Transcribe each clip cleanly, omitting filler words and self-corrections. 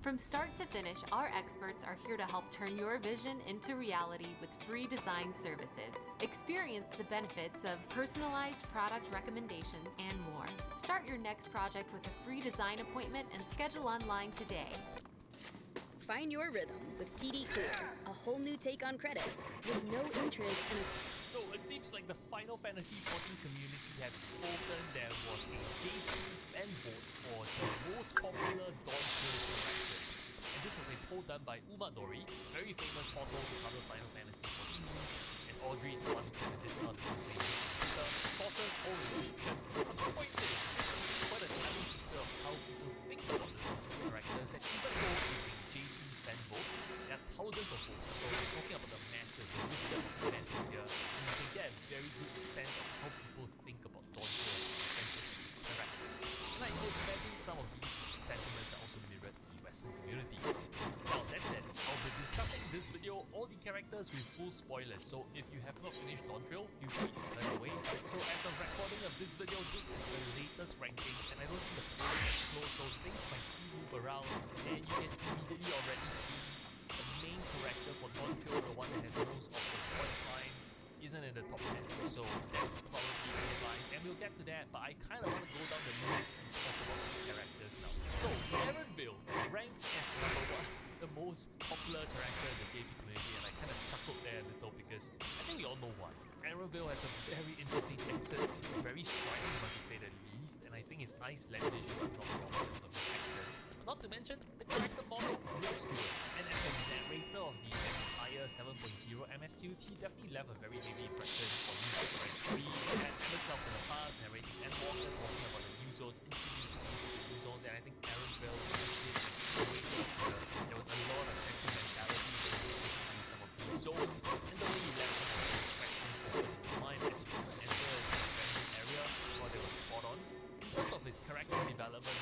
From start to finish, our experts are here to help turn your vision into reality with free design services. Experience the benefits of personalized product recommendations and more. Start your next project with a free design appointment and schedule online today. Find your rhythm with TD Core, a whole new take on credit with no interest and So it seems like the Final Fantasy XIV community have spoken. There was a JT fan vote for the most popular Dawn character. And this was a poll done by Umadori, very famous portal to cover Final Fantasy XIV news, and Audrey is the one who credited some of these things. The sources all mentioned on point is quite a challenge picture of how people think about the characters, and even though it's a JT fan vote, there are thousands of votes, so we're talking about the masses, the wisdom of the masses here, and you can get a very good sense of how people think about Dawntrail characters. And I would imagine some of these sentiments are also mirrored in the Western community. Now that said, I'll be discussing this video all the characters with full spoilers, so if you have not finished Dawntrail, feel free to turn away. So as of recording of this video, this is the latest rankings, and I don't think the poll is closed, so things might still move around, and you can immediately already see the main character for Dawntrail, the one that has most of the voice lines, isn't in the top 10, so that's probably advice, and we'll get to that, but I kind of want to go down the list and talk about the characters now. So, Erenville, ranked as number 1, the most popular character in the JP community, and I kind of chuckled there a little because I think we all know why. Erenville has a very interesting accent, very striking, to say the least, and I think it's Icelandish if I'm not wrong in terms of his accent. Not to mention, the character model looks good, and as a narrator of the entire 7.0 MSQs, he definitely left a very heavy impression on me. We had himself in the past, narrating Endwalker, talking about the new zones, introducing the new zones, and I think Erenville did there was a lot of sentimentality in some of these zones, and the way he left some of the questions open in your mind as you enter the random area, while they were spot on. In terms of his character development,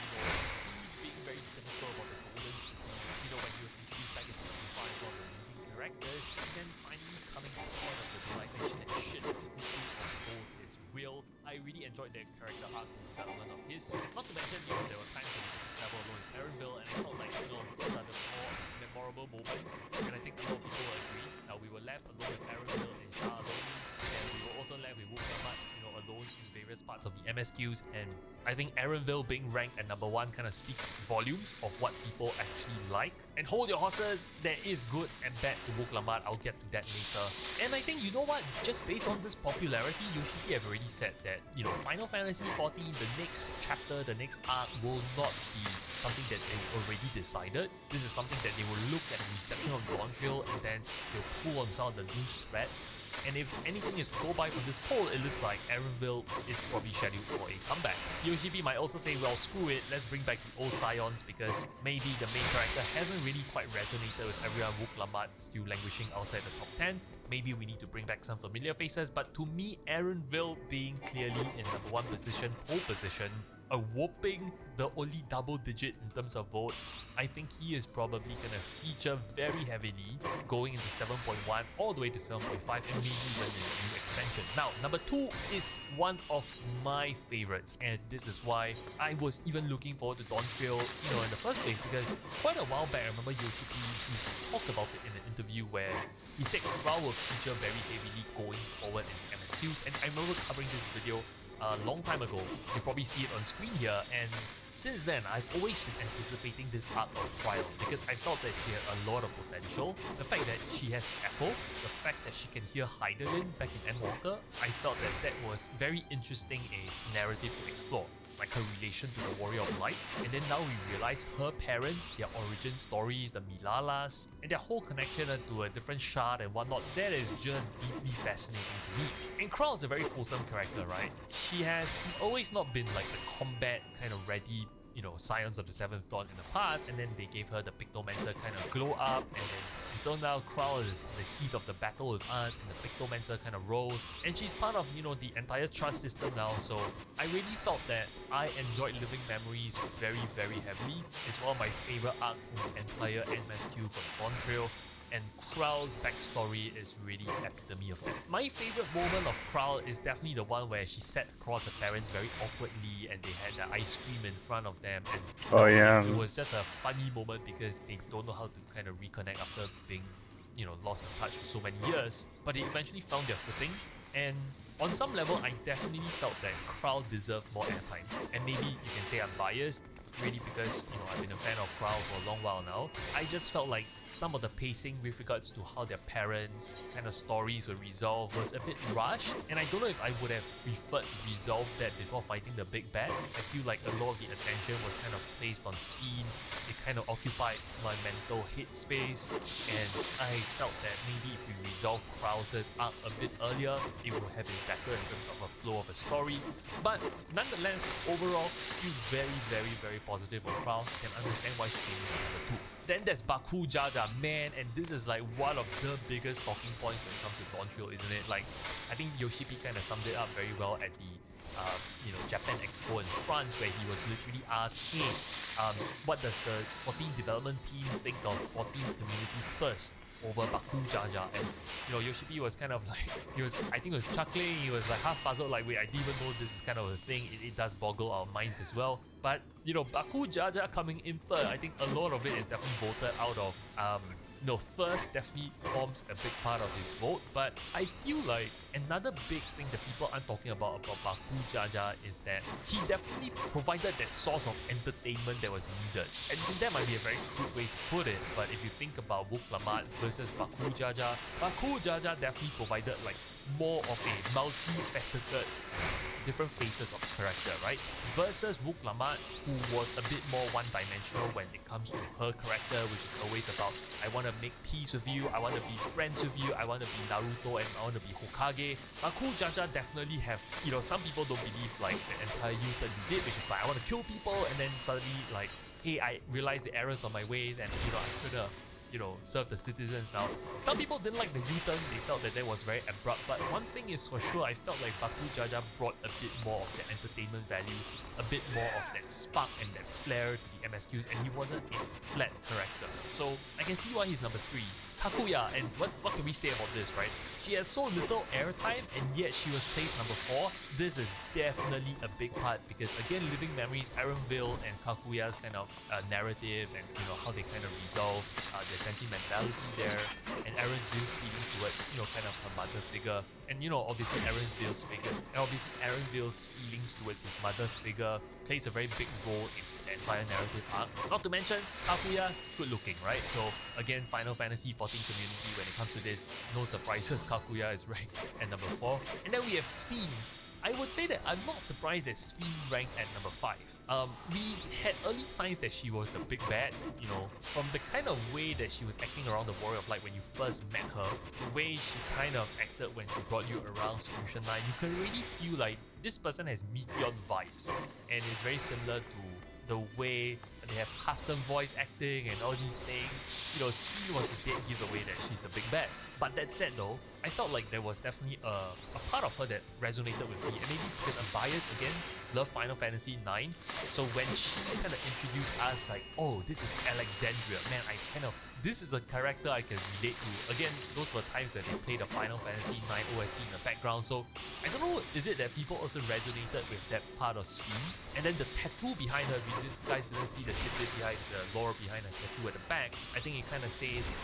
being very cynical about the Golden City, when he was introduced back in 65 for the leading characters, and then finally coming to the point of the realization that shit, the city of gold is real. I really enjoyed that character arc development of his. Not to mention, there were times when he travel alone with Erenville, and I felt like, those are the more memorable moments, and I think a lot of people will agree. Now, we were left alone with Erenville and Shah alone, and we were also left with Wuklamad, alone in various parts of the MSQs, and I think Erenville being ranked at number 1 kind of speaks volumes of what people actually like. And hold your horses, there is good and bad to Wuklamad, I'll get to that later. And I think, you know what, just based on this popularity, usually I've already said that, Final Fantasy XIV, the next chapter, the next arc will not be something that they already decided. This is something that they will look at the reception of Dawntrail and then they'll pull on some of the loose threads. And if anything is to go by from this poll, it looks like Erenville is probably scheduled for a comeback. Yoshimi might also say, well, screw it, let's bring back the old Scions because maybe the main character hasn't really quite resonated with everyone. Wuklamad is still languishing outside the top 10. Maybe we need to bring back some familiar faces, but to me, Erenville being clearly in number 1 position, pole position, a whopping the only double digit in terms of votes, I think he is probably going to feature very heavily going into 7.1 all the way to 7.5 and maybe even in the new extension. Now, number 2 is one of my favorites, and this is why I was even looking forward to Dawntrail, in the first place, because quite a while back, I remember Yoshiki, he talked about it in an interview where he said Crow will feature very heavily going forward in the MSQs, and I remember covering this video a long time ago. You probably see it on screen here, and since then I've always been anticipating this arc of Trial because I felt that she had a lot of potential. The fact that she has Apple, the fact that she can hear Heidelin back in Endwalker, I felt that that was very interesting a narrative to explore, like her relation to the Warrior of Light, and then now we realize her parents, their origin stories, the Milalas, and their whole connection to a different shard and whatnot. That is just deeply fascinating to me. And Krau is a very wholesome character, right? She has always not been like the combat kind of ready, Scions of the 7th Dawn in the past, and then they gave her the Pictomancer kind of glow up, and so now Krau is the heat of the battle with us in the Pictomancer kind of role, and she's part of, the entire trust system now, so I really felt that I enjoyed Living Memories very, very heavily. It's one of my favorite arcs in the entire MSQ for Dawntrail, and Kral's backstory is really epitome of that. My favorite moment of Kral is definitely the one where she sat across her parents very awkwardly and they had the ice cream in front of them, and Oh yeah. it was just a funny moment because they don't know how to kind of reconnect after being, lost in touch for so many years, but they eventually found their footing. And on some level, I definitely felt that Kral deserved more airtime. And maybe you can say I'm biased, really, because I've been a fan of Kral for a long while now. I just felt like some of the pacing with regards to how their parents' kind of stories were resolved was a bit rushed, and I don't know if I would have preferred to resolve that before fighting the big bad. I feel like a lot of the attention was kind of placed on Sphene. It kind of occupied my mental headspace, and I felt that maybe if we resolved Krauser's arc a bit earlier, it would have been better in terms of a flow of a story. But nonetheless, overall, feel very, very, very positive on Krau. Can understand why she came in number 2. Then there's Baku Jaja, man, and this is like one of the biggest talking points when it comes to Dawntrail, isn't it? Like, I think Yoshipi kind of summed it up very well at the Japan Expo in France, where he was literally asked, hey, what does the 14 development team think of 14's community first over Baku Jaja? And Yoshipi was kind of like, I think he was chuckling, he was like half puzzled, like, wait, I didn't even know this is kind of a thing. It does boggle our minds as well. But Baku Jaja coming in third, I think a lot of it is definitely voted out of first definitely forms a big part of his vote, but I feel like another big thing that people aren't talking about Baku Jaja is that he definitely provided that source of entertainment that was needed. And that might be a very good way to put it, but if you think about Wook Lamat versus Baku Jaja definitely provided like more of a multifaceted, different faces of character, right? Versus Wook Lamat, who was a bit more one-dimensional when it comes to her character, which is always about, I want to make peace with you, I want to be friends with you, I want to be Naruto, and I want to be Hokage. Baku Jaja definitely have, some people don't believe like the entire U-turn he did, which is like, I want to kill people, and then suddenly like, hey, I realized the errors of my ways, and I should have serve the citizens now. Some people didn't like the U-turn, they felt that was very abrupt, but one thing is for sure, I felt like Baku Jaja brought a bit more of the entertainment value, a bit more of that spark and that flair to the MSQs, and he wasn't a flat character. So I can see why he's number 3. Kakuya, and what can we say about this, right? She has so little airtime, and yet she was placed number 4. This is definitely a big part because, again, Living Memories, Erenville, and Kakuya's kind of narrative and how they kind of resolve their sentimentality there, and Erenville's feeling towards kind of her mother figure, and obviously Erenville's feelings towards his mother figure plays a very big role in the entire narrative arc. Not to mention Kakuya, good looking, right? So again, Final Fantasy 14 community, when it comes to this, no surprises, Kakuya is ranked at number 4. And then we have Sphene. I would say that I'm not surprised that Sphene ranked at number 5. We had early signs that she was the big bad, from the kind of way that she was acting around the Warrior of Light when you first met her, the way she kind of acted when she brought you around Solution 9, you can really feel like this person has Meteon vibes, and it's very similar to the way they have custom voice acting and all these things. Sphene was a dead giveaway that she's the big bad. But that said though, I felt like there was definitely a part of her that resonated with me, and maybe because I'm biased again, love Final Fantasy 9. So when she kind of introduced us like, oh, this is Alexandria, man, this is a character I can relate to. Again, those were times when they played the Final Fantasy 9 OSC in the background, so I don't know, is it that people also resonated with that part of Sphene? And then the tattoo behind her, you guys didn't see the tidbit behind the lore behind the tattoo at the back. I think it kind of says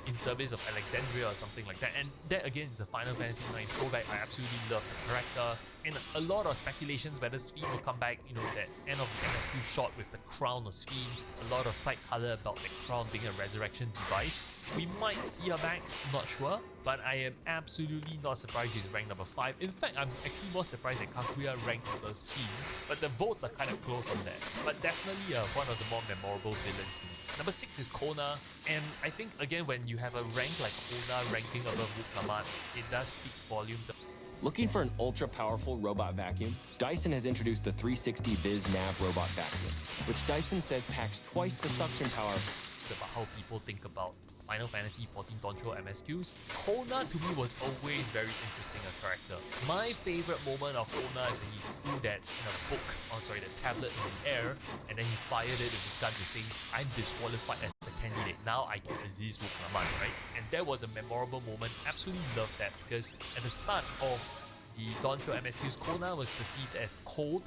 in service of Alexandria or something like that, and that again is a Final Fantasy 9 throwback. I absolutely love the character, and a lot of speculations whether Sphene will come back, that end of the MSQ shot with the crown of Sphene, a lot of side color about the crown being a resurrection device. We might see her back, not sure, but I am absolutely not surprised she's ranked number 5. In fact, I'm actually more surprised that Kakuya ranked above Sphene, but the votes are kind of close on that. But definitely one of the more memorable villains to me. Number 6 is Kona, and I think again when you have a rank like Kona ranking above Wook Lamat, it does speak volumes. Looking for an ultra-powerful robot vacuum? Dyson has introduced the 360 Viz Nav Robot Vacuum, which Dyson says packs twice the suction power. It's about how people think about Final Fantasy 14 Dawntrail MSQs. Kona to me was always very interesting a character. My favorite moment of Kona is when he threw that tablet in the air, and then he fired it with his gun to say, I'm disqualified as a candidate. Now I can Aziz Wuklamat, right? And that was a memorable moment. Absolutely loved that because at the start of the Dawn Trail MSQ's, Kona was perceived as cold,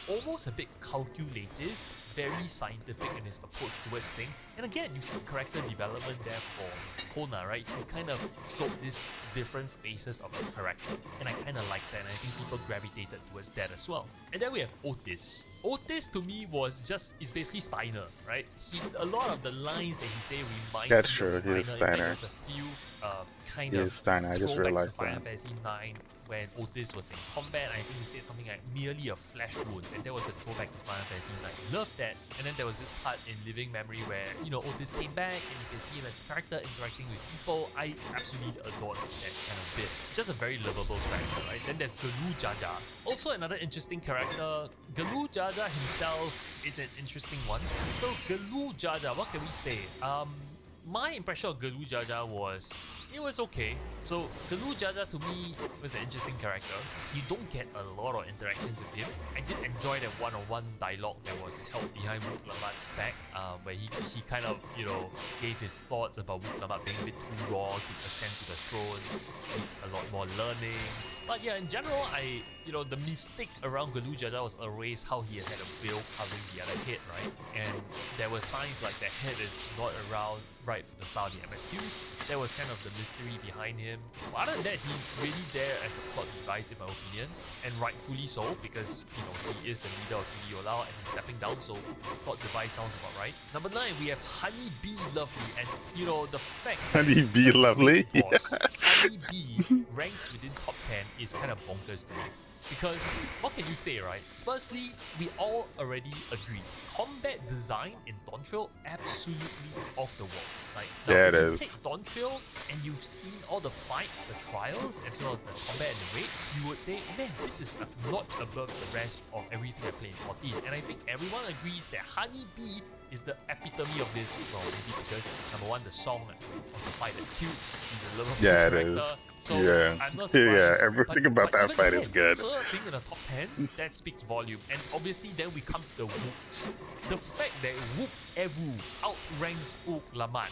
almost a bit calculative, very scientific in his approach towards things. And again, you see character development there for Kona, right? He kind of showed these different phases of the character. And I kind of like that, and I think people gravitated towards that as well. And then we have Otis. Otis to me is basically Steiner, right? A lot of the lines that he say reminds That's me true, of Steiner. he is Steiner. There's a few kind He of is Steiner, I just throwbacks realized to Final that. Fantasy 9 when Otis was in combat. I think he said something like merely a flesh wound, and that was a throwback to Final Fantasy 9. Love that. And then there was this part in Living Memory where, you know, Otis came back and you can see him as a character interacting with people. I absolutely adored that kind of bit. Just a very lovable character, right? Then there's Galu Jaja. Also another interesting character. Galu Jaja himself is an interesting one. So Galu Jaja, what can we say? My impression of Galu Jaja was, it was okay. So Galu Jaja to me was an interesting character. You don't get a lot of interactions with him. I did enjoy that one-on-one dialogue that was held behind Wuklamat's back, where he kind of, you know, gave his thoughts about Wuklamat being a bit too raw to ascend to the throne. Needs a lot more learning. But yeah, in general, the mystique around Galu Jaja was always how he had a veil covering the other head, right? And there were signs like the head is not around right from the start of the MSQs. That was kind of the mystery behind him. But other than that, he's really there as a plot device in my opinion, and rightfully so, because, you know, he is the leader of Yu Lao and he's stepping down, so plot device sounds about right. Number 9, we have Honey Bee Lovely, and you know, the fact Honey Bee Lovely? Honey Bee ranks within top 10 is kind of bonkers to me. Because, what can you say, right? Firstly, we all already agree. Combat design in Dawn Trail, absolutely off the wall. Like, now, Yeah, if it you is. take Dawn Trail and you've seen all the fights, the trials, as well as the combat and the raids, you would say, man, this is a notch above the rest of everything I played in 14. And I think everyone agrees that Honey Bee is the epitome of this. Well, maybe because, number 1, the song of the fight is cute. He's a lovable Yeah, it character. is. So Yeah. I'm not Yeah, surprised. everything about that even fight is then, good. Being in the top 10, that speaks volume. And obviously then we come to the Wooks. The fact that Wook Evu outranks Wuklamat,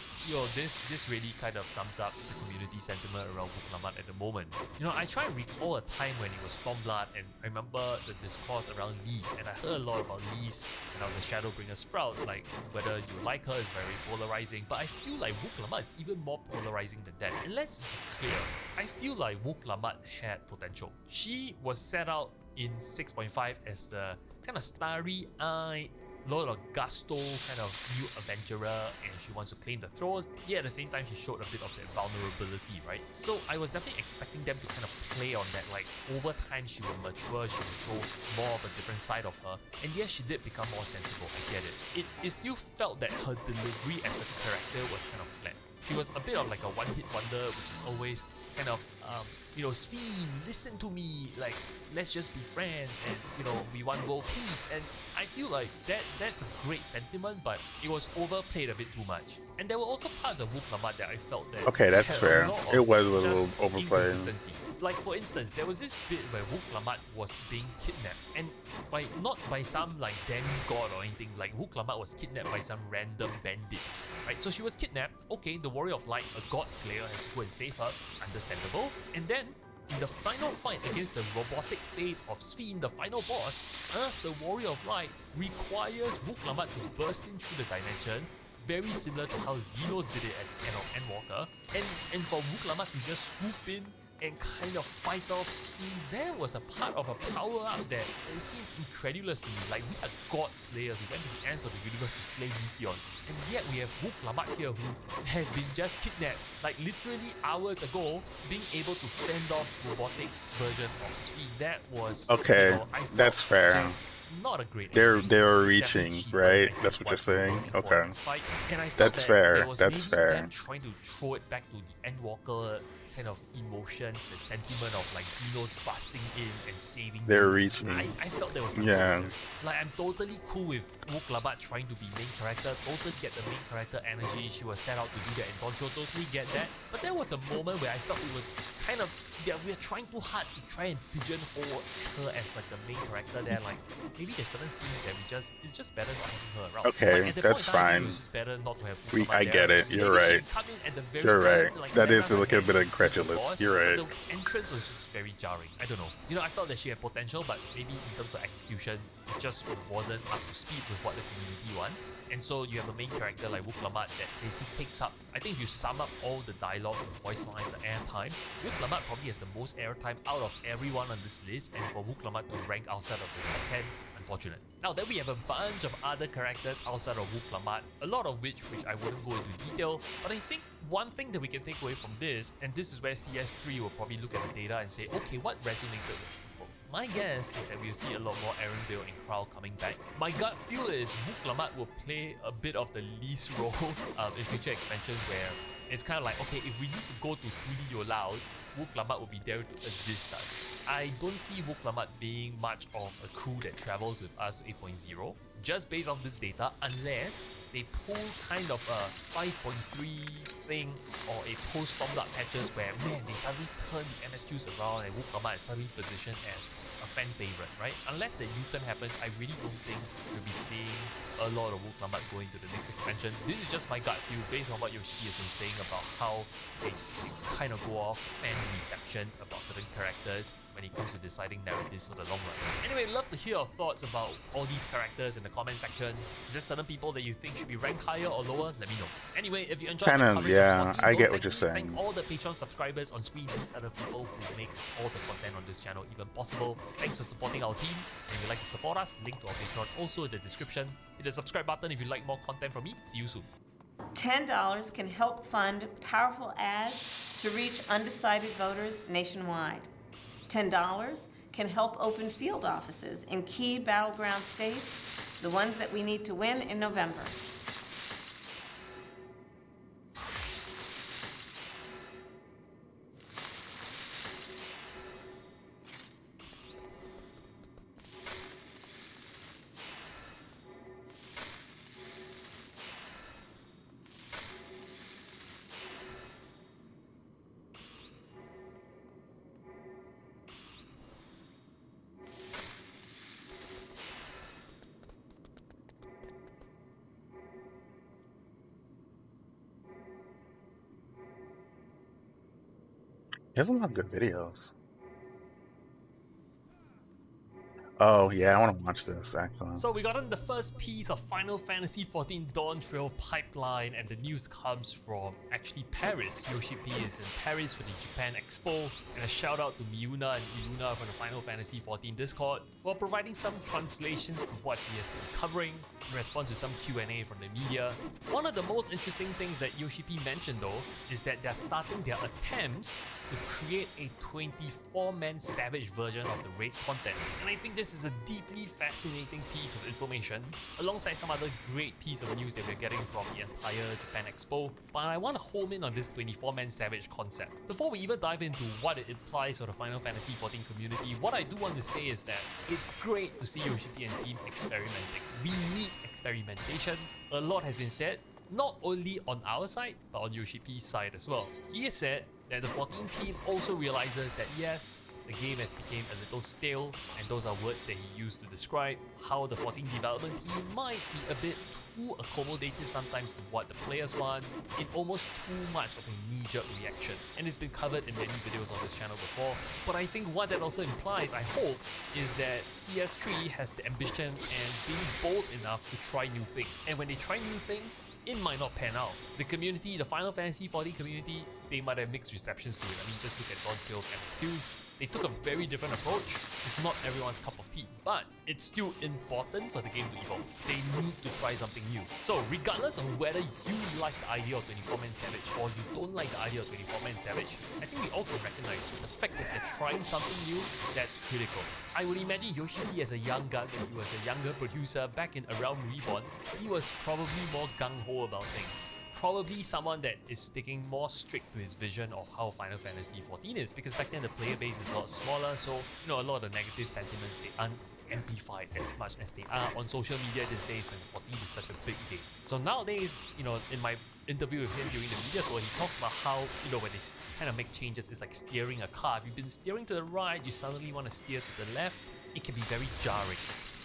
this really kind of sums up the community sentiment around Wuklamat at the moment. You know, I try and recall a time when it was Stormblood, and I remember the discourse around Lise, and I heard a lot about Lise when I was a Shadowbringer Sprout, like whether you like her is very polarizing, but I feel like Wuklamat is even more polarizing than that. And let's be clear, I feel like Wuklamat had potential. She was set out in 6.5 as the kind of starry-eyed, lot of gusto kind of new adventurer, and she wants to claim the throne. Yet at the same time, she showed a bit of that vulnerability, right? So I was definitely expecting them to kind of play on that, like over time she will mature, she will show more of a different side of her. And yes, she did become more sensible, I get it. It still felt that her delivery as a character was kind of flat. She was a bit of like a one-hit wonder, which is always kind of, Sphene, listen to me, like, let's just be friends, and, we want world peace. And I feel like that's a great sentiment, but it was overplayed a bit too much. And there were also parts of Wuklamat that I felt that Okay, that's had fair. a lot of It was a little just overplayed. inconsistencies. Like, for instance, there was this bit where Wuklamat was being kidnapped, and not by some like demigod or anything. Like, Wuklamat was kidnapped by some random bandits, right? So she was kidnapped. Okay, the Warrior of Light, a god slayer, has to go and save her. Understandable. And then in the final fight against the robotic face of Sphene, the final boss, as the Warrior of Light requires Wuklamat to burst in through the dimension, very similar to how Xenos did it at the end of Endwalker, and for Wuklamat to just swoop in and kind of fight off Sphene, there was a part of a power-up that it seems incredulous to me. Like, we are god slayers, we went to the ends of the universe to slay Meteon, and yet we have Wuklamat here who had been just kidnapped, like literally hours ago, being able to fend off robotic version of Sphene. That was, Okay, I felt that's fair. just not a great They're ending. reaching, Definitely cheaper right? than That's what you're saying? for Okay. the fight. And I felt That's that fair, there was that's maybe fair. them trying to throw it back to the Endwalker kind of emotions, the sentiment of like Xenos busting in and saving They're them. reaching. I felt that was Yeah. unnecessary. Like, I'm totally cool with Wu Lamat trying to be main character, totally get the main character energy. She was set out to do that, and Doncho totally get that. But there was a moment where I felt it was kind of, yeah, we're trying too hard to try and pigeonhole her as like the main character there. Like maybe there's certain scenes that it's just better not having her around. Okay, like, that's fine. It was just better not to have Wu Lamat I get there. it. You're right. You're right. That is a little bit incredulous. You're right. The entrance was just very jarring. I don't know. You know, I thought that she had potential, but maybe in terms of execution, it just wasn't up to speed with what the community wants. And so you have a main character like Wu Lamat that basically takes up, I think if you sum up all the dialogue, the voice lines, the airtime, Wu Lamat probably has the most airtime out of everyone on this list, and for Wu Lamat to rank outside of the top 10, unfortunate. Now then we have a bunch of other characters outside of Wu Lamat, a lot of which I wouldn't go into detail, but I think one thing that we can take away from this, and this is where CS3 will probably look at the data and say, okay, what resonated with people? My guess is that we'll see a lot more Erendale and Krau coming back. My gut feel is Wu Lamat will play a bit of the least role in future expansions, where it's kind of like, okay, if we need to go to 3D or loud, Wu Lamat will be there to assist us. I don't see Wu Lamat being much of a crew that travels with us to 8.0, just based on this data, unless they pull kind of a 5.3 thing or a post-formed up patches where, man, they suddenly turn the MSQs around and Wu Lamat is suddenly positioned as a fan favorite, right? Unless the U-turn happens, I really don't think we'll be seeing a lot of Wu Lamat going to the next expansion. This is just my gut feel based on what Yoshi has been saying about how they kind of go off fan receptions about certain characters when it comes to deciding narratives for the long run. Anyway, love to hear your thoughts about all these characters in the comment section. Is there certain people that you think should be ranked higher or lower? Let me know. Anyway, if you enjoyed the coverage, yeah, I get what thank you're me, saying. Thank all the Patreon subscribers on screen. These are the people who make all the content on this channel even possible. Thanks for supporting our team. And if you'd like to support us, link to our Patreon also in the description. Hit the subscribe button if you like more content from me. See you soon. $10 can help fund powerful ads to reach undecided voters nationwide. $10 can help open field offices in key battleground states, the ones that we need to win in November. He has a lot of good videos. Oh yeah, I want to watch this actually. So we got on the first piece of Final Fantasy XIV Dawn Trail pipeline, and the news comes from actually Paris. Yoshi P is in Paris for the Japan Expo, and a shout out to Miuna and Iuna from the Final Fantasy XIV Discord for providing some translations to what he has been covering in response to some Q&A from the media. One of the most interesting things that Yoshi P mentioned though is that they're starting their attempts to create a 24-man Savage version of the raid content, and I think this is a deeply fascinating piece of information alongside some other great piece of news that we're getting from the entire Japan Expo. But I want to home in on this 24-man Savage concept. Before we even dive into what it implies for the Final Fantasy XIV community, what I do want to say is that it's great to see Yoshi and team experimenting. We need experimentation. A lot has been said, not only on our side, but on Yoshi P's side as well. He has said that the 14 team also realizes that yes, the game has become a little stale, and those are words that he used to describe how the 14 development team might be a bit too accommodative sometimes to what the players want, in almost too much of a knee-jerk reaction. And it's been covered in many videos on this channel before, but I think what that also implies, I hope, is that CS3 has the ambition and being bold enough to try new things. And when they try new things, it might not pan out. The community, the Final Fantasy XIV community, they might have mixed receptions to it. I mean, just look at Dawn Trail's MSQs. They took a very different approach. It's not everyone's cup of tea, but it's still important for the game to evolve. They need to try something new. So regardless of whether you like the idea of 24-man Savage or you don't like the idea of 24-man Savage, I think we all can recognize the fact that they're trying something new, that's critical. I would imagine Yoshi P as a young gun, when he was a younger producer back in Around Reborn, he was probably more gung-ho about things. Probably someone that is sticking more strict to his vision of how Final Fantasy XIV is, because back then the player base is a lot smaller, so a lot of the negative sentiments, they aren't amplified as much as they are on social media these days when 14 is such a big game. So nowadays, you know, in my interview with him during the media tour, he talked about how, you know, when they kind of make changes, it's like steering a car. If you've been steering to the right, you suddenly want to steer to the left, it can be very jarring.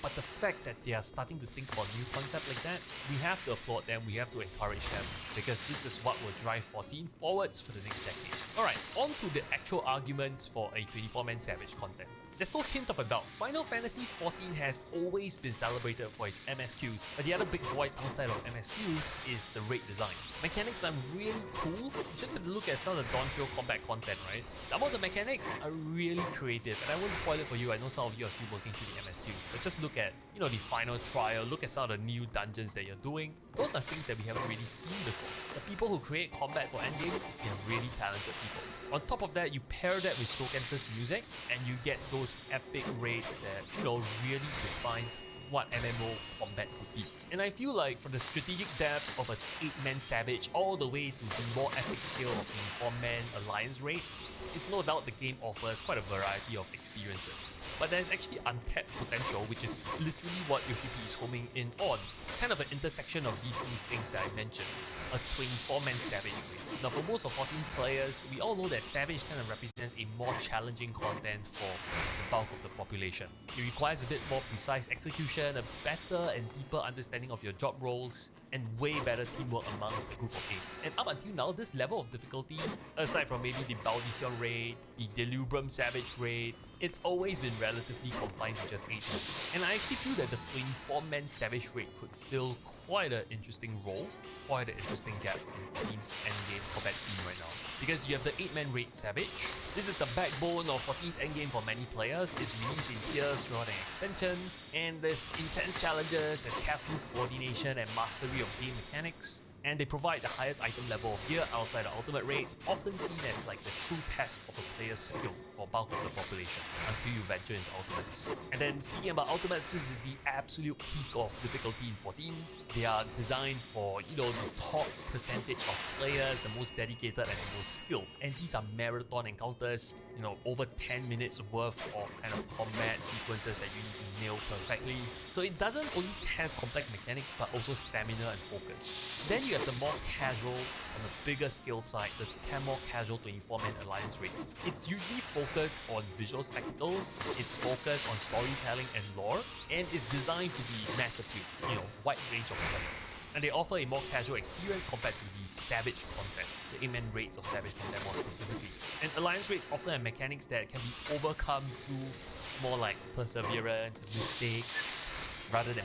But the fact that they are starting to think about new concepts like that, we have to applaud them, we have to encourage them, because this is what will drive 14 forwards for the next decade. Alright, on to the actual arguments for a 24-man Savage content. There's no hint of a doubt, Final Fantasy XIV has always been celebrated for its MSQs, but the other big voids outside of MSQs is the raid design. Mechanics are really cool, just have to look at some of the Dawntrail combat content, right? Some of the mechanics are really creative, and I won't spoil it for you, I know some of you are still working through the MSQs, but just look at, you know, the final trial, look at some of the new dungeons that you're doing. Those are things that we haven't really seen before. The people who create combat for endgame, they're really talented people. On top of that, you pair that with Soken's music, and you get those epic raids that, you know, really defines what MMO combat could be. And I feel like from the strategic depths of an 8-man Savage all the way to the more epic scale of 24-man Alliance raids, it's no doubt the game offers quite a variety of experiences. But there's actually untapped potential, which is literally what Yoshi-P is homing in on. Kind of an intersection of these two things that I mentioned. A 24-man Savage raid. Now for most of 14's players, we all know that Savage kind of represents a more challenging content for the bulk of the population. It requires a bit more precise execution, a better and deeper understanding of your job roles, and way better teamwork amongst a group of 8. And up until now, this level of difficulty, aside from maybe the Baldision raid, the Delubrum Savage raid, it's always been relatively confined to just 8 men. And I actually feel that the 24-man Savage raid could fill quite an interesting role, quite an interesting gap in 14's endgame combat scene right now. Because you have the 8-man raid Savage. This is the backbone of 14's endgame for many players. It's released in tiers throughout an expansion, and there's intense challenges, there's careful coordination and mastery of game mechanics, and they provide the highest item level of gear outside the ultimate raids, often seen as like the true test of a player's skill for bulk of the population until you venture into ultimates. And then speaking about ultimates, this is the absolute peak of difficulty in 14. They are designed for, you know, the top percentage of players, the most dedicated and the most skilled. And these are marathon encounters, you know, over 10 minutes worth of kind of combat sequences that you need to nail perfectly. So it doesn't only test complex mechanics but also stamina and focus. Then you have the more casual, on the bigger scale side, the more casual 24-man Alliance raids. It's usually focused on visual spectacles, it's focused on storytelling and lore, and it's designed to be mass appeal, you know, wide range of players. And they offer a more casual experience compared to the Savage content, the 8-man raids of Savage content more specifically. And Alliance raids often have mechanics that can be overcome through more like perseverance, mistakes, rather than...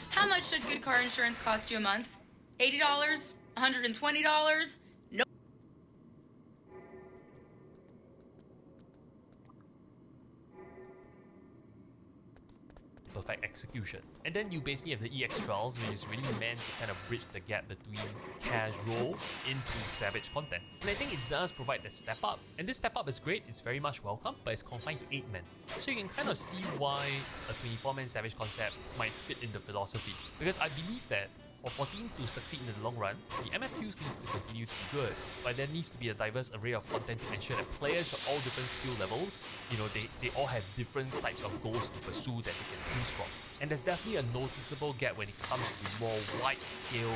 How much should good car insurance cost you a month? $80? $120? No. Perfect execution. And then you basically have the EX trials, which is really meant to kind of bridge the gap between casual into Savage content. And I think it does provide that step up. And this step up is great, it's very much welcome, but it's confined to 8 men. So you can kind of see why a 24-man Savage concept might fit in the philosophy. Because I believe that for 14 to succeed in the long run, the MSQs needs to continue to be good, but there needs to be a diverse array of content to ensure that players of all different skill levels, you know, they all have different types of goals to pursue that they can choose from. And there's definitely a noticeable gap when it comes to more wide-scale,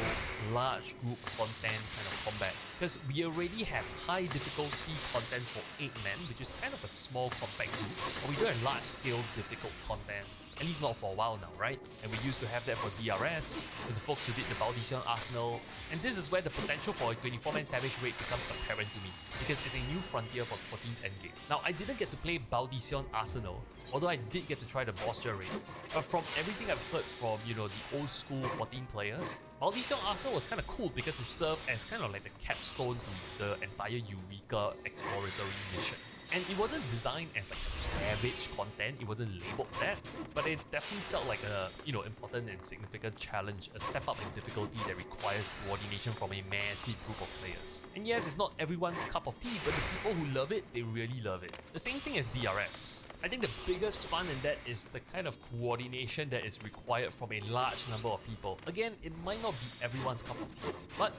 large group content kind of combat. Because we already have high difficulty content for 8 men, which is kind of a small compact group, but we don't have large-scale difficult content. At least not for a while now, right? And we used to have that for DRS, with the folks who did the Baldision Arsenal. And this is where the potential for a 24-man Savage raid becomes apparent to me, because it's a new frontier for 14's endgame. Now, I didn't get to play Baldision Arsenal, although I did get to try the Boss raids. But from everything I've heard from, you know, the old school 14 players, Baldision Arsenal was kind of cool because it served as kind of like the capstone to the entire Eureka exploratory mission. And it wasn't designed as like a Savage content, it wasn't labeled that, but it definitely felt like a, you know, important and significant challenge, a step up in difficulty that requires coordination from a massive group of players. And yes, it's not everyone's cup of tea, but the people who love it, they really love it. The same thing as DRS. I think the biggest fun in that is the kind of coordination that is required from a large number of people. Again, it might not be everyone's cup of tea, but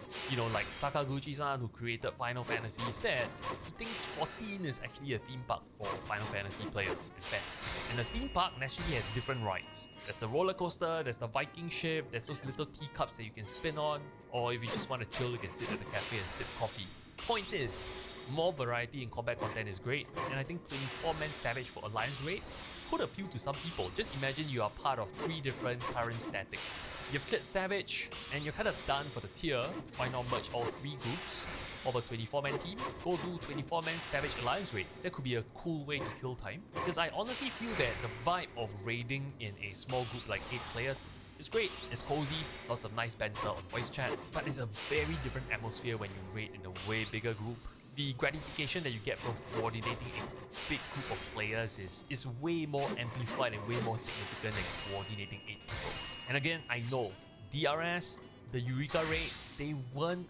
like Sakaguchi-san, who created Final Fantasy, said he thinks 14 is actually a theme park for Final Fantasy players and fans. And the theme park naturally has different rides. There's the roller coaster, there's the Viking ship, there's those little teacups that you can spin on, or if you just want to chill, you can sit at the cafe and sip coffee. Point is, more variety in combat content is great, and I think 24-man Savage for Alliance raids could appeal to some people. Just imagine you are part of 3 different current statics. You've cleared Savage, and you're kind of done for the tier. Why not merge all 3 groups of a 24-man team? Go do 24-man Savage Alliance raids. That could be a cool way to kill time. Because I honestly feel that the vibe of raiding in a small group like 8 players is great, it's cozy, lots of nice banter on voice chat, but it's a very different atmosphere when you raid in a way bigger group. The gratification that you get from coordinating a big group of players is way more amplified and way more significant than coordinating 8 people. And again, I know DRS, the Eureka raids, they weren't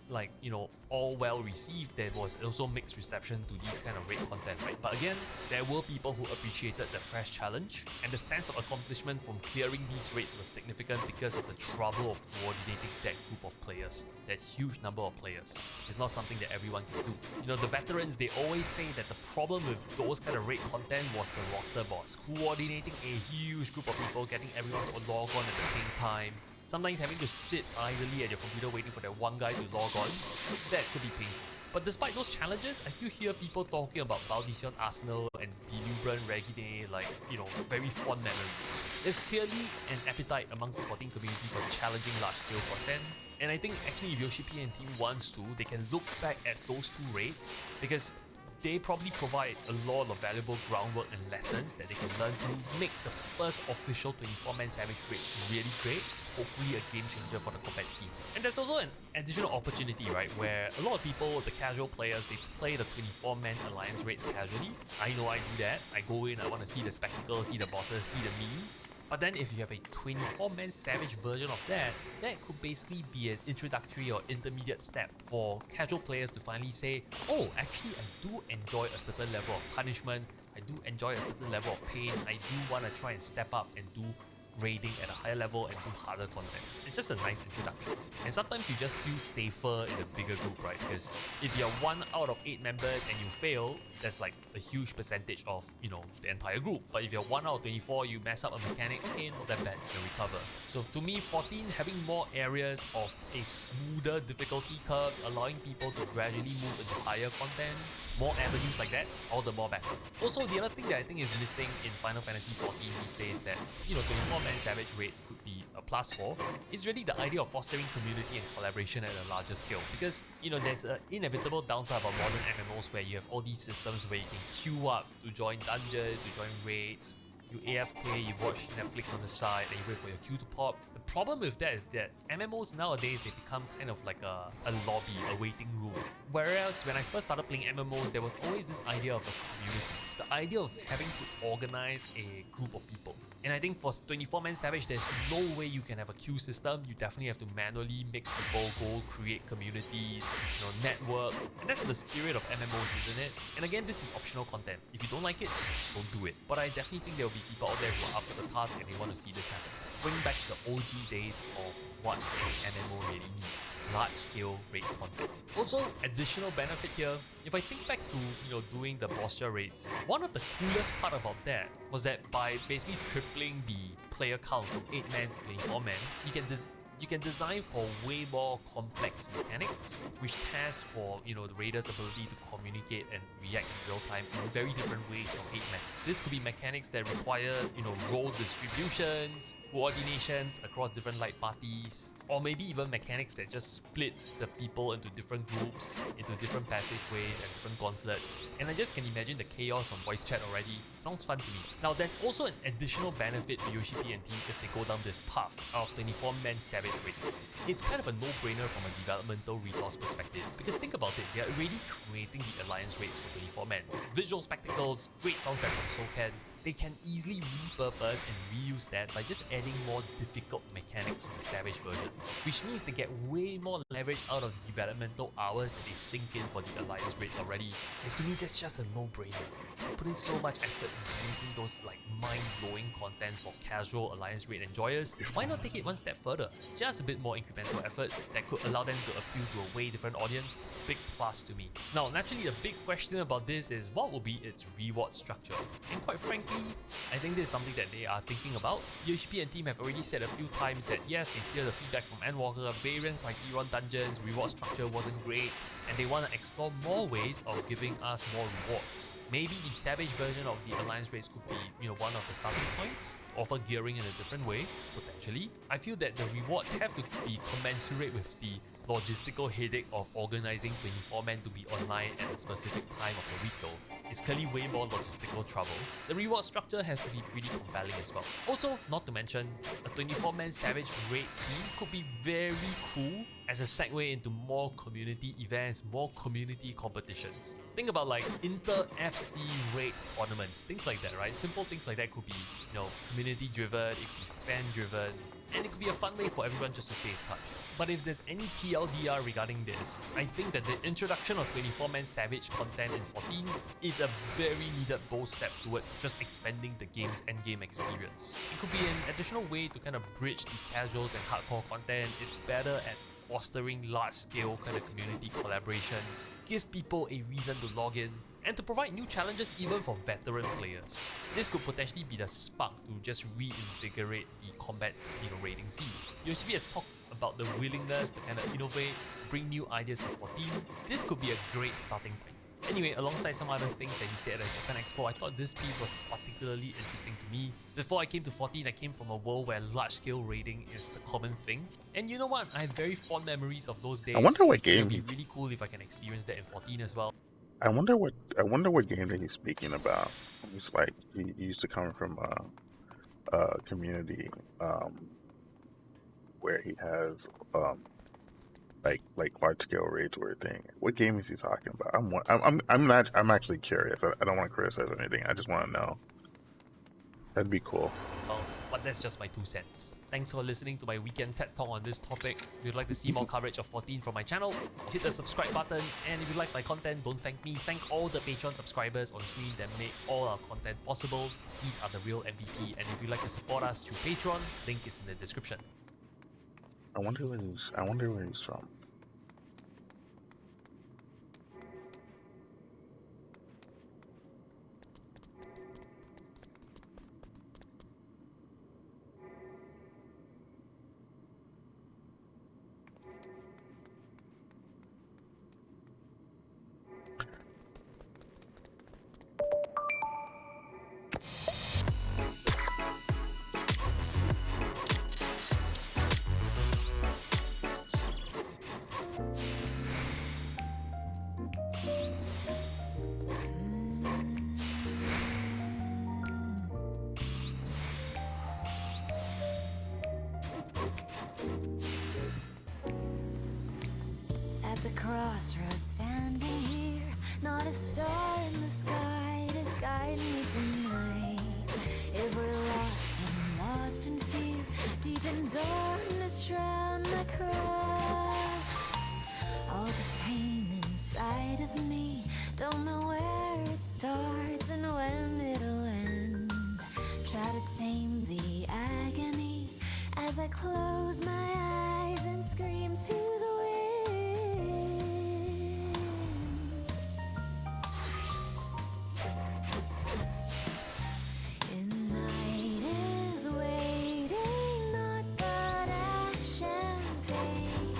all well received. There was also mixed reception to these kind of raid content, right? But again, there were people who appreciated the fresh challenge, and the sense of accomplishment from clearing these raids was significant because of the trouble of coordinating that group of players, that huge number of players. It's not something that everyone can do. The veterans, they always say that the problem with those kind of raid content was the roster boss. Coordinating a huge group of people, getting everyone to log on at the same time, sometimes having to sit idly at your computer waiting for that one guy to log on, that could be painful. But despite those challenges, I still hear people talking about Valdision Arsenal and Delubran Regine very fond memories. There's clearly an appetite amongst the 14 community for challenging large-scale content, and I think actually if Yoshi-P and team wants to, they can look back at those 2 raids, because they probably provide a lot of valuable groundwork and lessons that they can learn to make the first official 24-man Savage raid really great, hopefully a game changer for the combat scene. And there's also an additional opportunity, right, where a lot of people, the casual players, they play the 24-man Alliance raids casually. I know I do that. I go in, I want to see the spectacle, see the bosses, see the memes. But then if you have a 24-man Savage version of that, that could basically be an introductory or intermediate step for casual players to finally say, oh, actually I do enjoy a certain level of punishment, I do enjoy a certain level of pain, I do want to try and step up and do raiding at a higher level and do harder content. It's just a nice introduction. And sometimes you just feel safer in a bigger group, right? Because if you're 1 out of 8 members and you fail, that's like a huge percentage of, the entire group. But if you're 1 out of 24, you mess up a mechanic, okay, not that bad, you can recover. So to me, 14 having more areas of a smoother difficulty curves, allowing people to gradually move into higher content, more avenues like that, all the more better. Also, the other thing that I think is missing in Final Fantasy 14 these days that, 24-man Savage raids could be a plus for, is really the idea of fostering community and collaboration at a larger scale. Because, there's an inevitable downside about modern MMOs where you have all these systems where you can queue up to join dungeons, to join raids, you AFK, you watch Netflix on the side, and you wait for your queue to pop. The problem with that is that MMOs nowadays, they become kind of like a lobby, a waiting room. Whereas when I first started playing MMOs, there was always this idea of a community. The idea of having to organize a group of people. And I think for 24-man Savage, there's no way you can have a queue system. You definitely have to manually make people go create communities, network. And that's the spirit of MMOs, isn't it? And again, this is optional content. If you don't like it, just don't do it. But I definitely think there will be people out there who are up for the task and they want to see this happen. Bring back the OG days of what an MMO really needs. Large-scale raid content. Also, additional benefit here, if I think back to doing the posture raids, one of the coolest part about that was that by basically tripling the player count from 8-man to 24-man, you can design for way more complex mechanics, which test for the raider's ability to communicate and react in real time in very different ways from 8-man. This could be mechanics that require role distributions, coordinations across different light parties, or maybe even mechanics that just splits the people into different groups, into different passageways and different gauntlets. And I just can imagine the chaos on voice chat already. Sounds fun to me. Now there's also an additional benefit to Yoshi-P and team if they go down this path of 24-man Savage raids. It's kind of a no-brainer from a developmental resource perspective, because think about it, they're already creating the Alliance raids for 24-man. Visual spectacles, great soundtrack from Soulcan. they can easily repurpose and reuse that by just adding more difficult mechanics to the Savage version, which means they get way more leverage out of the developmental hours that they sink in for the Alliance raids already. And to me, that's just a no-brainer. Put in so much effort into making those like mind-blowing content for casual Alliance raid enjoyers, why not take it one step further? Just a bit more incremental effort that could allow them to appeal to a way different audience. Big plus to me. Now, naturally, the big question about this is what will be its reward structure? And quite frankly, I think this is something that they are thinking about. The and team have already said a few times that yes, they hear the feedback from Endwalker, variant Criterion dungeons, reward structure wasn't great, and they want to explore more ways of giving us more rewards. Maybe the Savage version of the Alliance raids could be, one of the starting points. Offer gearing in a different way, potentially. I feel that the rewards have to be commensurate with the logistical headache of organizing 24 men to be online at a specific time of the week though. It's clearly way more logistical trouble. The reward structure has to be pretty compelling as well. Also, not to mention, a 24-man Savage raid scene could be very cool as a segue into more community events, more community competitions. Think about like inter-FC raid tournaments, things like that, right? Simple things like that could be, community driven, it could be fan driven, and it could be a fun way for everyone just to stay in touch. But if there's any TLDR regarding this, I think that the introduction of 24-man Savage content in 14 is a very needed bold step towards just expanding the game's endgame experience. It could be an additional way to kind of bridge the casuals and hardcore content. It's better at fostering large-scale kind of community collaborations, give people a reason to log in, and to provide new challenges even for veteran players. This could potentially be the spark to just reinvigorate the combat raiding scene. UHB has talked about the willingness to kind of innovate, bring new ideas to 14. This could be a great starting point. Anyway, alongside some other things that he said at Japan Expo, I thought this piece was particularly interesting to me. Before I came to 14, I came from a world where large-scale raiding is the common thing. And you know what? I have very fond memories of those days. I wonder what game. It would be really cool if I can experience that in 14 as well. I wonder what game that he's speaking about. He's like he used to come from a community where he has like large scale raids or a thing. What game is he talking about? I'm actually curious. I don't want to criticize or anything. I just want to know. That'd be cool. Well, but that's just my 2 cents. Thanks for listening to my weekend TED Talk on this topic. If you'd like to see more coverage of 14 from my channel, hit the subscribe button. And if you like my content, don't thank me. Thank all the Patreon subscribers on screen that make all our content possible. These are the real MVP. And if you'd like to support us through Patreon, link is in the description. I wonder where he's from. Crossroads standing here, not a star in the sky to guide me tonight. If we're lost in fear, deep in darkness, drown my cross. All this pain inside of me, don't know where it starts and when it'll end. Try to tame the agony as I close my eyes and scream to the wind. Night is waiting, not but ash and fade.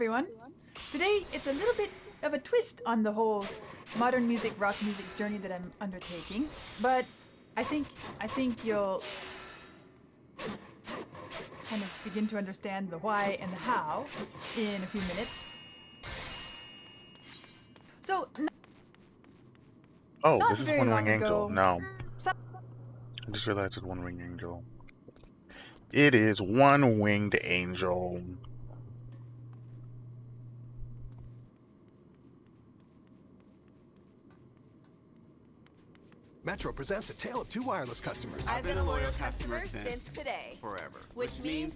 everyone. Today, it's a little bit of a twist on the whole modern music, rock music journey that I'm undertaking, but I think you'll kind of begin to understand the why and the how in a few minutes. So, Oh, not this is very One long Wing Angel. ago, No, some I just realized it's One Wing Angel. It is One Winged Angel. Metro presents a tale of two wireless customers. I've been a loyal customer since today. Forever. Which means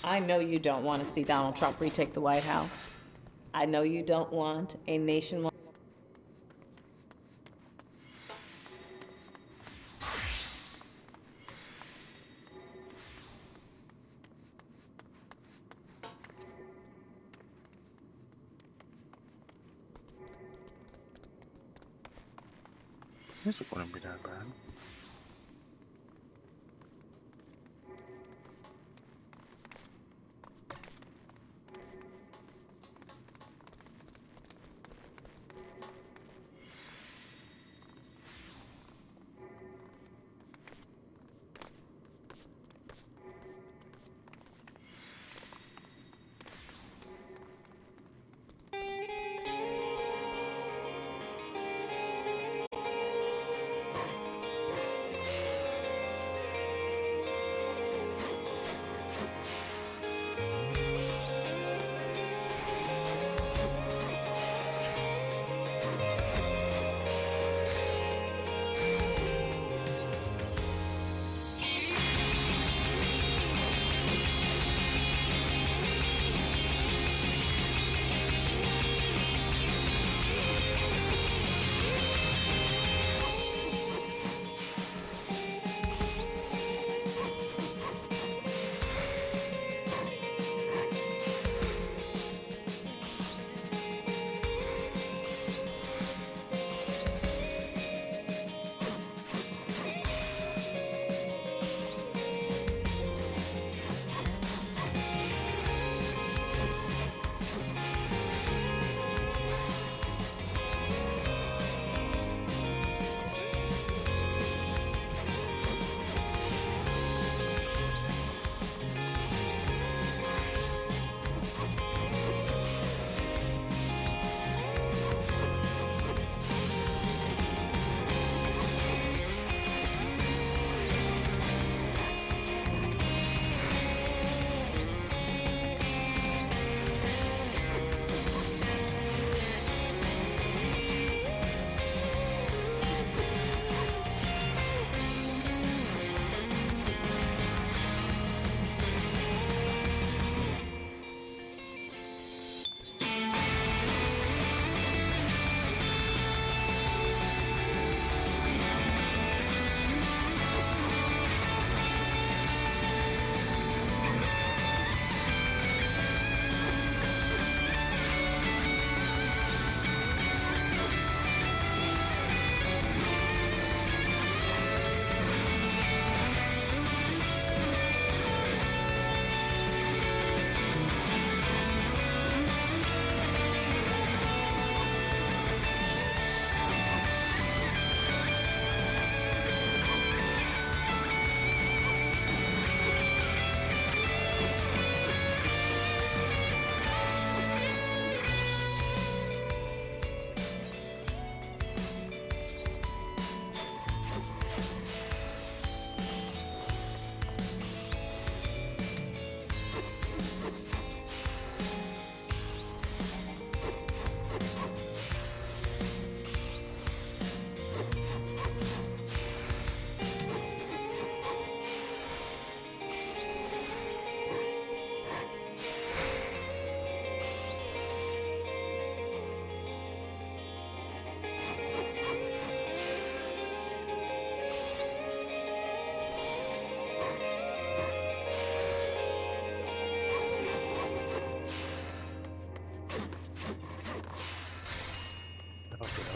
I know you don't want to see Donald Trump retake the White House. I know you don't want a nationwide. Music wouldn't be that bad.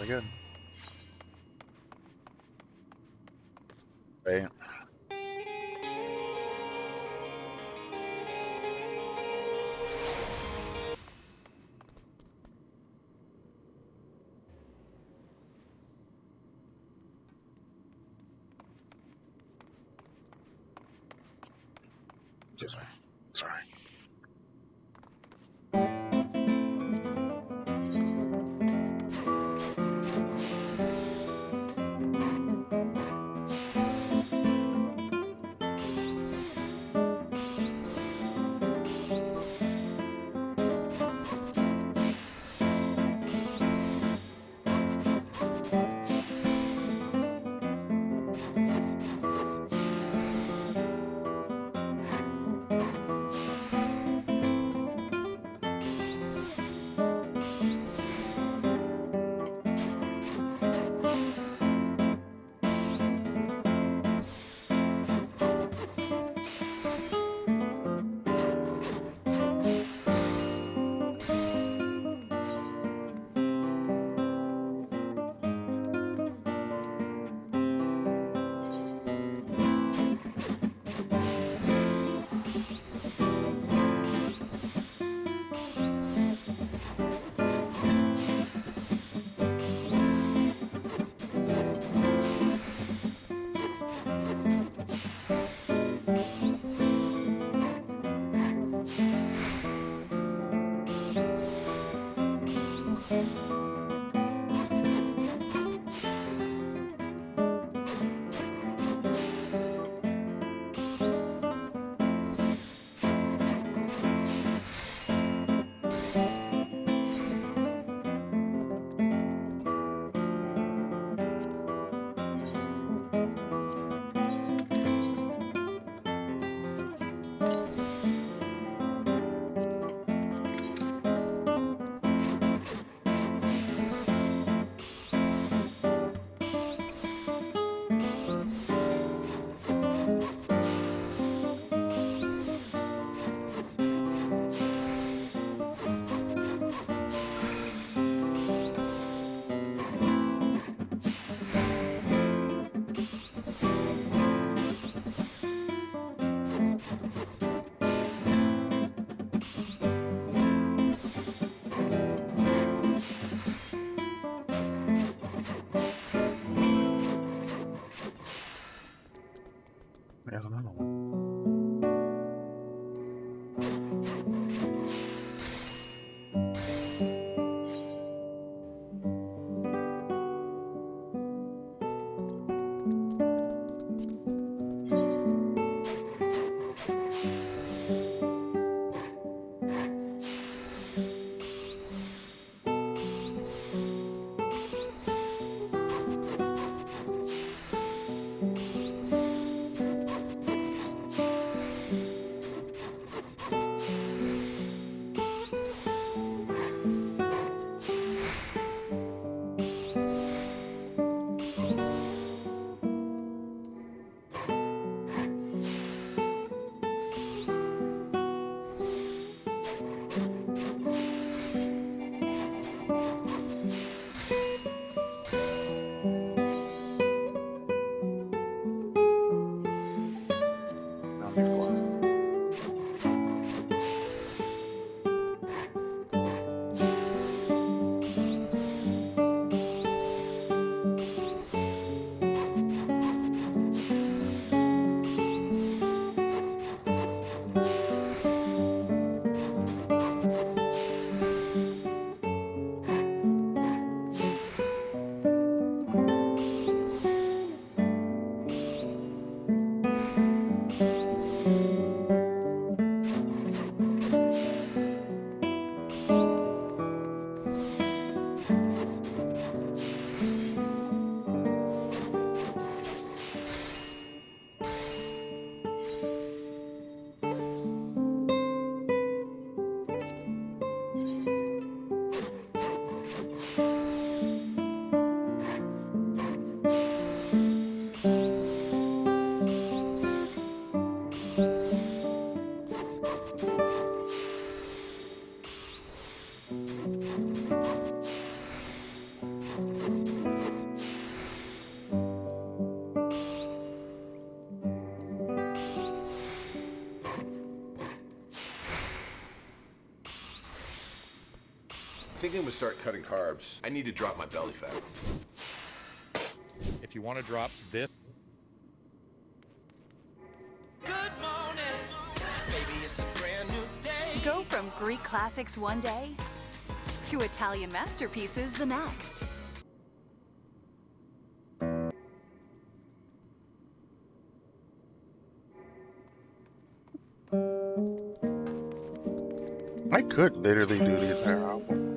Good. Right. Just right. Sorry. think I'm gonna start cutting carbs. I need to drop my belly fat. If you want to drop this. Good morning. Baby, it's a brand new day. Go from Greek classics one day to Italian masterpieces the next. I could literally do the entire album.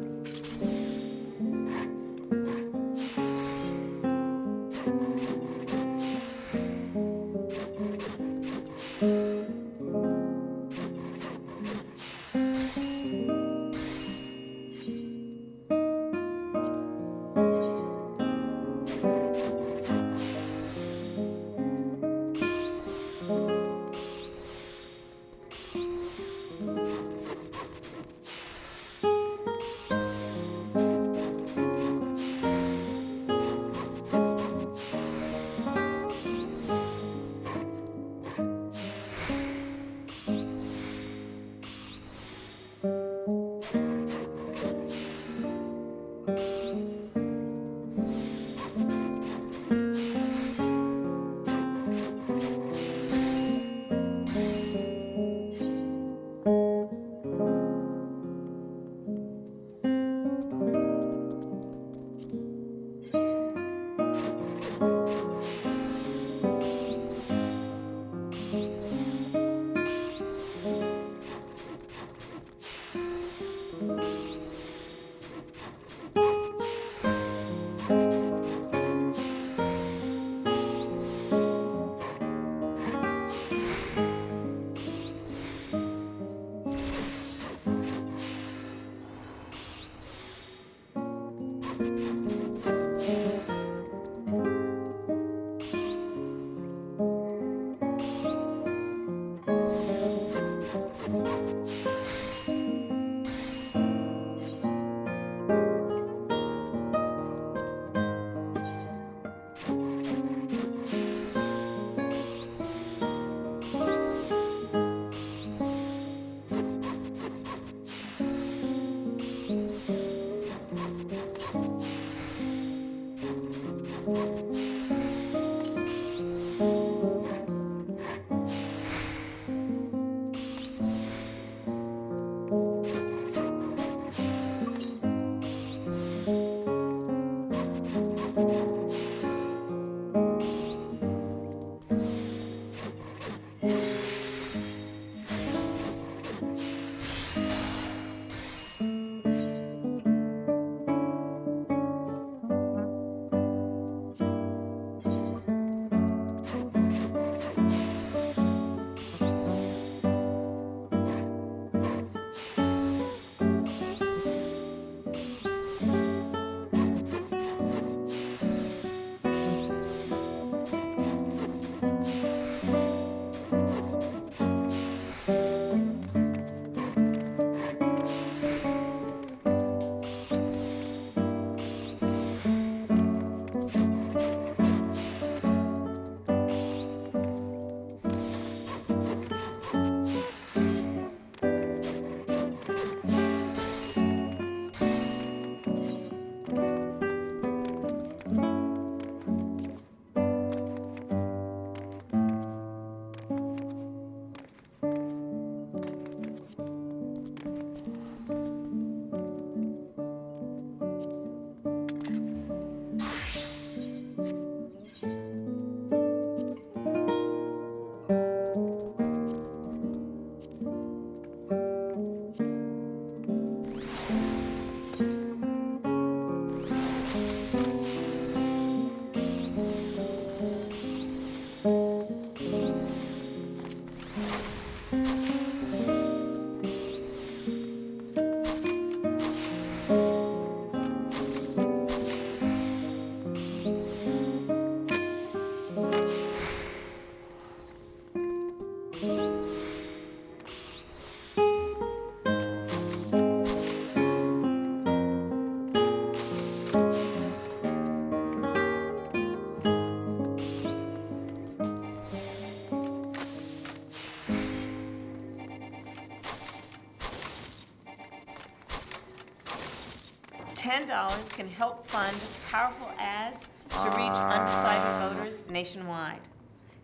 $10 can help fund powerful ads to reach undecided voters nationwide.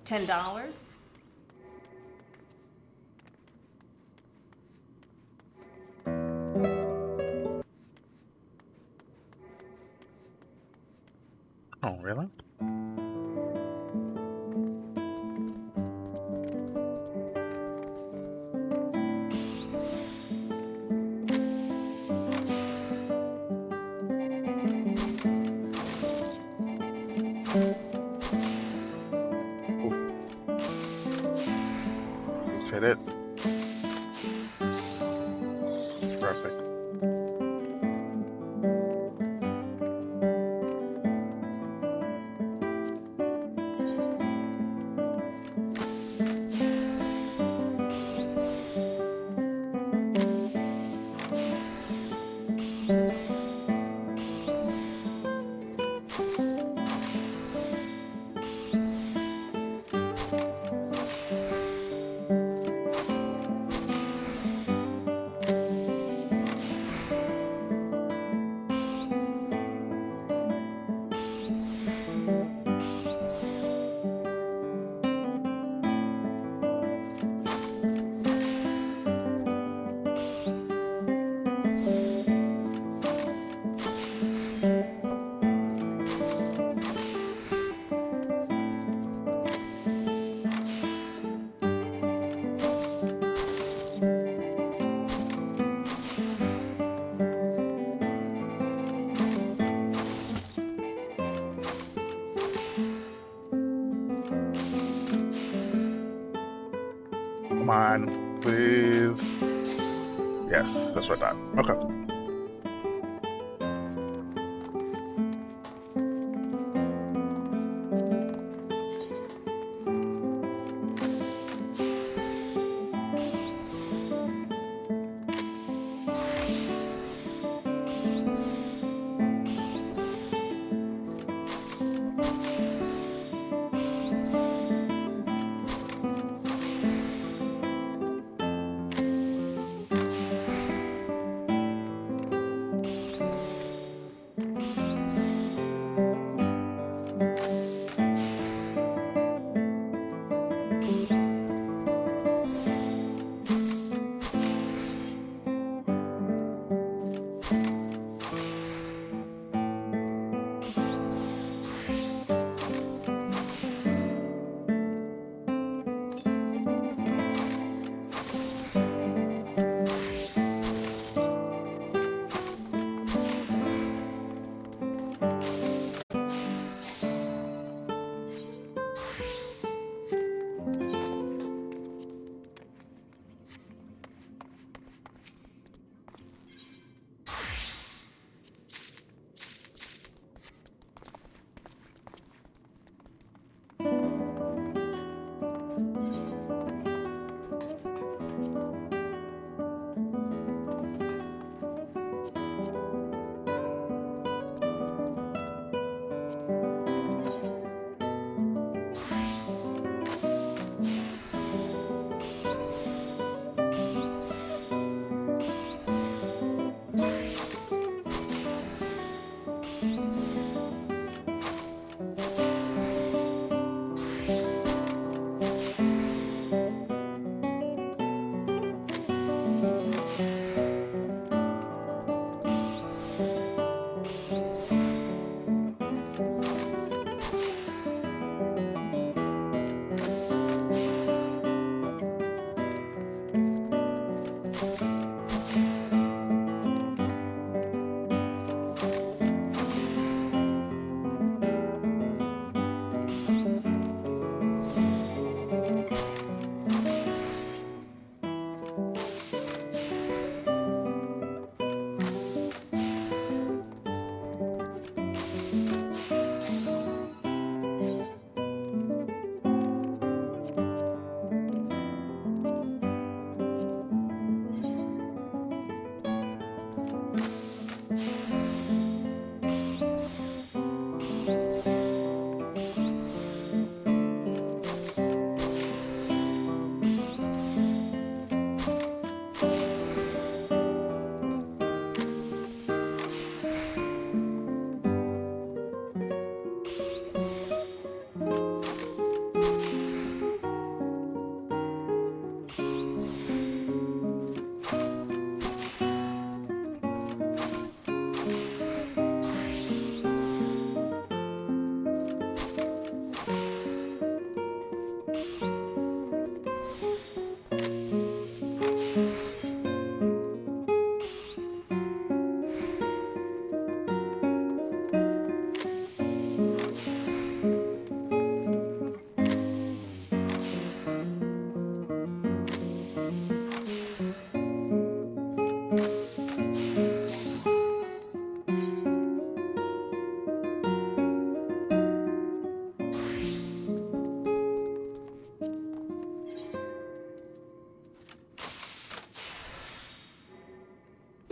$10. Oh, really? Hit it. Perfect. Come on, please. Yes, that's what I thought. Okay.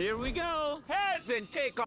Here we go. Heads and take off.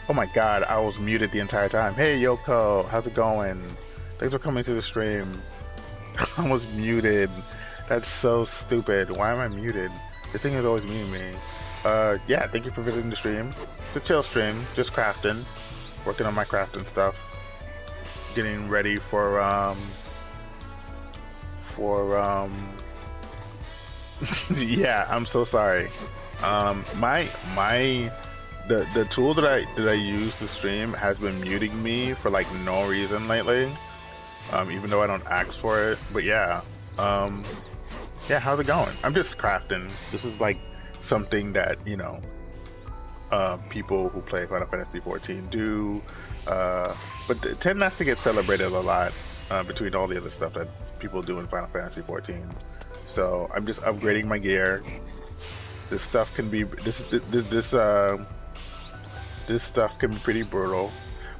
Oh my god, I was muted the entire time. Hey Yoko, how's it going? Thanks for coming to the stream. I was muted. That's so stupid. Why am I muted? This thing is always muting me. Yeah, thank you for visiting the stream. It's a chill stream, just crafting. Working on my crafting stuff. Getting ready for yeah, I'm so sorry. The tool that I use to stream has been muting me for like no reason lately. Even though I don't ask for it. But yeah. Yeah, how's it going? I'm just crafting. This is like something that, you know, people who play Final Fantasy XIV do. But it tend not to get celebrated a lot between all the other stuff that people do in Final Fantasy XIV. So I'm just upgrading my gear. This stuff can be this stuff can be pretty brutal.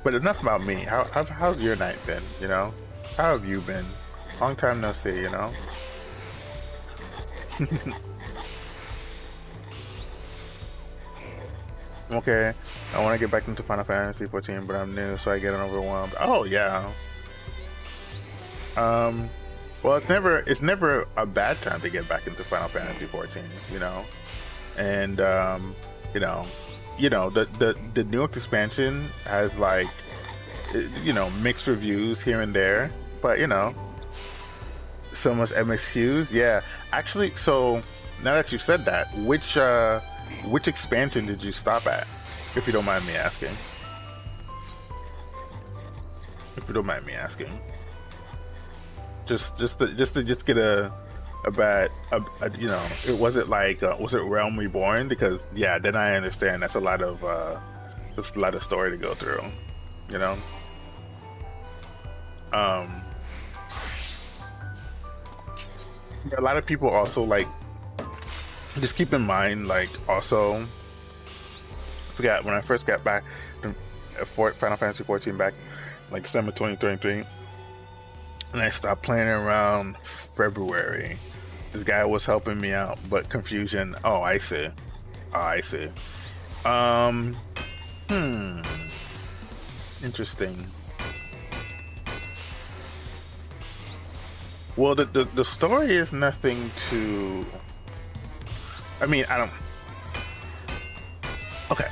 But enough about me. How's your night been? You know, how have you been? Long time no see. You know. Okay, I want to get back into Final Fantasy XIV, but I'm new, so I get overwhelmed. Oh yeah. Well, it's never a bad time to get back into Final Fantasy XIV, you know, and you know the newest expansion has like, you know, mixed reviews here and there, but you know, so much MXQs. Yeah, actually, so now that you've said that, which expansion did you stop at, if you don't mind me asking? If you don't mind me asking. Just to get a you know, it wasn't like was it Realm Reborn? Because yeah, then I understand that's a lot of story to go through, you know. A lot of people also like, just keep in mind, like, also forgot when I first got back to Final Fantasy XIV back like December 2023, and I stopped playing around February. This guy was helping me out, but confusion. Oh, I see. Oh, I see. Interesting. Well, the story is nothing to. I mean, I don't. Okay,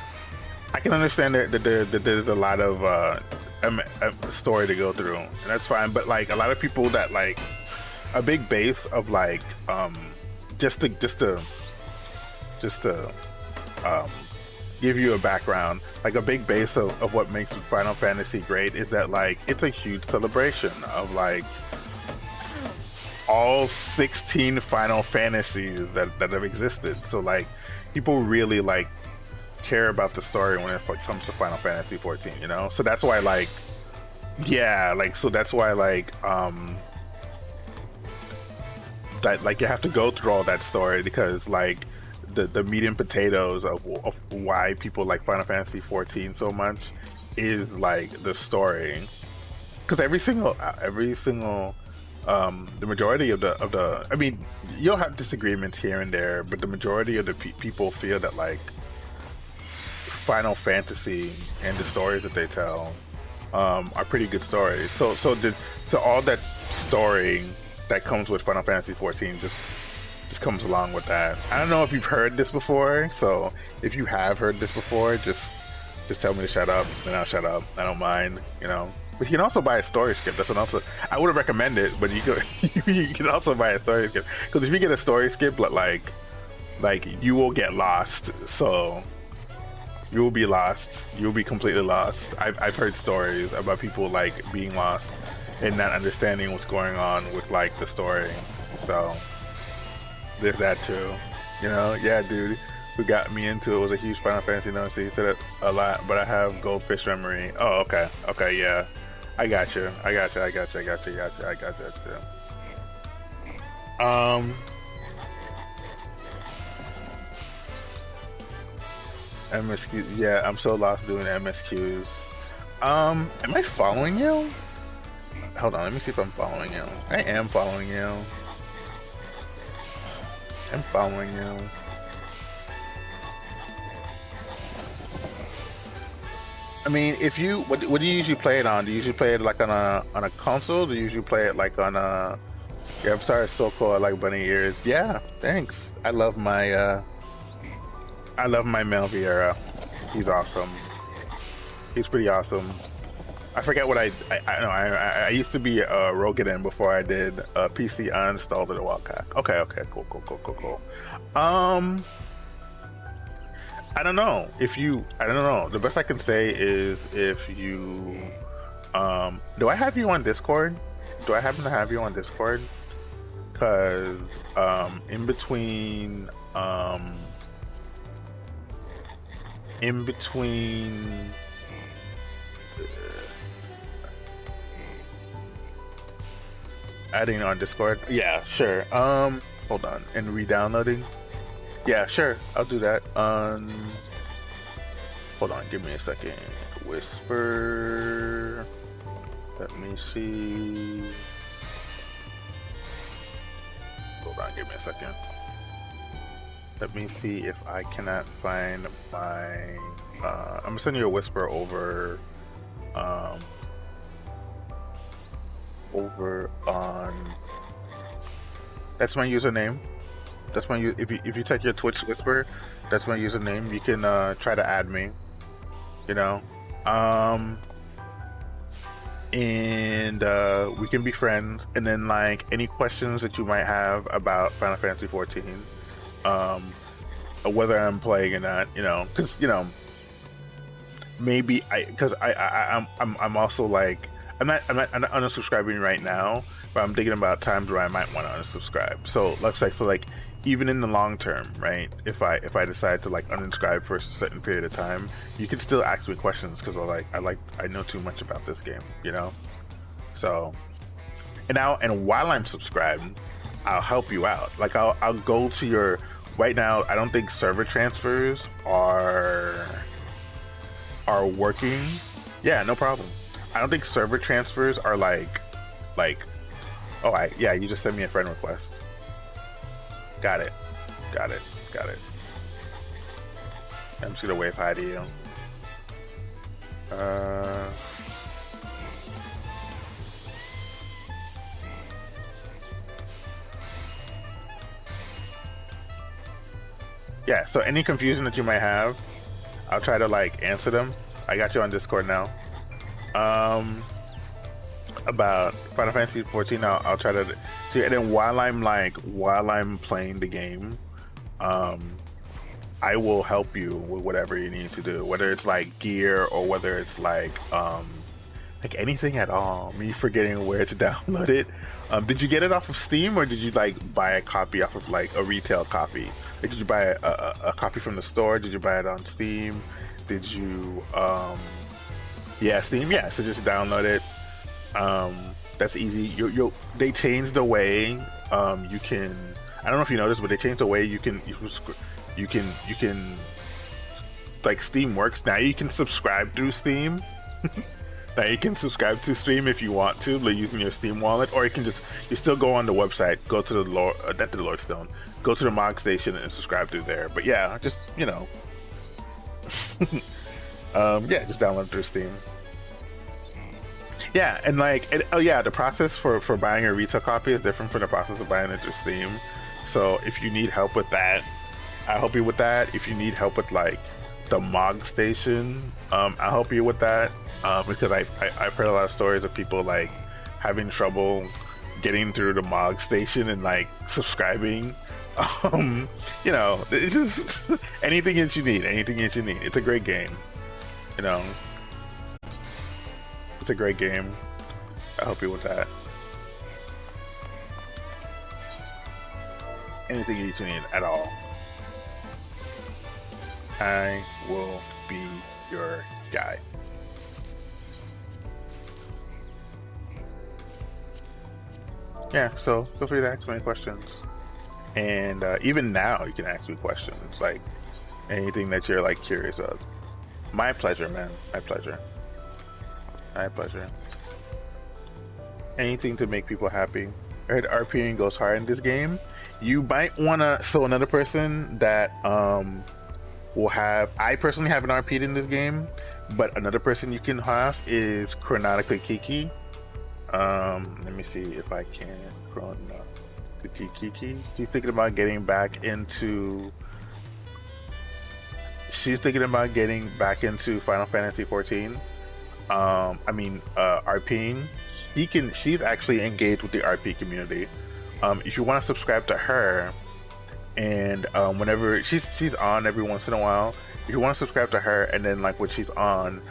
I can understand that there's a lot of story to go through, and that's fine. But like a lot of people that like a big base of like just to give you a background, like a big base of what makes Final Fantasy great is that like it's a huge celebration of like all 16 Final Fantasies that have existed. So like people really like care about the story when it comes to Final Fantasy 14, you know? So that's why like, yeah, like, so that's why like that like you have to go through all that story, because like the meat and potatoes of why people like Final Fantasy 14 so much is like the story. Because every single the majority of the I mean, you'll have disagreements here and there, but the majority of the people feel that like Final Fantasy and the stories that they tell are pretty good stories. So all that story that comes with Final Fantasy 14 just comes along with that. I don't know if you've heard this before, so if you have heard this before, just tell me to shut up, then I'll shut up. I don't mind, you know. But you can also buy a story skip. That's also, I wouldn't recommend it, but you can also buy a story skip, because if you get a story skip, like you will get lost. So you will be lost. You will be completely lost. I've heard stories about people like being lost and not understanding what's going on with like the story. So there's that too. You know, yeah, dude. Who got me into it was a huge Final Fantasy nerd, so he said it a lot, but I have goldfish memory. Oh, okay. Okay, yeah. I got you. MSQ, yeah, I'm so lost doing MSQs. Am I following you? Hold on, let me see if I'm following you. I am following you. I'm following you. I mean, if you what do you usually play it on? Do you usually play it like on a console? Do you usually play it like on a? Yeah, I'm sorry, it's so cool. I like bunny ears. Yeah, thanks. I love my Mel Vieira. He's awesome. He's pretty awesome. I forget what I know. I used to be a Rogaden before I did PC uninstalled it a Wildcat. Okay, cool. I don't know if you. I don't know. The best I can say is if you. Do I have you on Discord? Do I happen to have you on Discord? Cause in between adding on Discord. Yeah, sure. Hold on. And re-downloading. Yeah, sure. I'll do that. Hold on. Give me a second. Whisper. Let me see. Hold on. Give me a second. Let me see if I cannot find my. I'm gonna send you a whisper over. Over on. That's my username. That's my if you type your Twitch whisper, that's my username. You can try to add me. You know, and we can be friends. And then like any questions that you might have about Final Fantasy 14, whether I'm playing or not, you know, because you know, maybe I'm also like. I'm not unsubscribing right now, but I'm thinking about times where I might want to unsubscribe. So like even in the long term, right? If I decide to like unsubscribe for a certain period of time, you can still ask me questions because I know too much about this game, you know. So and while I'm subscribed, I'll help you out. Like I'll go to your right now. I don't think server transfers are working. Yeah, no problem. I don't think server transfers are like, oh, yeah, you just sent me a friend request. Got it. I'm just gonna wave hi to you. Yeah, so any confusion that you might have, I'll try to like answer them. I got you on Discord now. About Final Fantasy 14, I'll try to see. And then while I'm playing the game, I will help you with whatever you need to do, whether it's like gear or whether it's like anything at all. Me forgetting where to download it. Did you get it off of Steam or did you like buy a copy off of like a retail copy? Like, did you buy a copy from the store? Did you buy it on Steam? Did you yeah, Steam. Yeah, so just download it. That's easy. They changed the way you can. I don't know if you noticed, but they changed the way you can like Steam works now. You can subscribe through Steam. Now you can subscribe to Steam if you want to, like using your Steam wallet, or you still go on the website, go to the Lordstone, go to the Mog Station and subscribe through there. But yeah, just you know. Yeah, just download it through Steam. Yeah, and oh yeah, the process for buying a retail copy is different from the process of buying it through Steam. So if you need help with that, I'll help you with that. If you need help with like the Mog Station, I'll help you with that. Because I've heard a lot of stories of people like having trouble getting through the Mog Station and like subscribing. You know, it's just anything that you need. It's a great game. You know, it's a great game. I'll help you with that. Anything you need at all, I will be your guy. Yeah, so feel free to ask me questions. And even now, you can ask me questions, like anything that you're like curious of. My pleasure, man. My pleasure. Anything to make people happy. I heard RPing goes hard in this game. You might wanna. So another person that will have. I personally haven't RP'd in this game, But another person you can have is Chronically Kiki. Let me see if I can. Chronically Kiki. She's thinking about getting back into. She's thinking about getting back into Final Fantasy 14. RPing. She's actually engaged with the RP community. If you want to subscribe to her, and whenever she's on every once in a while, if you want to subscribe to her, and then like when she's on,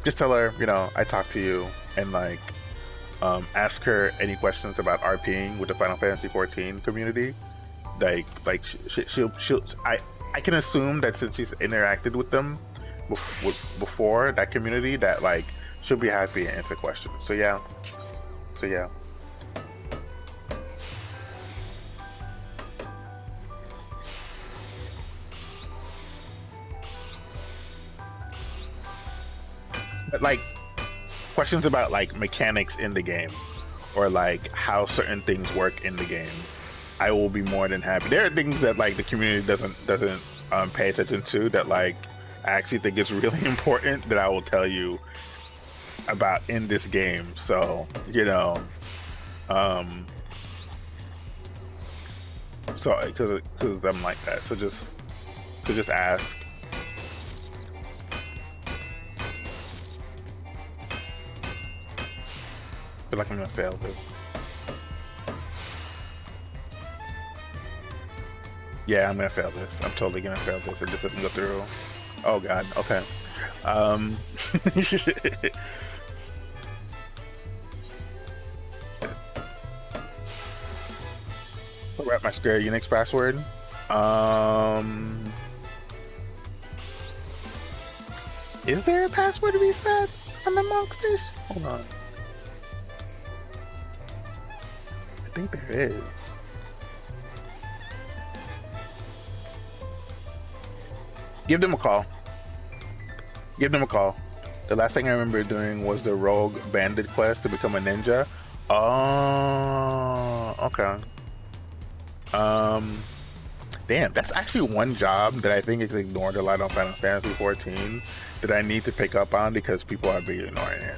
just tell her, I talked to you, and like ask her any questions about RPing with the Final Fantasy 14 community. I can assume that since she's interacted with them before that community, that like she'll be happy to answer questions. So yeah. But like questions about like mechanics in the game, or like how certain things work in the game, I will be more than happy. There are things that like the community doesn't pay attention to that like I actually think is really important that I will tell you about in this game. So because I'm like that. So just ask. I feel like I'm gonna fail this. Yeah, I'm gonna fail this. I'm totally gonna fail this. It just doesn't go through. Oh god. Okay. Wrap my Square Unix password. Is there a password reset on the Monksys? Hold on. I think there is. Give them a call. The last thing I remember doing was the Rogue Bandit quest to become a ninja. Oh, okay. Damn, that's actually one job that I think is ignored a lot on Final Fantasy 14 that I need to pick up on because people are being ignoring it.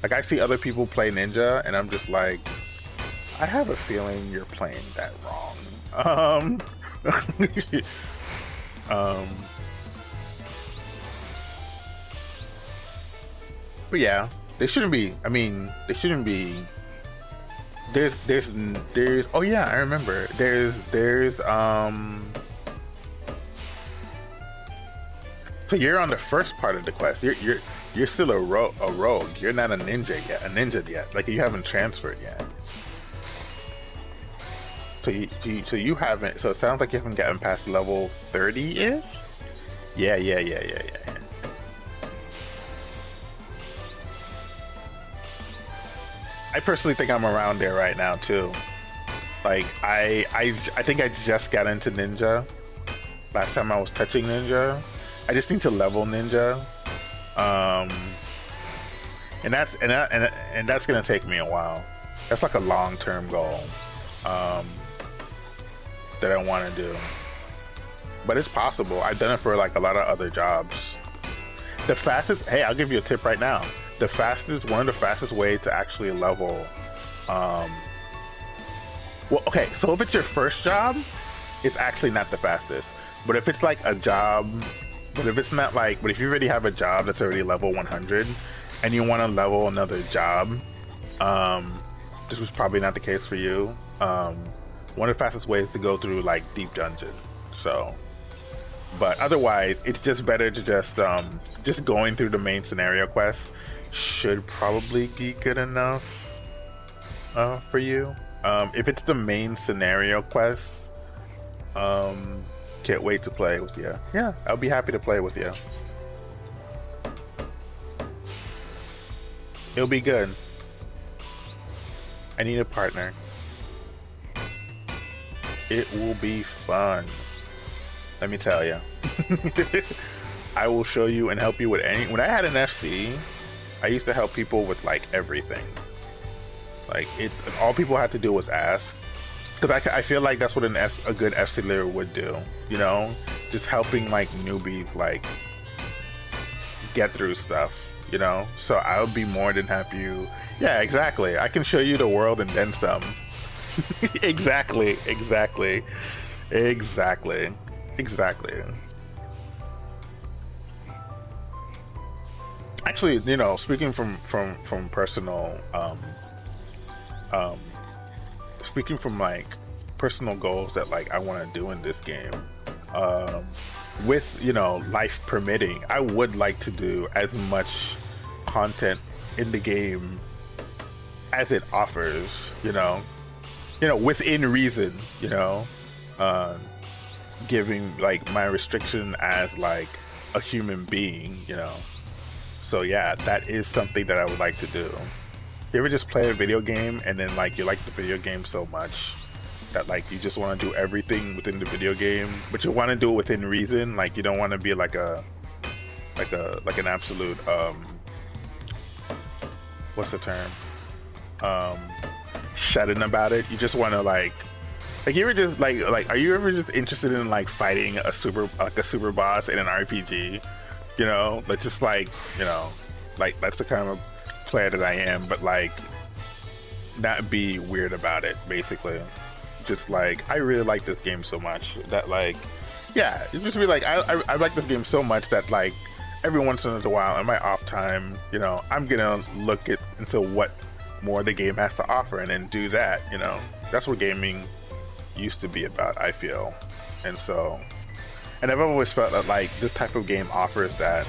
Like I see other people play ninja and I'm just like, I have a feeling you're playing that wrong. But yeah, they shouldn't be. I mean, they shouldn't be. There's. Oh yeah, I remember. There's. So you're on the first part of the quest. You're still a rogue. You're not a ninja yet. Like you haven't transferred yet. So you haven't. So it sounds like you haven't gotten past level 30-ish. Yeah. I personally think I'm around there right now too. Like I think I just got into ninja. Last time I was touching ninja. I just need to level ninja. And that's gonna take me a while. That's like a long-term goal. That I want to do, but it's possible. I've done it for like a lot of other jobs. The fastest, hey, I'll give you a tip right now. One of the fastest way to actually level, well, okay, so if it's your first job, it's actually not the fastest. But if it's like a job, but if you already have a job that's already level 100, and you want to level another job, this was probably not the case for you. One of the fastest ways to go through like deep dungeon. So, but otherwise, it's just better to just going through the main scenario quest should probably be good enough for you. If it's the main scenario quest, can't wait to play with you. Yeah, I'll be happy to play with you. It'll be good. I need a partner. It will be fun. Let me tell you. I will show you and help you with any. When I had an FC, I used to help people with like everything. Like all people had to do was ask. Because I feel like that's what a good FC leader would do. You know, just helping like newbies like get through stuff, you know? So I would be more than happy. Yeah, exactly. I can show you the world and then some. Exactly. Actually, you know, speaking from personal, speaking from like personal goals that like I want to do in this game, with, you know, life permitting, I would like to do as much content in the game as it offers, you know, within reason, you know, giving like my restriction as like a human being, you know. So yeah, that is something that I would like to do. You ever just play a video game and then like you like the video game so much that like you just want to do everything within the video game, but you want to do it within reason? Like you don't want to be like an absolute what's the term? Shut-in about it. You just want to like you ever just like are you ever just interested in like fighting a super boss in an RPG? You know, let's just like, you know, like that's the kind of player that I am, but like not be weird about it, basically. Just like, I really like this game so much that like, yeah, it just be like, I like this game so much that like every once in a while in my off time, you know, I'm gonna look into what more the game has to offer and then do that, you know. That's what gaming used to be about, I feel. And so, and I've always felt that like this type of game offers that.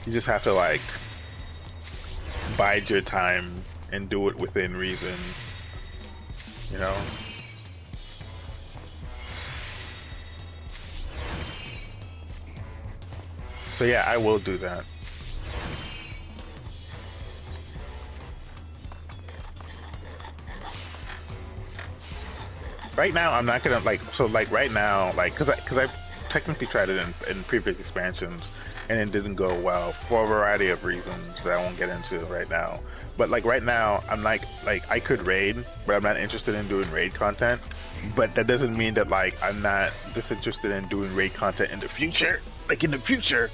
You just have to like bide your time and do it within reason, you know? So yeah, I will do that. Right now, I'm not gonna like, so like right now, like, cause I've technically tried it in previous expansions and it didn't go well for a variety of reasons that I won't get into right now. But like right now, I'm like I could raid, but I'm not interested in doing raid content. But that doesn't mean that like I'm not disinterested in doing raid content in the future. Like in the future,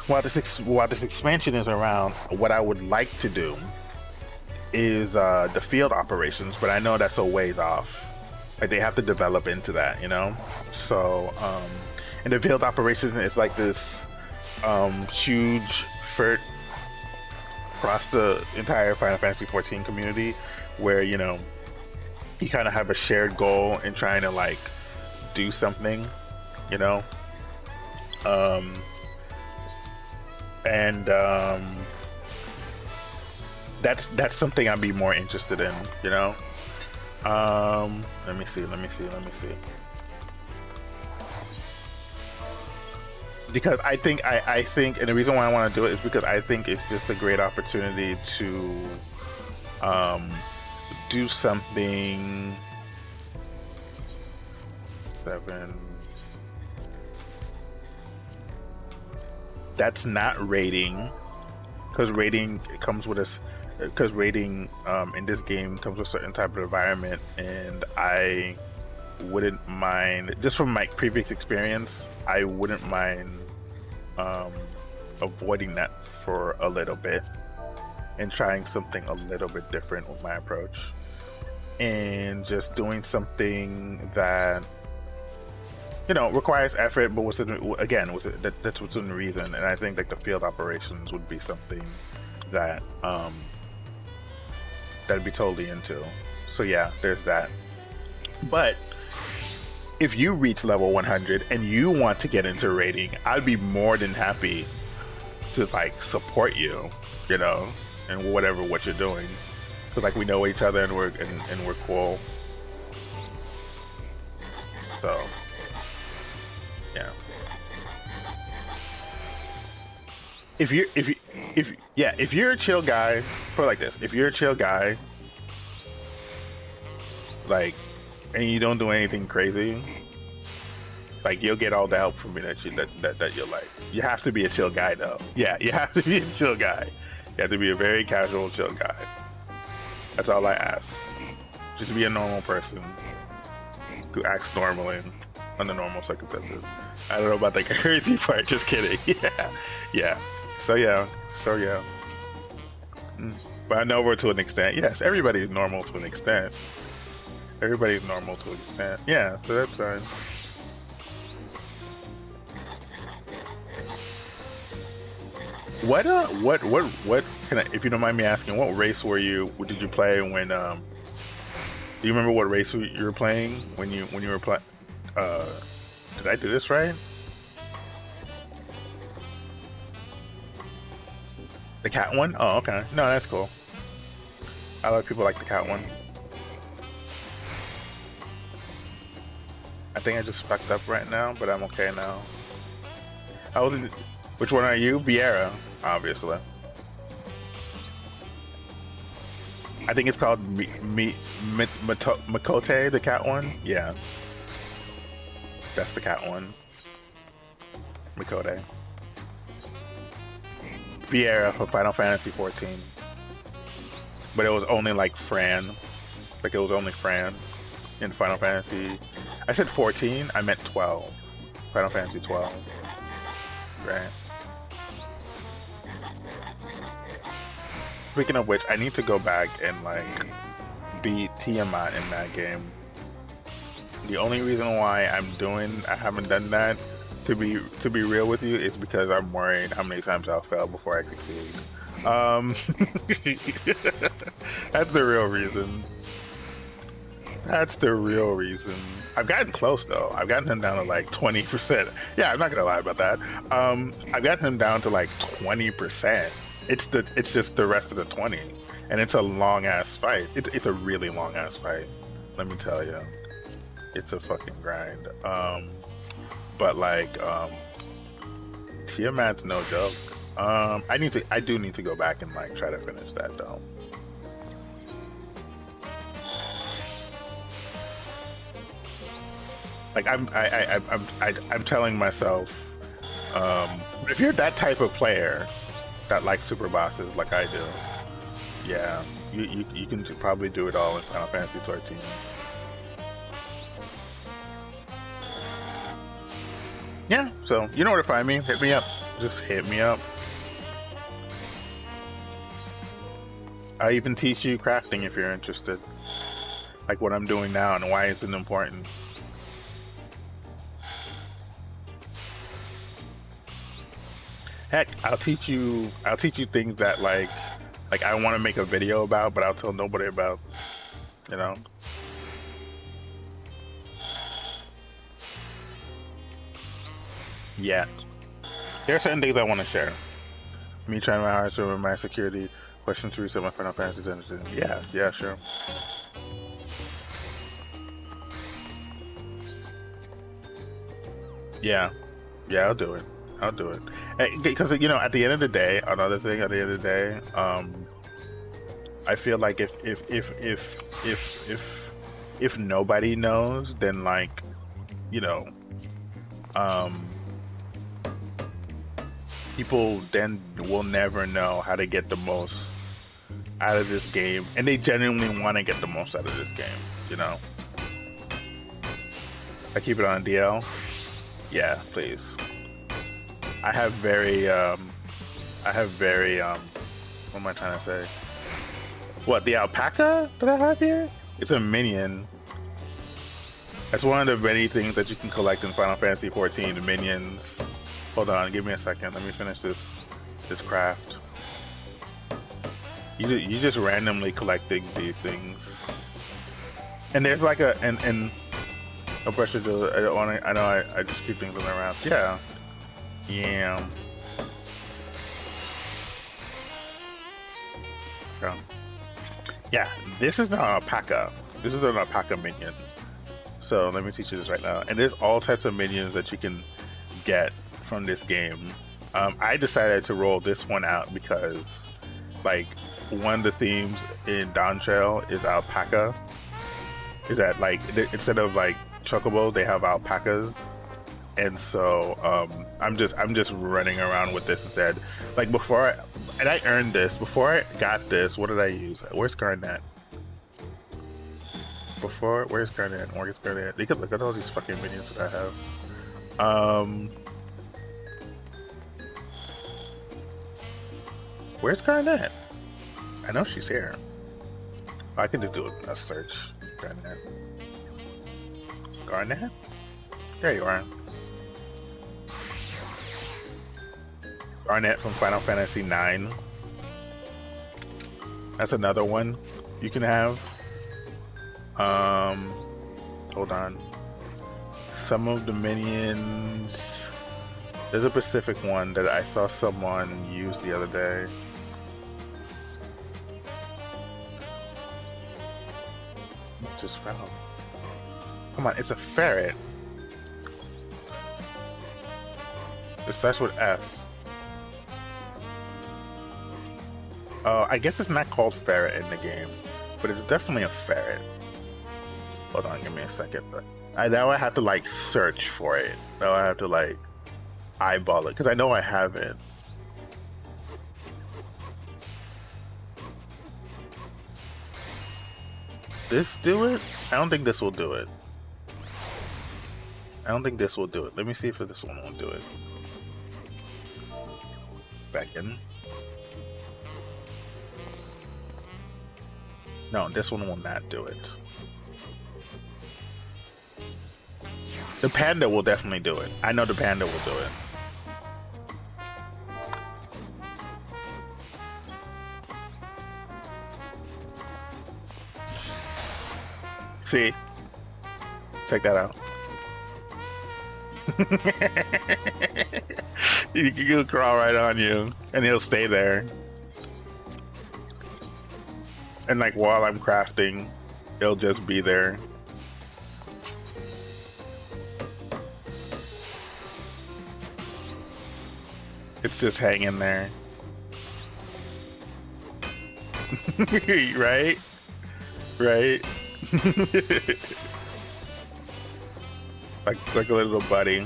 while this expansion is around, what I would like to do is the field operations, but I know that's a ways off. Like they have to develop into that, you know. So and the field operations is like this huge effort across the entire Final Fantasy XIV community, where you know you kind of have a shared goal in trying to like do something, you know. That's something I'd be more interested in, you know. Let me see. Because I think, and the reason why I want to do it is because I think it's just a great opportunity to do something. 7. That's not raiding, because raiding comes with us. Because raiding in this game comes with a certain type of environment, and I wouldn't mind, just from my previous experience, I wouldn't mind avoiding that for a little bit and trying something a little bit different with my approach, and just doing something that, you know, requires effort, but that's within reason. And I think like the field operations would be something that that'd be totally into. So yeah, there's that. But if you reach level 100 and you want to get into raiding, I'd be more than happy to like support you, you know, and what you're doing, because like we know each other and we're cool. So yeah. If you're a chill guy, put it like this: if you're a chill guy, like, and you don't do anything crazy, like you'll get all the help from me that you'll like. You have to be a chill guy though. Yeah, you have to be a chill guy. You have to be a very casual chill guy. That's all I ask. Just be a normal person who acts normally. under normal circumstances. I don't know about the crazy part. Just kidding. Yeah. So yeah. But I know we're to an extent. Yes, everybody's normal to an extent. Everybody's normal to an extent. Yeah, so that's fine. What can I, if you don't mind me asking, what race did you play when do you remember what race you were playing when you were playing? Did I do this right? The cat one? Oh, okay. No, that's cool. A lot of people like the cat one. I think I just fucked up right now, but I'm okay now. Which one are you? Vieira, obviously. I think it's called Makote, the cat one. Yeah. That's the cat one. Makote. Vieira for Final Fantasy 14. But it was only like Fran. Like it was only Fran in Final Fantasy. I said 14, I meant 12. Final Fantasy 12. Right. Speaking of which, I need to go back and like beat Tiamat in that game. The only reason why I haven't done that, to be real with you, is because I'm worried how many times I'll fail before I succeed. That's the real reason. That's the real reason. I've gotten close though. I've gotten him down to like 20%. Yeah, I'm not gonna lie about that. I've gotten him down to like 20%. It's just the rest of the 20, and it's a long ass fight. It's a really long ass fight. Let me tell you, it's a fucking grind. But like, Tiamat's no joke. I do need to go back and like try to finish that though. Like I'm telling myself, if you're that type of player that likes super bosses like I do, yeah, you can probably do it all in Final Fantasy 13. Yeah, so you know where to find me. Hit me up. Just hit me up. I even teach you crafting if you're interested. Like what I'm doing now and why it's important. Heck, I'll teach you things that like I want to make a video about, but I'll tell nobody about, you know. Yeah. There are certain things I want to share. Me trying my hardest to remember my security questions to reset my Final Fantasy dungeon. Yeah, sure. Yeah, I'll do it. Because you know, at the end of the day, another thing. At the end of the day, I feel like if nobody knows, then like, you know, people then will never know how to get the most out of this game, and they genuinely want to get the most out of this game. You know, I keep it on DL. Yeah, please. I have very, what am I trying to say? What, the alpaca that I have here? It's a minion. That's one of the many things that you can collect in Final Fantasy 14, the minions. Hold on, give me a second. Let me finish this craft. You just randomly collecting these things. And there's like and no pressure to, I know I just keep things around. Yeah. Yeah. So, yeah, this is not an alpaca. This is an alpaca minion. So let me teach you this right now. And there's all types of minions that you can get from this game. I decided to roll this one out because, like, one of the themes in Dawn Trail is alpaca. Is that like instead of like chocobos, they have alpacas. And so I'm just running around with this instead. Like and I earned this. Before I got this, what did I use? Where's Garnet? before. Where's Garnet? Where's Garnet? They could look at all these fucking minions that I have. Where's Garnet? I know she's here. I can just do a search. Garnet. Garnet? There you are. Garnet from Final Fantasy IX. That's another one you can have. Hold on. Some of the minions. There's a specific one that I saw someone use the other day. Just found. Come on, it's a ferret. It starts with F. I guess it's not called ferret in the game, but it's definitely a ferret. Hold on, give me a second. Now I have to like search for it. Now I have to like eyeball it because I know I have it. This do it? I don't think this will do it. I don't think this will do it. Let me see if this one won't do it. Back in. No, this one will not do it. The panda will definitely do it. I know the panda will do it. See? Check that out. He'll crawl right on you, and he'll stay there. And like while I'm crafting, he'll just be there. It's just hanging there. Right? Right? like a little buddy.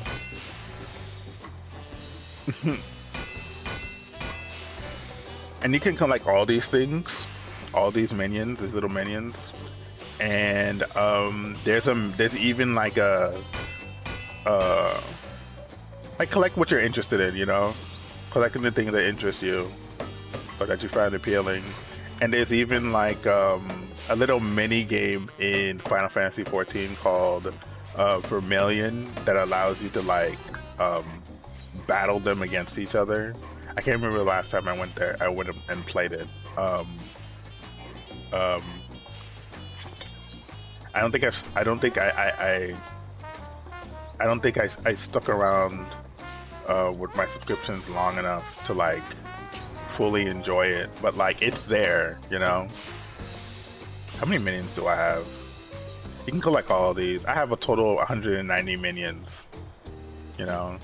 And you can collect all these things, all these minions, these little minions, and there's even like a like collect what you're interested in, you know, collecting the things that interest you or that you find appealing. And there's even like a little mini game in Final Fantasy XIV called Vermilion that allows you to like battle them against each other. I can't remember the last time I went there. I went and played it. I don't think I stuck around with my subscriptions long enough to like fully enjoy it, but like it's there, you know. How many minions do I have? You can collect all of these. I have a total of 190 minions, you know.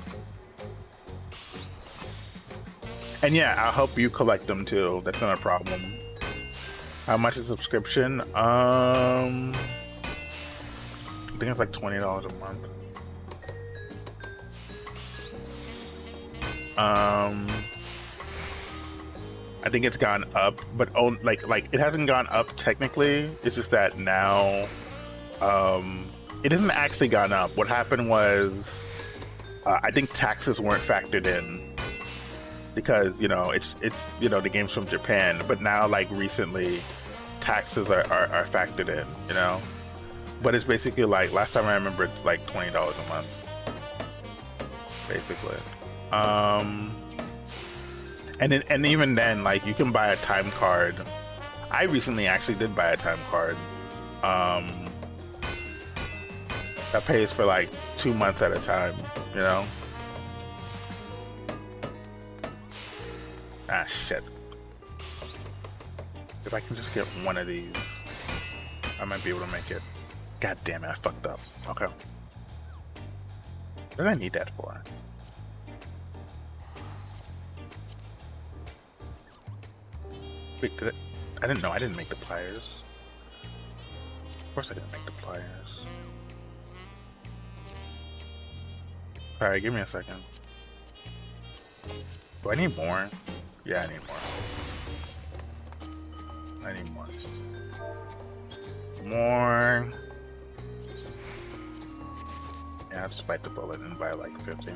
And yeah, I'll help you collect them too. That's not a problem. How much is a subscription? I think it's like $20 a month. I think it's gone up, but like it hasn't gone up technically. It's just that now it hasn't actually gone up. What happened was I think taxes weren't factored in because you know it's you know the game's from Japan, but now like recently taxes are factored in, you know. But it's basically like last time I remember it's like $20 a month, basically. And even then, like you can buy a time card. I recently actually did buy a time card. That pays for like 2 months at a time, you know. Ah shit. If I can just get one of these, I might be able to make it. God damn it, I fucked up. Okay. What did I need that for? Wait, I didn't know I didn't make the pliers. Of course I didn't make the pliers. Alright, give me a second. Do I need more? Yeah, I need more. I need more. more. Yeah, I'll just bite the bullet and buy like 50.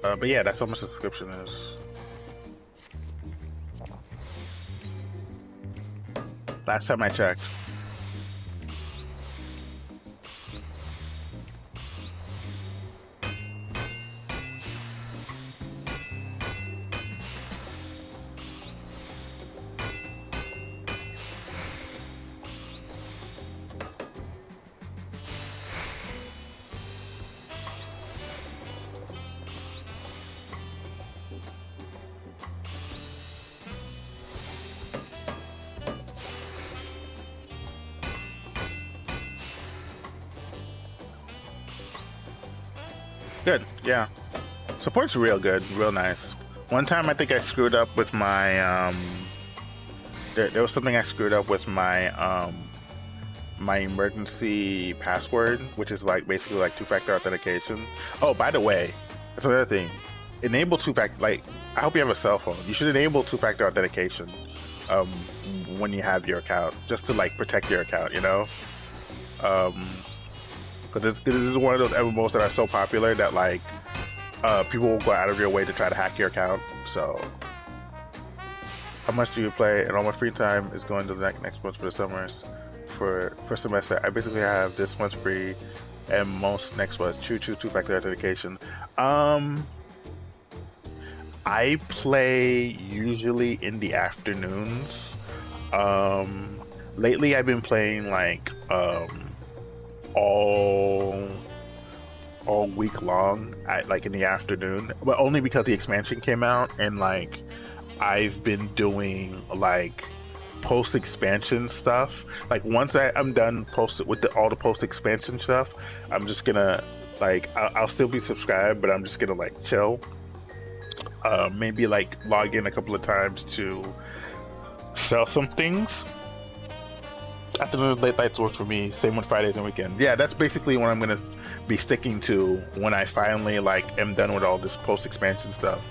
But yeah, that's what my subscription is. Last time I checked. Good, yeah. Support's real good, real nice. One time I think I screwed up with my, there was something I screwed up with my, my emergency password, which is like basically like two-factor authentication. Oh, by the way, that's another thing. Enable two-factor, like, I hope you have a cell phone. You should enable two-factor authentication when you have your account, just to like protect your account, you know? Because this is one of those MMOs that are so popular that like people will go out of your way to try to hack your account. So, how much do you play? And all my free time is going to the next month for the summers. For semester, I basically have this month free, and most next month. Choose two-factor authentication. I play usually in the afternoons. Lately I've been playing like all week long, like in the afternoon, but only because the expansion came out, and like I've been doing like post-expansion stuff. Like once I'm done with all the post-expansion stuff, I'm just gonna like I'll still be subscribed, but I'm just gonna like chill. Maybe like log in a couple of times to sell some things. Afternoon late nights work for me. Same with Fridays and weekends. Yeah, that's basically what I'm gonna be sticking to when I finally like am done with all this post-expansion stuff.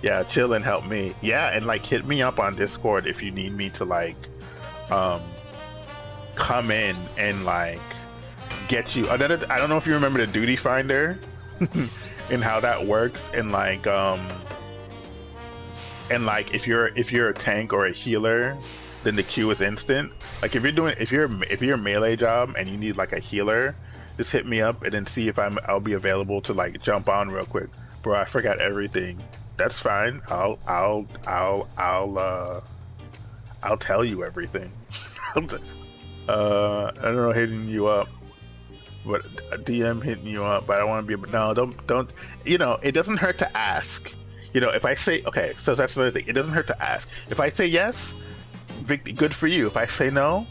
Yeah, chill and help me. Yeah, and like hit me up on Discord if you need me to like come in and like get you. I don't know if you remember the duty finder and how that works, and like if you're a tank or a healer, then the queue is instant. Like if you're a melee job and you need like a healer, just hit me up and then see if I'll be available to like jump on real quick. Bro, I forgot everything. That's fine. I'll tell you everything. I don't know, hitting you up, but DM hitting you up. But I want to be. No, don't. You know, it doesn't hurt to ask. You know, if I say okay, so that's another thing. It doesn't hurt to ask. If I say yes, good for you. If I say no,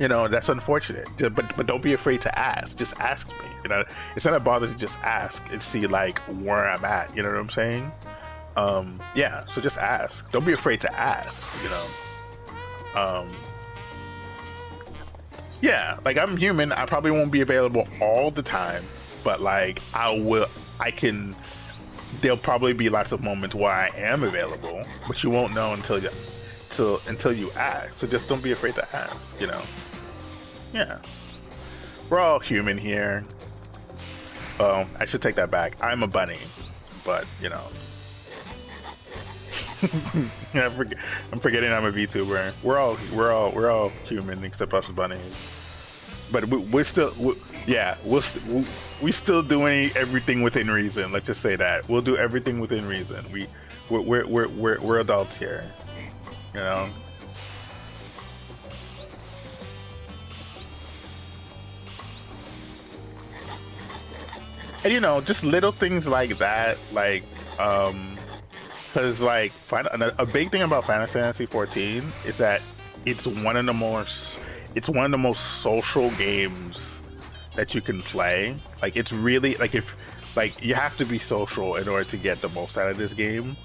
you know, that's unfortunate. But don't be afraid to ask. Just ask me. You know, it's not a bother to just ask and see like where I'm at. You know what I'm saying? Yeah. So just ask. Don't be afraid to ask. You know. Yeah. Like I'm human. I probably won't be available all the time, but like there'll probably be lots of moments where I am available, but you won't know until you ask. So just don't be afraid to ask, you know. Yeah, we're all human here. I should take that back. I'm a bunny, but you know. I'm forgetting I'm a VTuber. We're all human except us bunnies. But we're still doing everything within reason. Let's just say that we'll do everything within reason. We're adults here, you know. And you know, just little things like that, like because like a big thing about Final Fantasy 14 is that it's one of the most social games that you can play. Like it's really like you have to be social in order to get the most out of this game.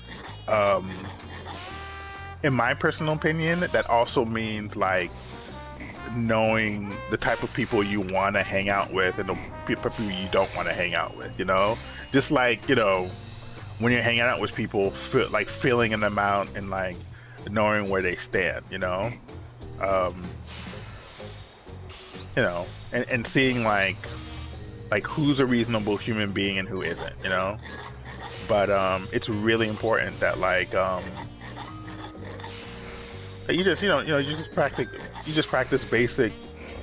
In my personal opinion, that also means like knowing the type of people you want to hang out with and the people you don't want to hang out with, you know? Just like, you know, when you're hanging out with people, feeling them out and like knowing where they stand, you know? You know, and seeing like who's a reasonable human being and who isn't, you know. But it's really important that like you just you just practice basic.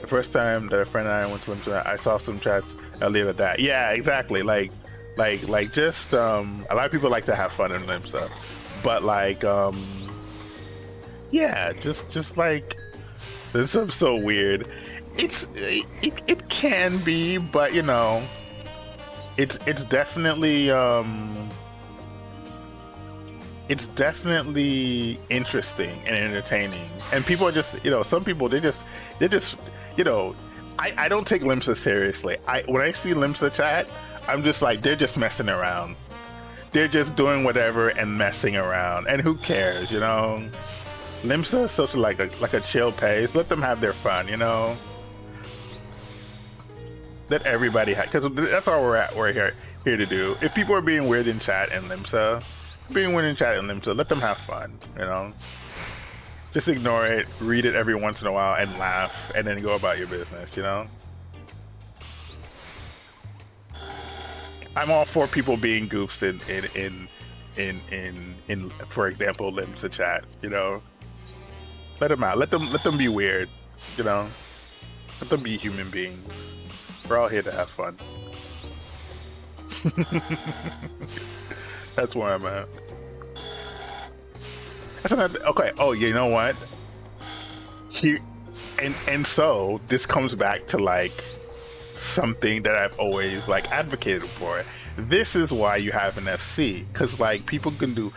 The first time that a friend and I went to LIMSA, I saw some chats. I'll leave it at that. Yeah, exactly. Like just a lot of people like to have fun in LIMSA, but like yeah, just like this is so weird. It can be, but you know, it's definitely interesting and entertaining. And people are just, you know, some people they just you know, I don't take LIMSA seriously. When I see LIMSA chat, I'm just like, they're just messing around. They're just doing whatever and messing around, and who cares, you know? LIMSA is such like a chill pace. Let them have their fun, you know. Let everybody have, because that's all we're here to do. If people are being weird in chat and LIMSA, let them have fun, you know. Just ignore it, read it every once in a while, and laugh, and then go about your business, you know. I'm all for people being goofs in for example, LIMSA chat, you know. Let them out. Let them be weird, you know. Let them be human beings. We're all here to have fun. That's where I'm at. That's another, okay. Oh, you know what? Here, and so this comes back to like something that I've always like advocated for. This is why you have an FC, because like people can do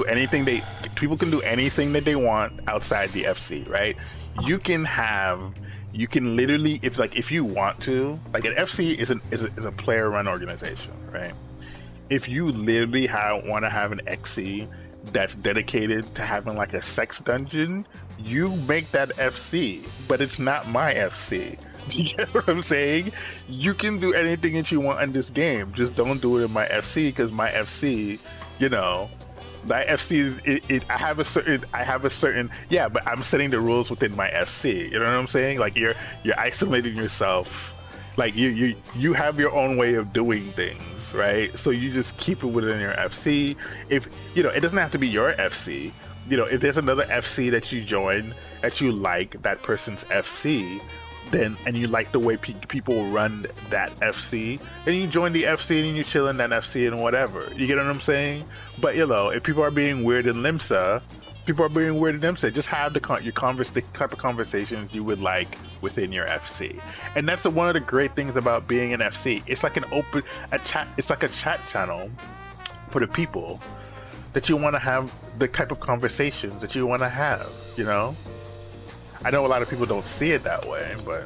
anything that they want outside the FC, right? You can literally, if you want to, like an FC is a player run organization, right? If you literally want to have an XC that's dedicated to having like a sex dungeon, you make that FC, but it's not my FC. Do you get what I'm saying? You can do anything that you want in this game, just don't do it in my FC, because my FC, you know, my FC is I have a certain yeah, but I'm setting the rules within my FC. You know what I'm saying? Like you're isolating yourself. Like you have your own way of doing things, right? So you just keep it within your FC. If you know, it doesn't have to be your FC. You know, if there's another FC that you join that you like that person's FC, then and you like the way people run that FC, then you join the FC and you chill in that FC and whatever. You get what I'm saying? But you know, if people are being weird in LIMSA, just have the type of conversations you would like within your FC. And that's one of the great things about being an FC. It's like it's like a chat channel for the people that you want to have the type of conversations that you want to have, you know? I know a lot of people don't see it that way, but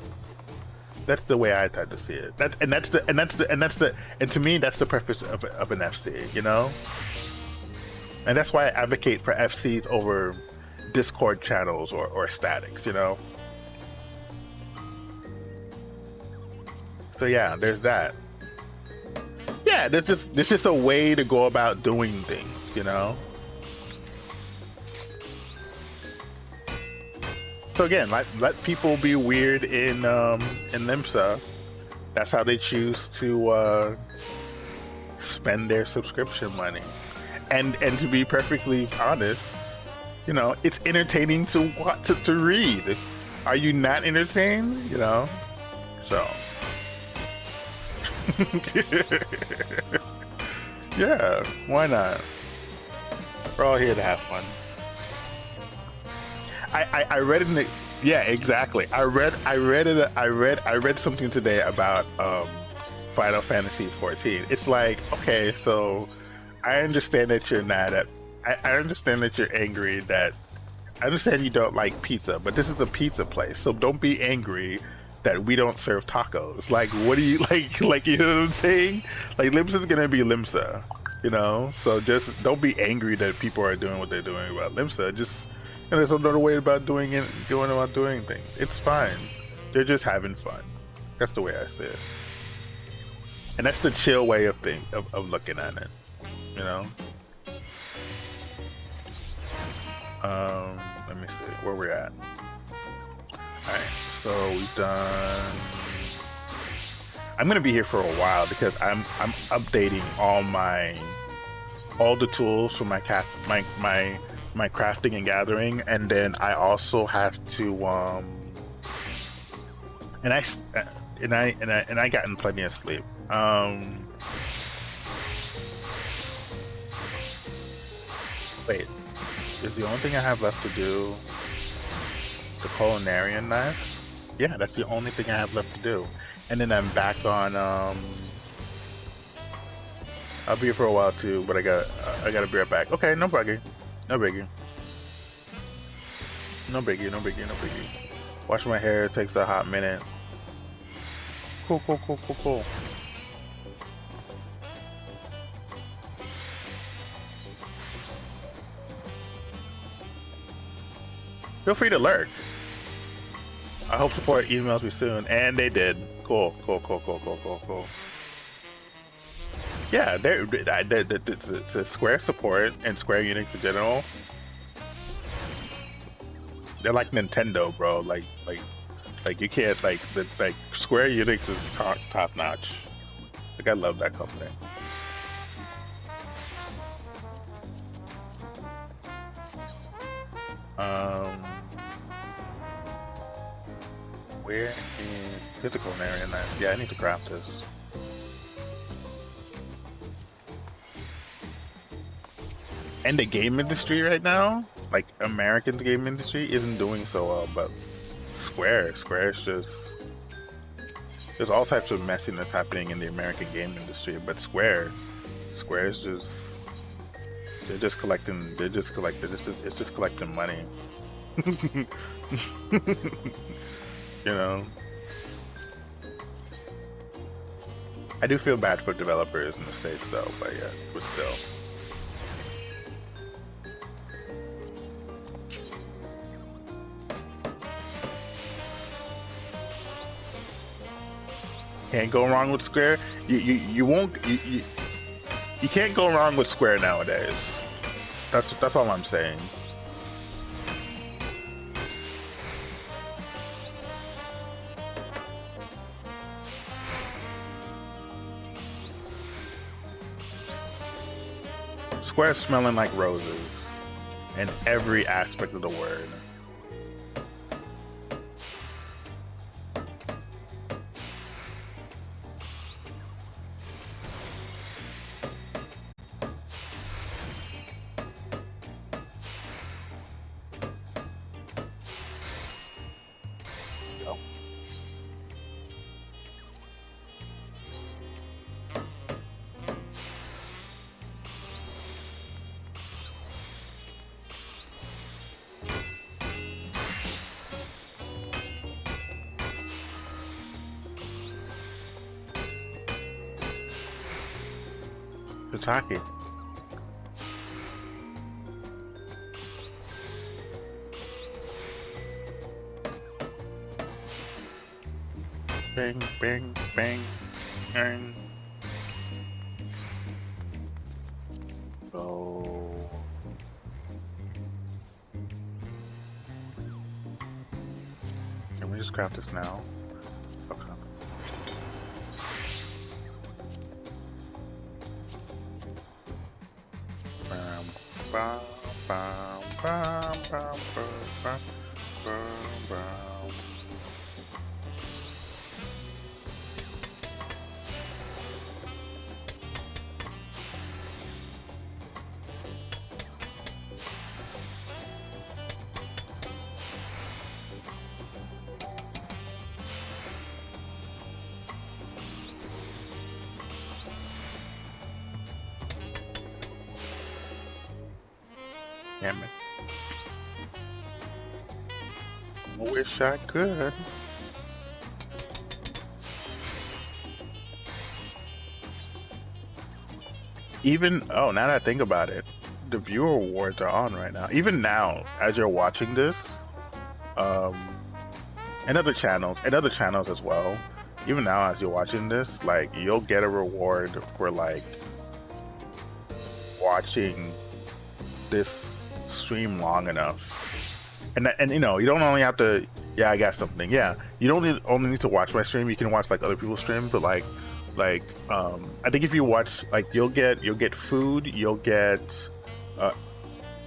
that's the way I tend to see it. And to me, that's the purpose of an FC, you know? And that's why I advocate for FCs over Discord channels or statics, you know? So yeah, there's that. Yeah, there's just a way to go about doing things, you know? So again, let people be weird in LIMSA. That's how they choose to spend their subscription money. And to be perfectly honest, you know, it's entertaining to read. Are you not entertained? You know, so yeah, why not? We're all here to have fun. I read in the yeah, exactly. I read something today about Final Fantasy 14. It's like, okay, so I understand that you're mad at I understand that you're angry that I understand you don't like pizza, but this is a pizza place, so don't be angry that we don't serve tacos. Like, what do you like, you know what I'm saying? Like, LIMSA's gonna be LIMSA, you know? So just don't be angry that people are doing what they're doing about LIMSA. Just, you know, there's another way about doing things. It's fine. They're just having fun. That's the way I see it. And that's the chill way of looking at it, you know? Let me see where we're at. Alright, so we've done. I'm gonna be here for a while because I'm updating all the tools for my crafting and gathering, and then I also have to and I gotten plenty of sleep. Wait, is the only thing I have left to do the culinarian knife? Yeah, that's the only thing I have left to do. And then I'm back on I'll be here for a while too, but I gotta be right back. Okay, no biggie. No biggie. No biggie, no biggie, no biggie. Wash my hair, it takes a hot minute. Cool, cool, cool, cool, cool. Feel free to lurk. I hope support emails me soon, and they did. Cool, cool, cool, cool, cool, cool, cool. Yeah, the Square support and Square Enix in general. They're like Nintendo, bro. Like you can't Square Enix is top notch. Like I love that company. Where is physical area? Yeah, I need to craft this. And the game industry right now, like American game industry, isn't doing so well. But Square's just there's all types of messiness happening in the American game industry. But Square's just it's just collecting money. You know, I do feel bad for developers in the States though, but yeah, but still. Can't go wrong with Square. You can't go wrong with Square nowadays. That's all I'm saying. Square smelling like roses in every aspect of the word. Tataki. Bang, bang, bang, bang. So... Can we just craft this now? Okay. Bam, bam, bam, bam, bam, bam, bam. Damn it. I wish I could. Even, oh, now that I think about it, the viewer awards are on right now. Even now, as you're watching this, and other channels as well, even now as you're watching this, like, you'll get a reward for, like, watching this stream long enough. And you know, you don't only have to Yeah, I got something. Yeah, you don't only need to watch my stream. You can watch like other people's streams, but I think if you watch, like, you'll get food, you'll get uh,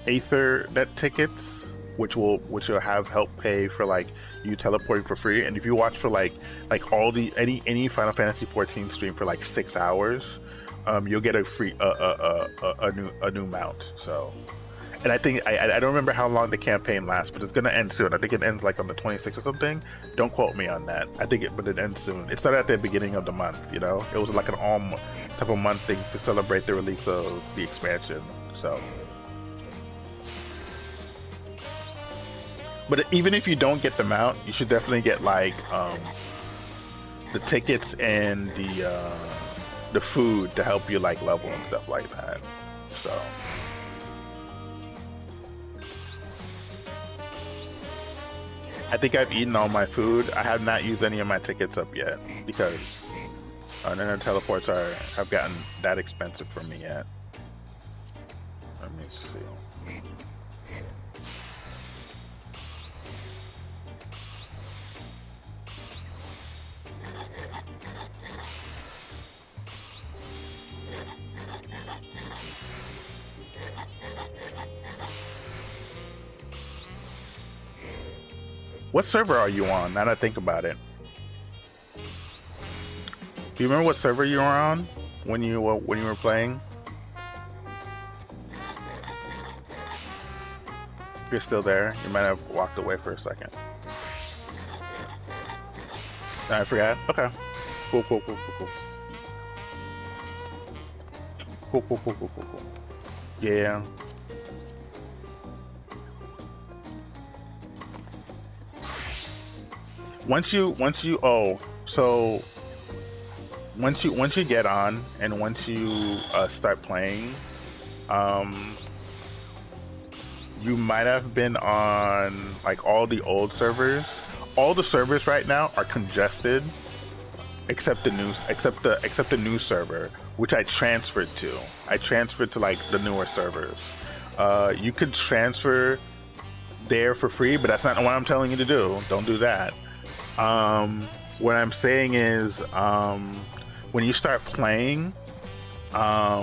Aethernet tickets, which will have help pay for like you teleporting for free. And if you watch for like all the any Final Fantasy 14 stream for like 6 hours, you'll get a free a new mount. So, and I think I don't remember how long the campaign lasts, but it's gonna end soon. I think it ends like on the 26th or something. Don't quote me on that. But it ends soon. It started at the beginning of the month. You know, it was like an all type of month thing to celebrate the release of the expansion. So. But even if you don't get the mount, you should definitely get like the tickets and the food to help you like level and stuff like that. So I think I've eaten all my food. I have not used any of my tickets up yet because none of the teleports have gotten that expensive for me yet. Let me see. What server are you on? Now that I think about it. Do you remember what server you were on when you were playing? If you're still there, you might have walked away for a second. No, I forgot. Okay. Cool. Cool. Yeah. Once you get on and once you start playing, you might have been on like all the old servers. All the servers right now are congested, except the new server, which I transferred to. I transferred to like the newer servers. You could transfer there for free, but that's not what I'm telling you to do. Don't do that. What I'm saying is, when you start playing, play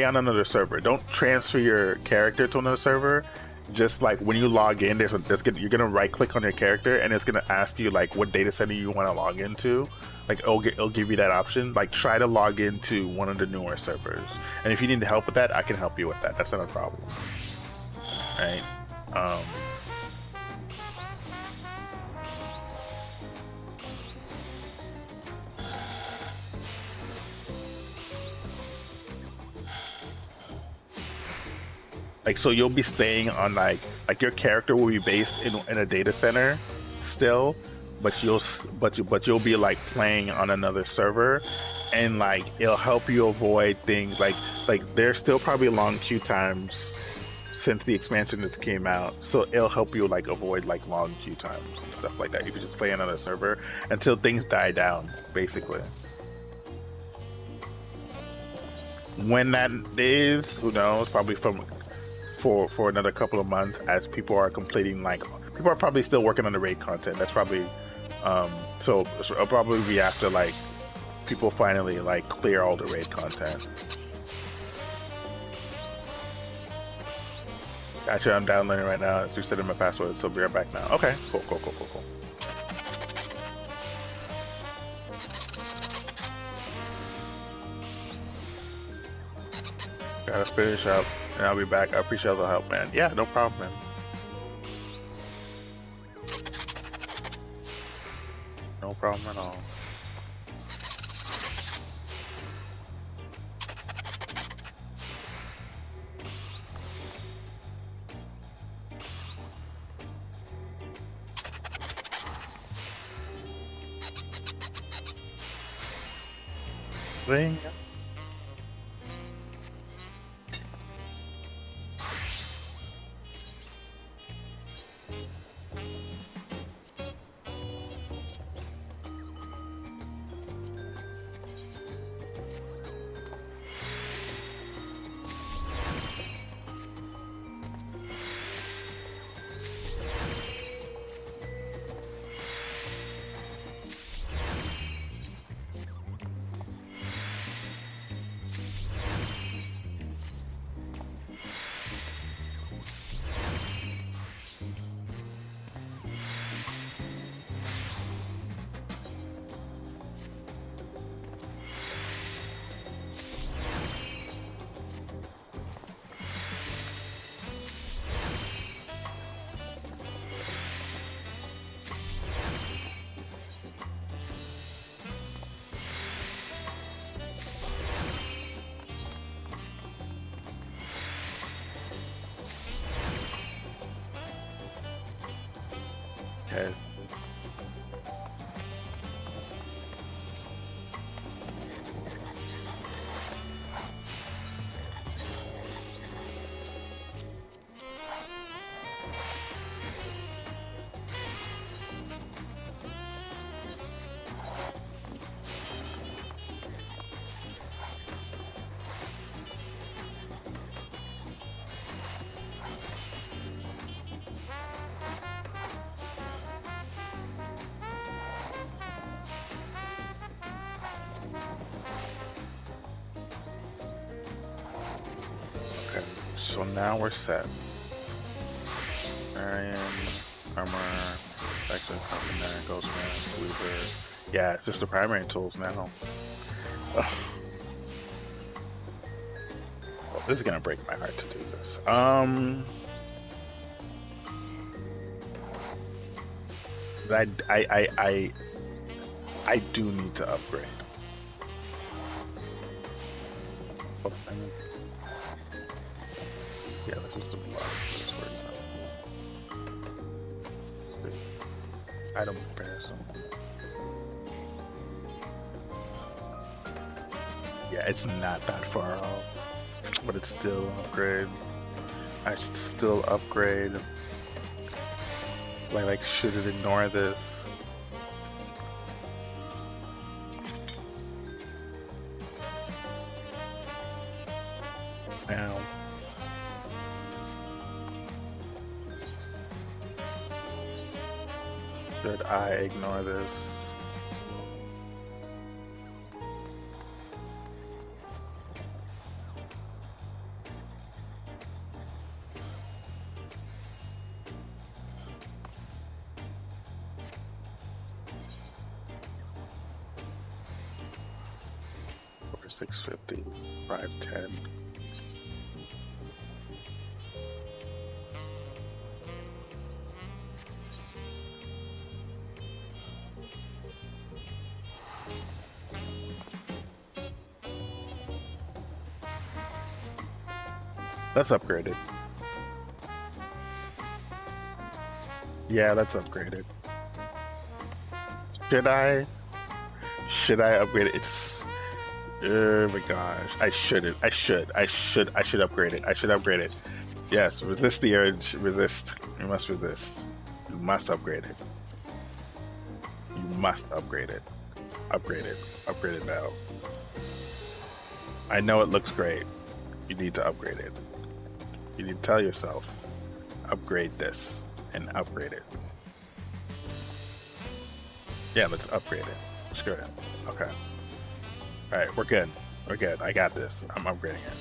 on another server. Don't transfer your character to another server. Just like when you log in, you're gonna right click on your character and it's gonna ask you like what data center you want to log into. Like it'll give you that option. Like try to log into one of the newer servers. And if you need help with that, I can help you with that. That's not a problem. Right? Like so you'll be staying on like your character will be based in a data center still, but you'll be like playing on another server, and like it'll help you avoid things like there's still probably long queue times since the expansion just came out, so it'll help you like avoid like long queue times and stuff like that. You can just play another server until things die down, basically. When that is, who knows? Probably for another couple of months, as people are completing, like people are probably still working on the raid content. That's probably so it'll probably be after like people finally like clear all the raid content. Gotcha, I'm downloading right now. It's resetting my password, so be right back now. Okay, cool. Gotta finish up and I'll be back. I appreciate all the help, man. Yeah, no problem, man. No problem at all. Ring. ahead. Okay, so now we're set. Marion, armor, actually, Commander, Ghostman, Weaver. Yeah, it's just the primary tools now. Ugh. Well, this is gonna break my heart to do this. I do need to upgrade. Oh, yeah, that's just the block. Item comparison. Yeah, it's not that far off, but it's still an upgrade. I should still upgrade. Like, should it ignore this? Now. Should I ignore this? Over 650, 510. That's upgraded. Yeah, that's upgraded. Should I upgrade it? It's, oh my gosh, I should upgrade it. I should upgrade it. Yes, resist the urge, resist. You must resist. You must upgrade it. You must upgrade it. Upgrade it. Upgrade it now. I know it looks great. You need to upgrade it. You need to tell yourself, upgrade this and upgrade it. Yeah, let's upgrade it. Screw it. Okay. Alright, we're good. We're good. I got this. I'm upgrading it.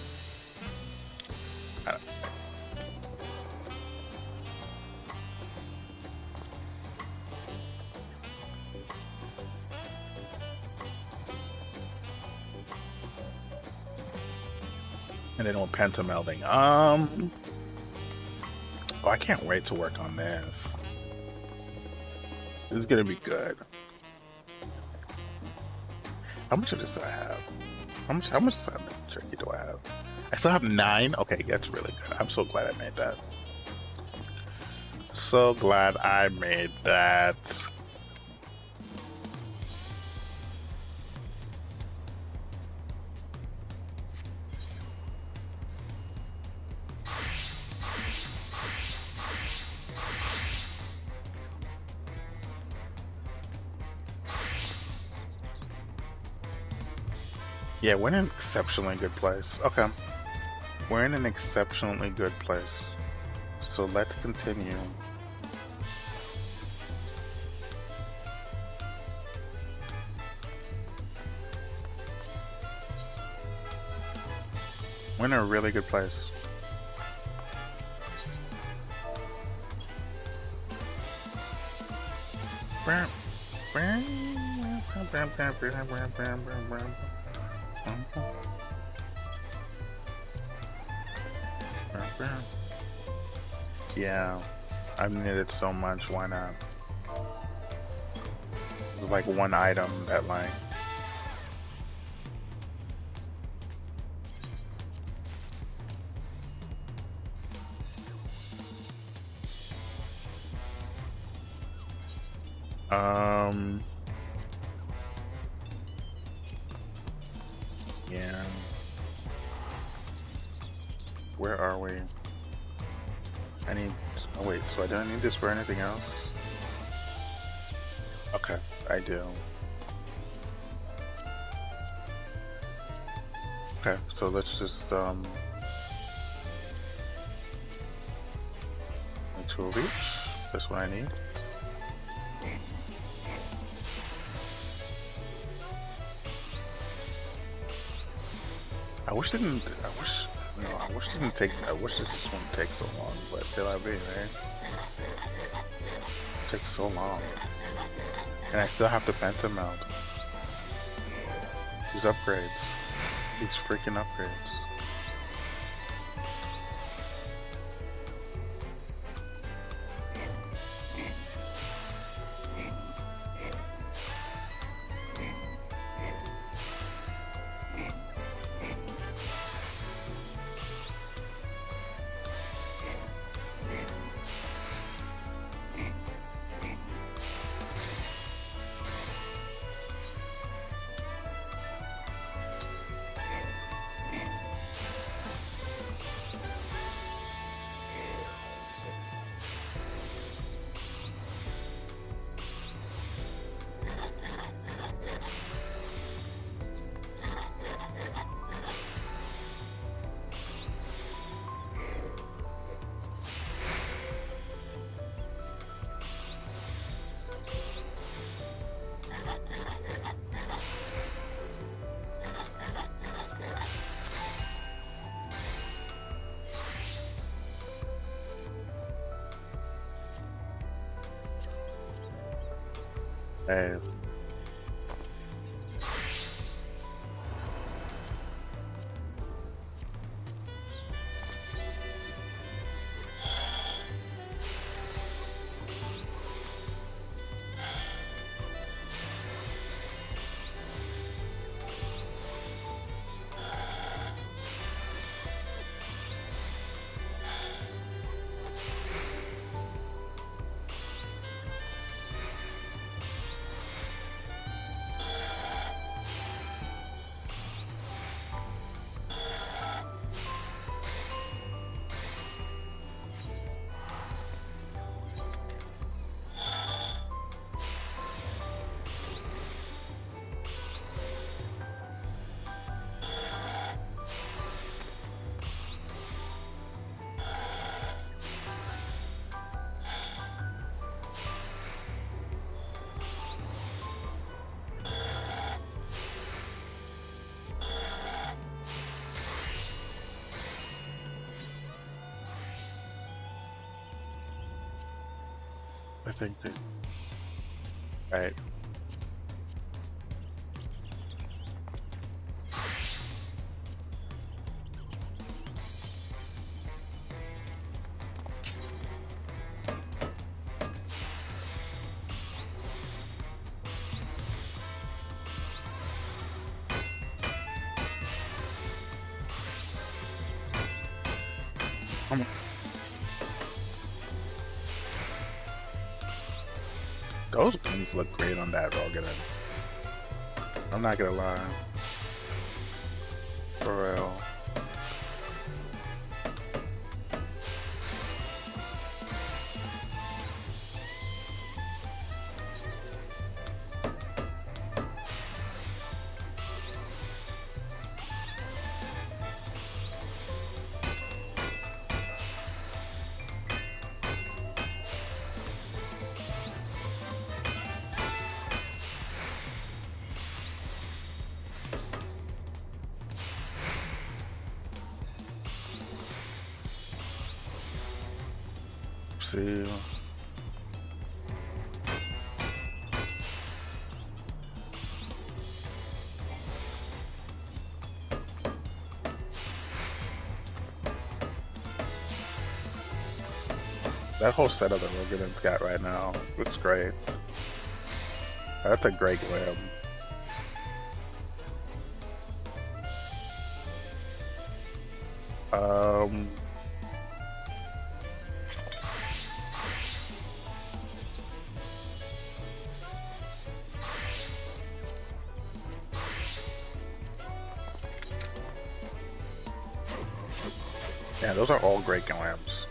And then we're pentamelding. Oh, I can't wait to work on this. This is gonna be good. How much of this do I have? How much turkey do I have? I still have 9? Okay, that's really good. I'm so glad I made that. So glad I made that. Yeah, we're in an exceptionally good place. Okay. We're in an exceptionally good place. So let's continue. We're in a really good place. Yeah, I've needed so much. Why not? There's like one item that like Yeah. Where are we? I need. Oh wait. So I don't need this for anything else. Okay, I do. Okay, so let's just two of each. That's what I need. I wish this didn't take. I wish this wouldn't take so long, but still I be right. It takes so long, and I still have to pentameld. These upgrades, these freaking upgrades. Hey. I think that. Right. Those wings look great on that Rogan. I'm not gonna lie. For real. See. That whole setup that Rogan's got right now looks great. That's a great web. Yeah, those are all great glams.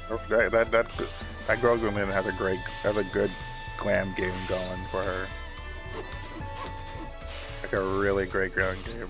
That girl gonna has a good glam game going for her. Like a really great glam game.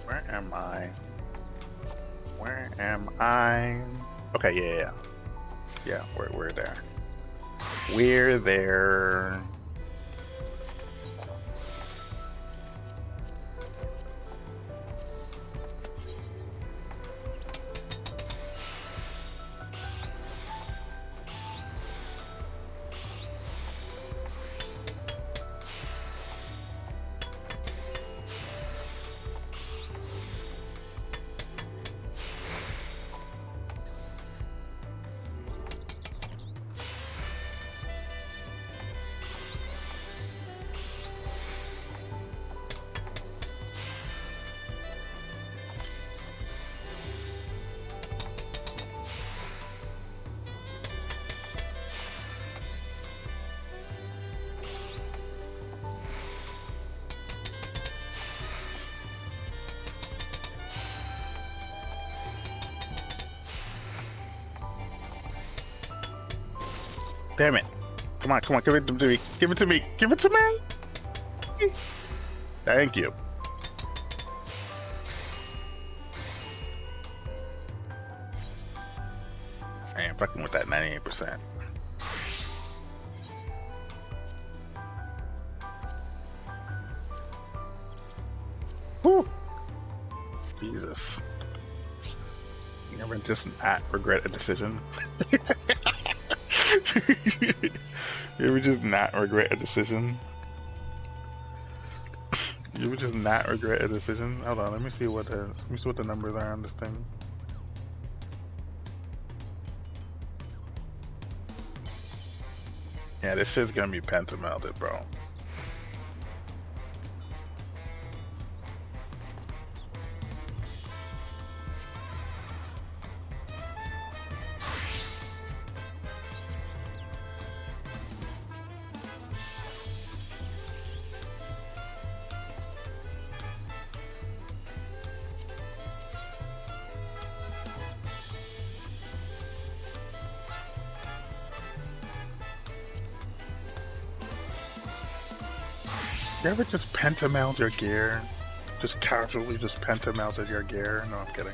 Where am I? Where am I? Okay, yeah. Yeah, we're there. We're there. Damn it. Come on, give it to me. Give it to me. Give it to me. Thank you. I ain't fucking with that 98%. Whew. Jesus. You ever just not regret a decision? You ever just not regret a decision? You would just not regret a decision? Hold on, let me see what the numbers are on this thing. Yeah, this shit's gonna be pentamelded, bro. You ever just pentameld your gear? Just casually just pentamelded your gear? No, I'm kidding.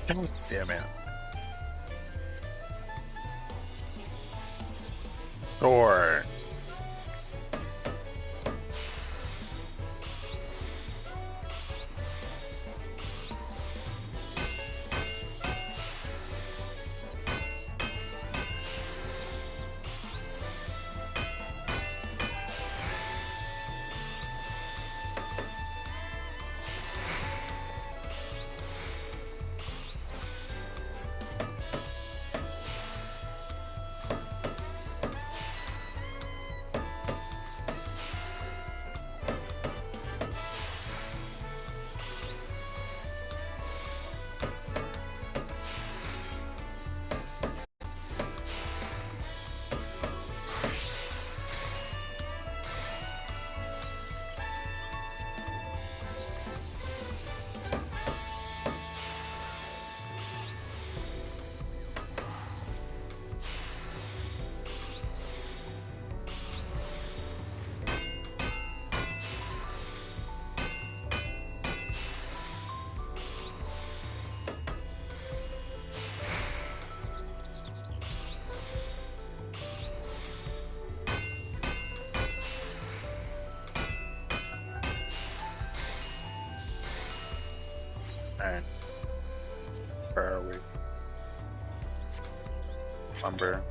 God damn it. Or lumber.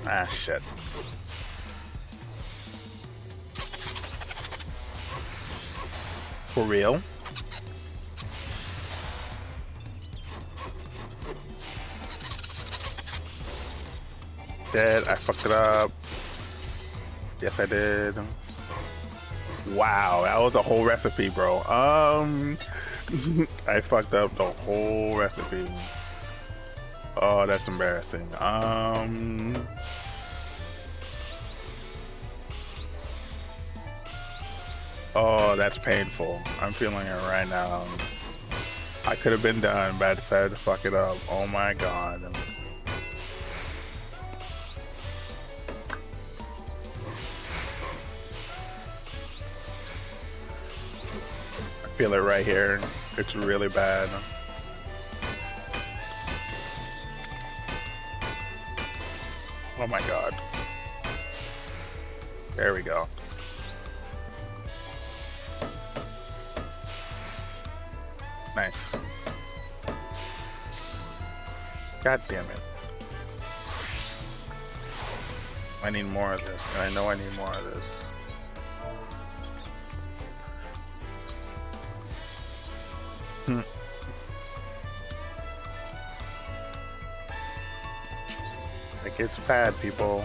Ah, shit. For real? Dead. I fucked it up. Yes, I did. Wow, that was a whole recipe, bro. I fucked up the whole recipe. Oh, that's embarrassing. Oh, that's painful. I'm feeling it right now. I could have been done, but I decided to fuck it up. Oh my god. I feel it right here. It's really bad. Oh my god. There we go. Nice. God damn it. I need more of this, and I know I need more of this. Like, it's bad, people.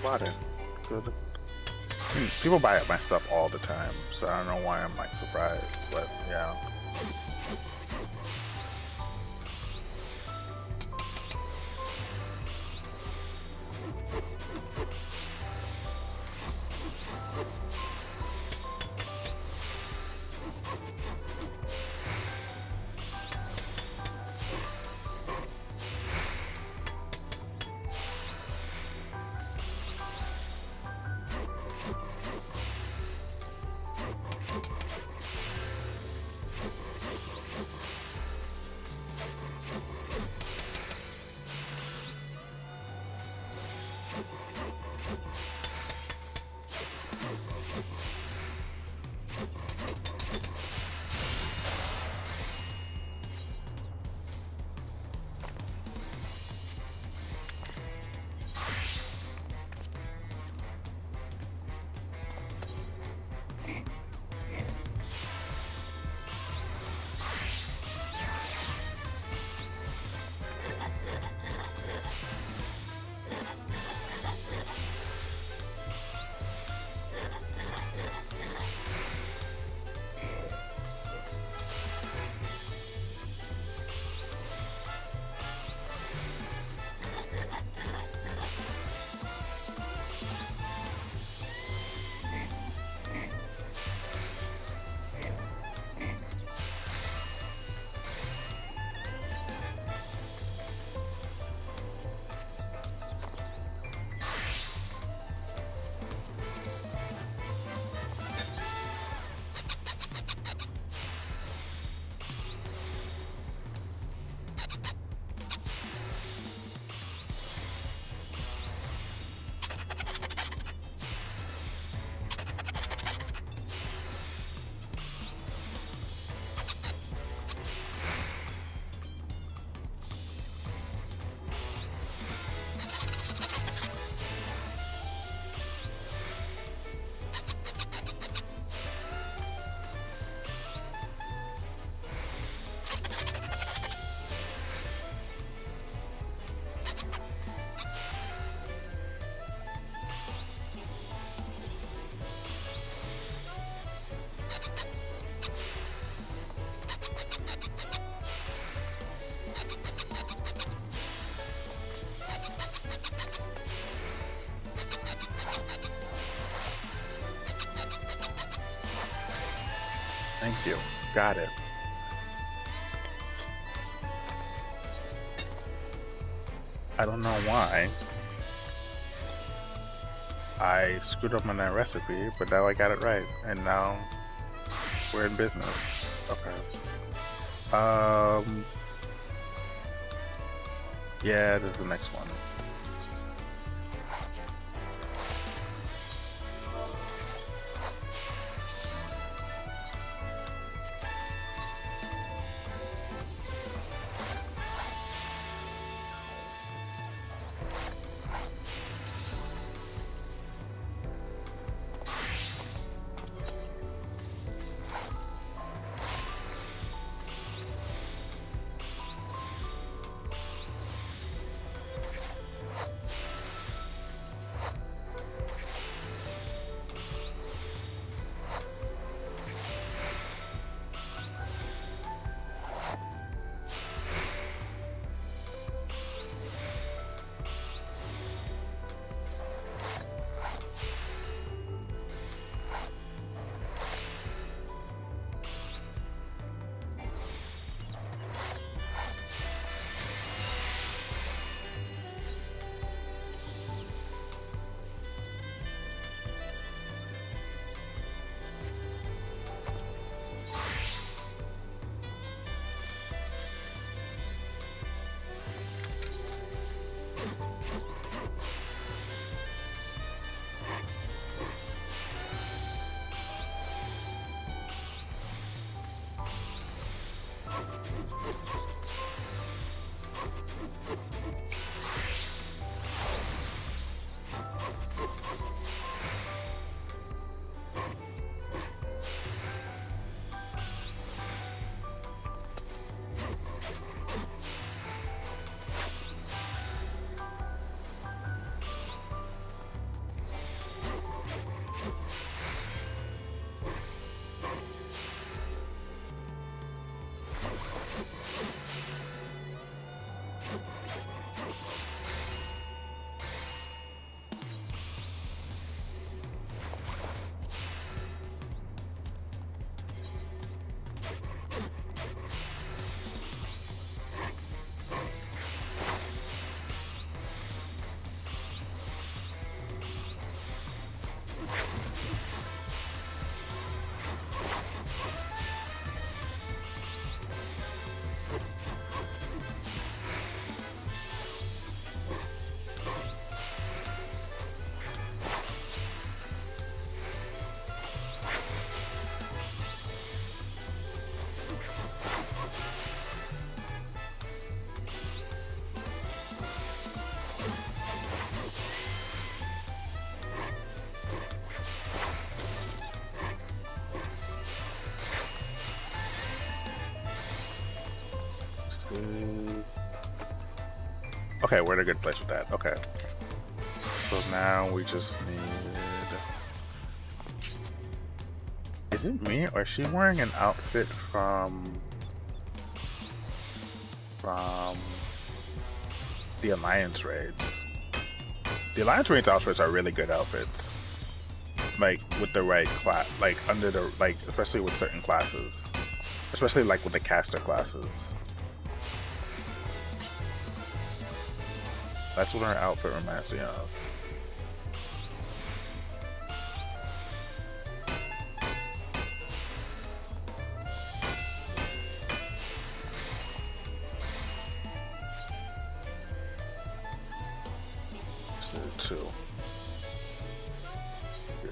Bought it. Good. People buy my stuff all the time, so I don't know why I'm like surprised, but yeah. Thank you. Got it. I don't know why I screwed up on that recipe, but now I got it right, and now we're in business. Okay. Yeah, this is the next one. Okay, we're in a good place with that. Okay. So now we just need... Is it me or is she wearing an outfit from the Alliance raids? The Alliance raids outfits are really good outfits. Like with the right class, like under the, like especially with certain classes. Especially like with the caster classes. That's what her outfit reminds me of. Two. Yeah.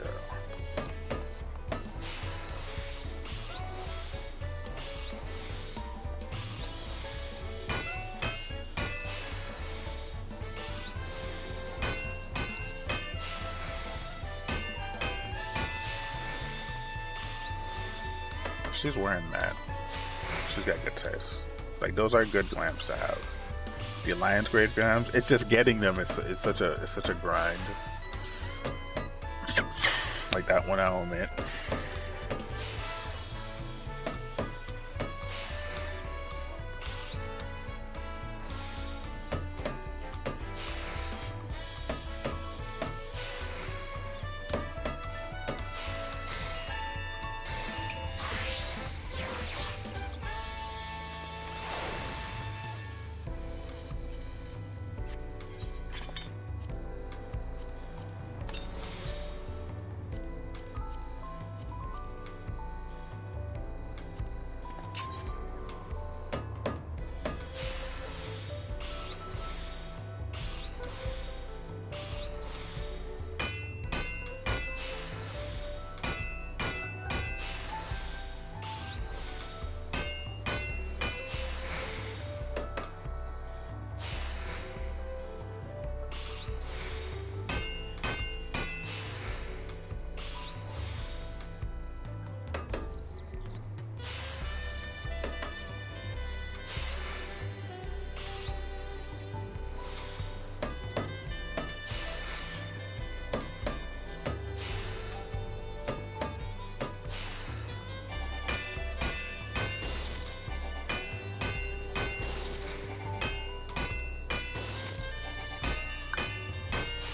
She's wearing that. She's got good taste. Like those are good lamps to have. The Alliance grade lamps, it's just getting them. It's such a grind. Like that one element.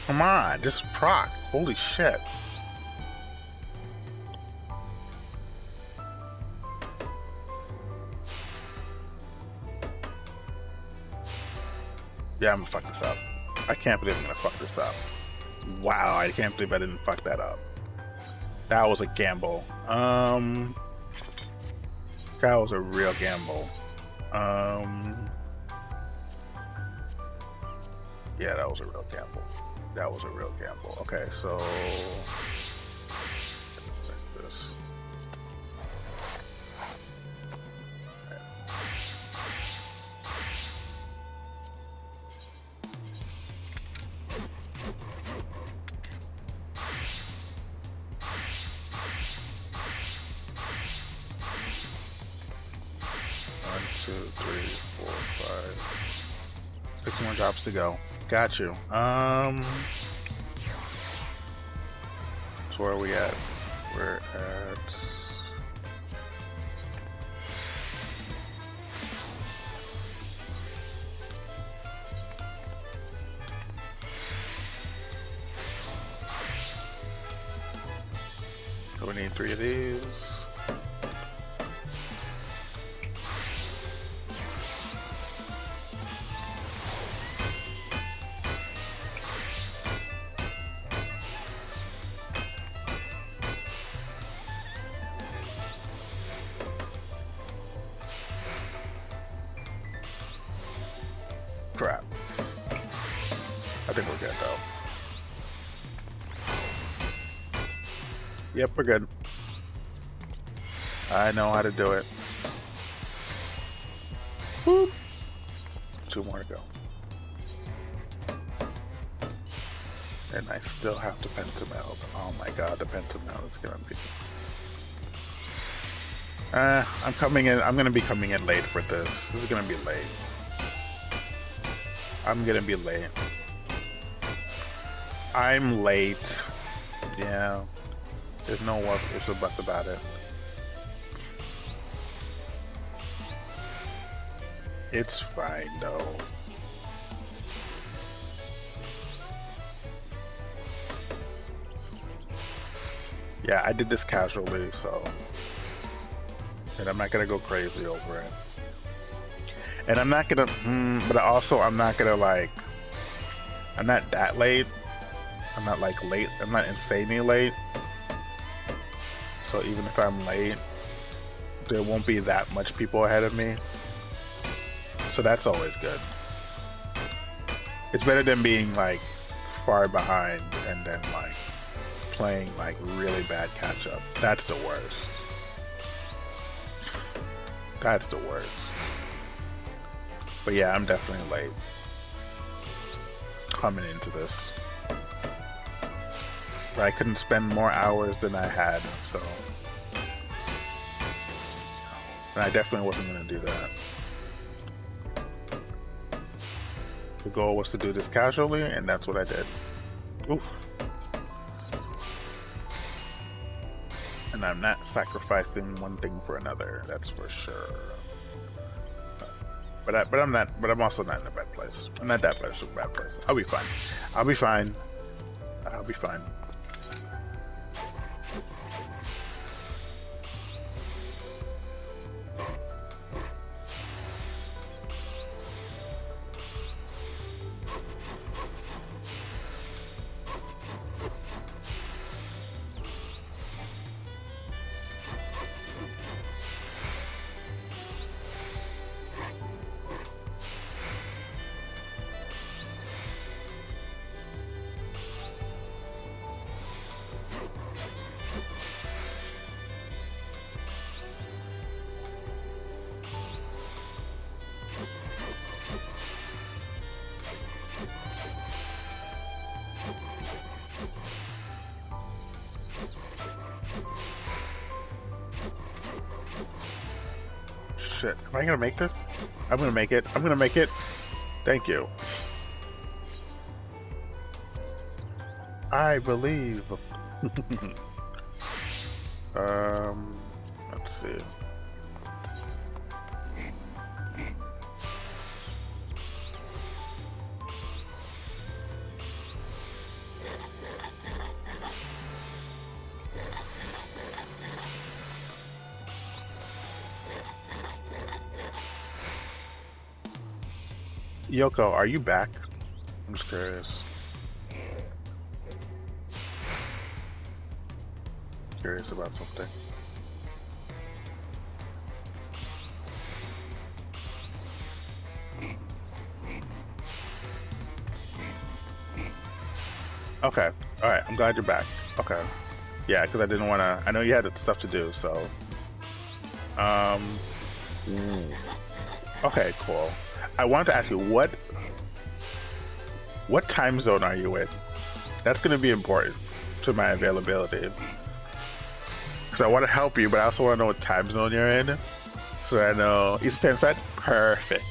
Come on, just proc. Holy shit. Yeah, I'm gonna fuck this up. I can't believe I'm gonna fuck this up. Wow, I can't believe I didn't fuck that up. That was a gamble. That was a real gamble. Yeah, that was a real gamble. That was a real gamble. Okay, so this. One, two, three, four, five. 6 more drops to go. Got you. So where are we at? We're at... So we need 3 of these. Crap. I think we're good though. Yep, we're good. I know how to do it. Whoop. 2 more to go. And I still have to pentameld. Oh my god, the pentameld is gonna be... I'm coming in. I'm gonna be coming in late for this. This is gonna be late. I'm gonna be late. I'm late. Yeah. There's no ifs or buts about it. It's fine though. Yeah, I did this casually, so. And I'm not gonna go crazy over it. And I'm not gonna, but also I'm not gonna like, I'm not that late. I'm not like late, I'm not insanely late. So even if I'm late, there won't be that much people ahead of me. So that's always good. It's better than being like far behind and then like playing like really bad catch up. That's the worst. That's the worst. But yeah, I'm definitely late coming into this. But I couldn't spend more hours than I had, so. And I definitely wasn't gonna do that. The goal was to do this casually, and that's what I did. Oof. And I'm not sacrificing one thing for another, that's for sure. But I'm also not in a bad place. I'm not that bad, bad place. I'll be fine. I'll be fine. I'll be fine. Shit, am I gonna make this? I'm gonna make it. I'm gonna make it. Thank you. I believe. Let's see. Yoko, are you back? I'm just curious. Curious about something. Okay. All right. I'm glad you're back. Okay. Yeah, because I didn't want to. I know you had stuff to do, so. Okay. Cool. I wanted to ask you what time zone are you in? That's going to be important to my availability. Because I want to help you, but I also want to know what time zone you're in, so I know Eastern Standard. Perfect.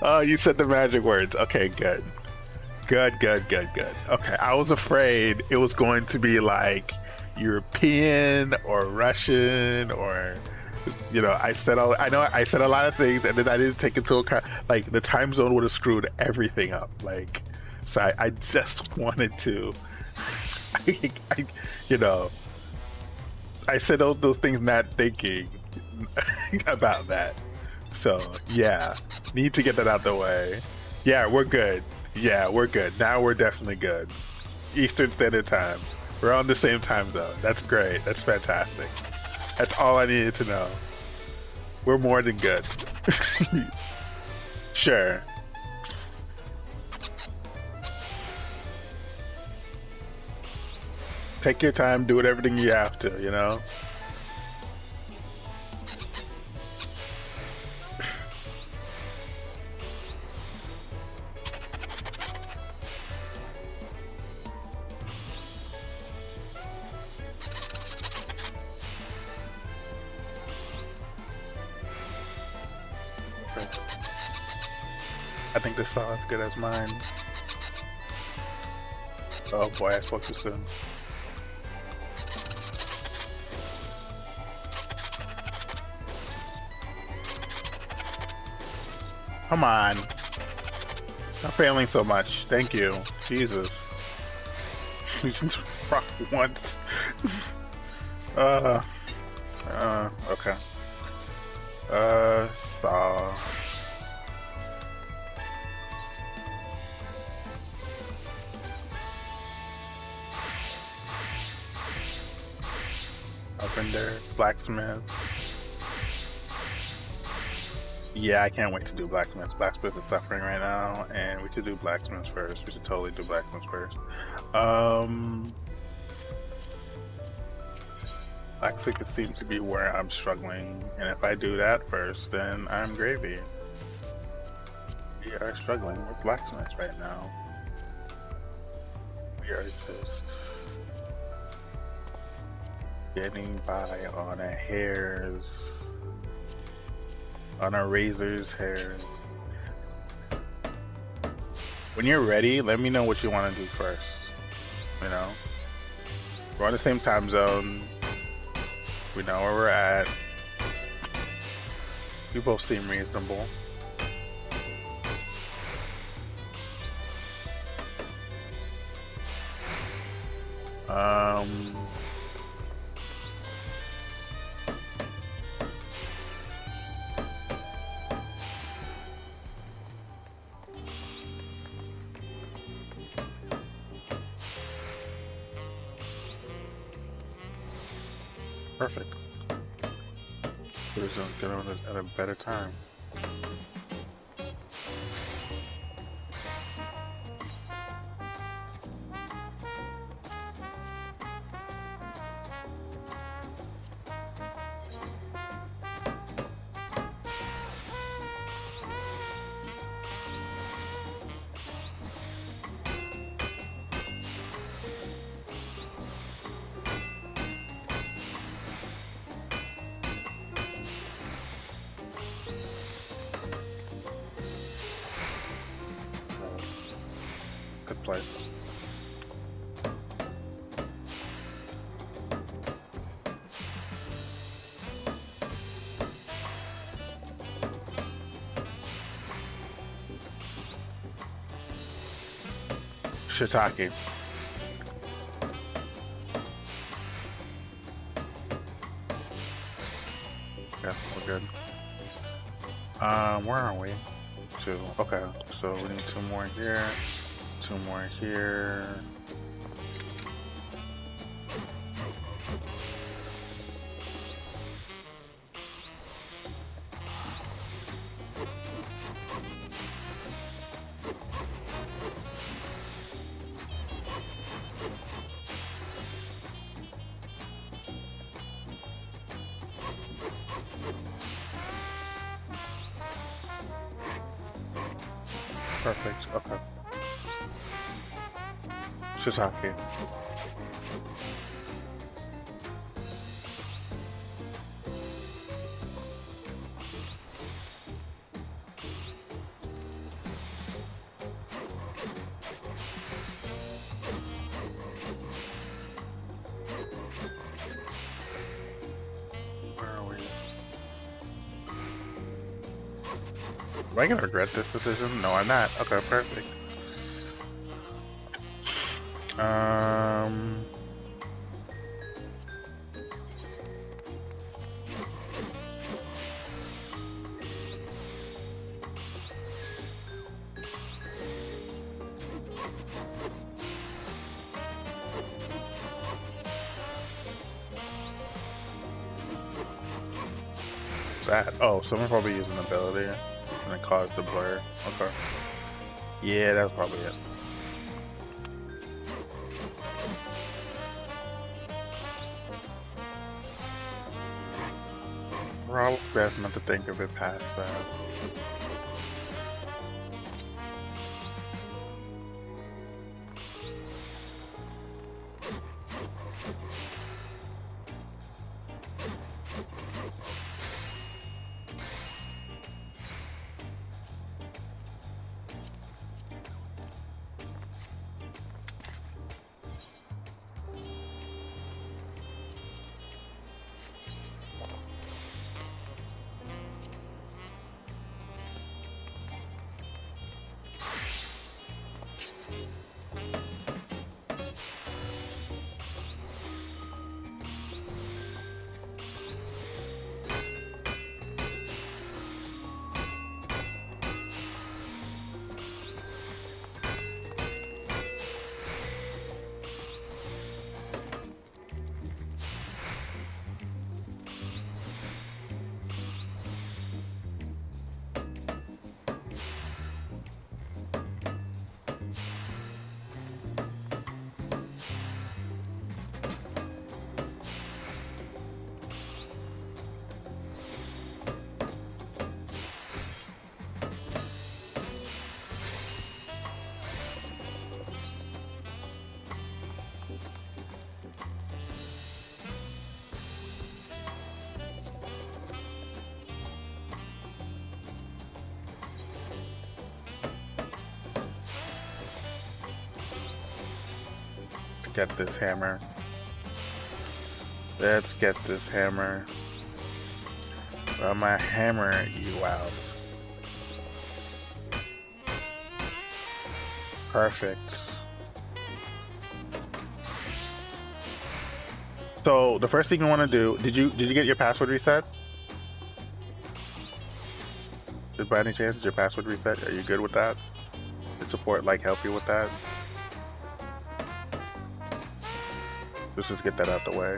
Oh, you said the magic words. Okay, good. Good. Okay, I was afraid it was going to be like European or Russian or, you know, I said a lot of things, and then I didn't take into account, like, the time zone would have screwed everything up. Like, so I just wanted to, you know, I said all those things not thinking about that. So yeah, need to get that out the way. Yeah, we're good. Yeah, we're good. Now we're definitely good. Eastern Standard Time. We're on the same time zone. That's great. That's fantastic. That's all I needed to know. We're more than good. Sure. Take your time, do everything you have to, you know? I think this saw as good as mine. Oh boy, I spoke too soon. Come on. Stop failing so much. Thank you. Jesus. You just rock once. Okay. Saw. Up in there, blacksmith. Yeah, I can't wait to do blacksmiths. Blacksmith is suffering right now, and we should do blacksmiths first. We should totally do blacksmiths first. Blacksmith seems to be where I'm struggling, and if I do that first, then I'm gravy. We are struggling with blacksmiths right now. We are just getting by on a razor's hair. When you're ready, let me know what you want to do first. You know, we're on the same time zone. We know where we're at. We both seem reasonable. Perfect. We're just gonna get on at a better time. Good place. Shiitake. Yeah, we're good. Where are we? 2. Okay, so we need 2 more here. 2 more here. Perfect, okay. Shiitake. Where are we? Am I gonna regret this decision? No, I'm not. Okay, perfect. That? Oh, someone probably used an ability and it caused the blur. Okay. Yeah, that's probably it. Probably best not to think of it past that. get this hammer. Let's get this hammer. Well, my hammer you out. Perfect. So the first thing you want to do, did you get your password reset? Did by any chance your password reset? Are you good with that? Did support like help you with that? Let's just get that out the way.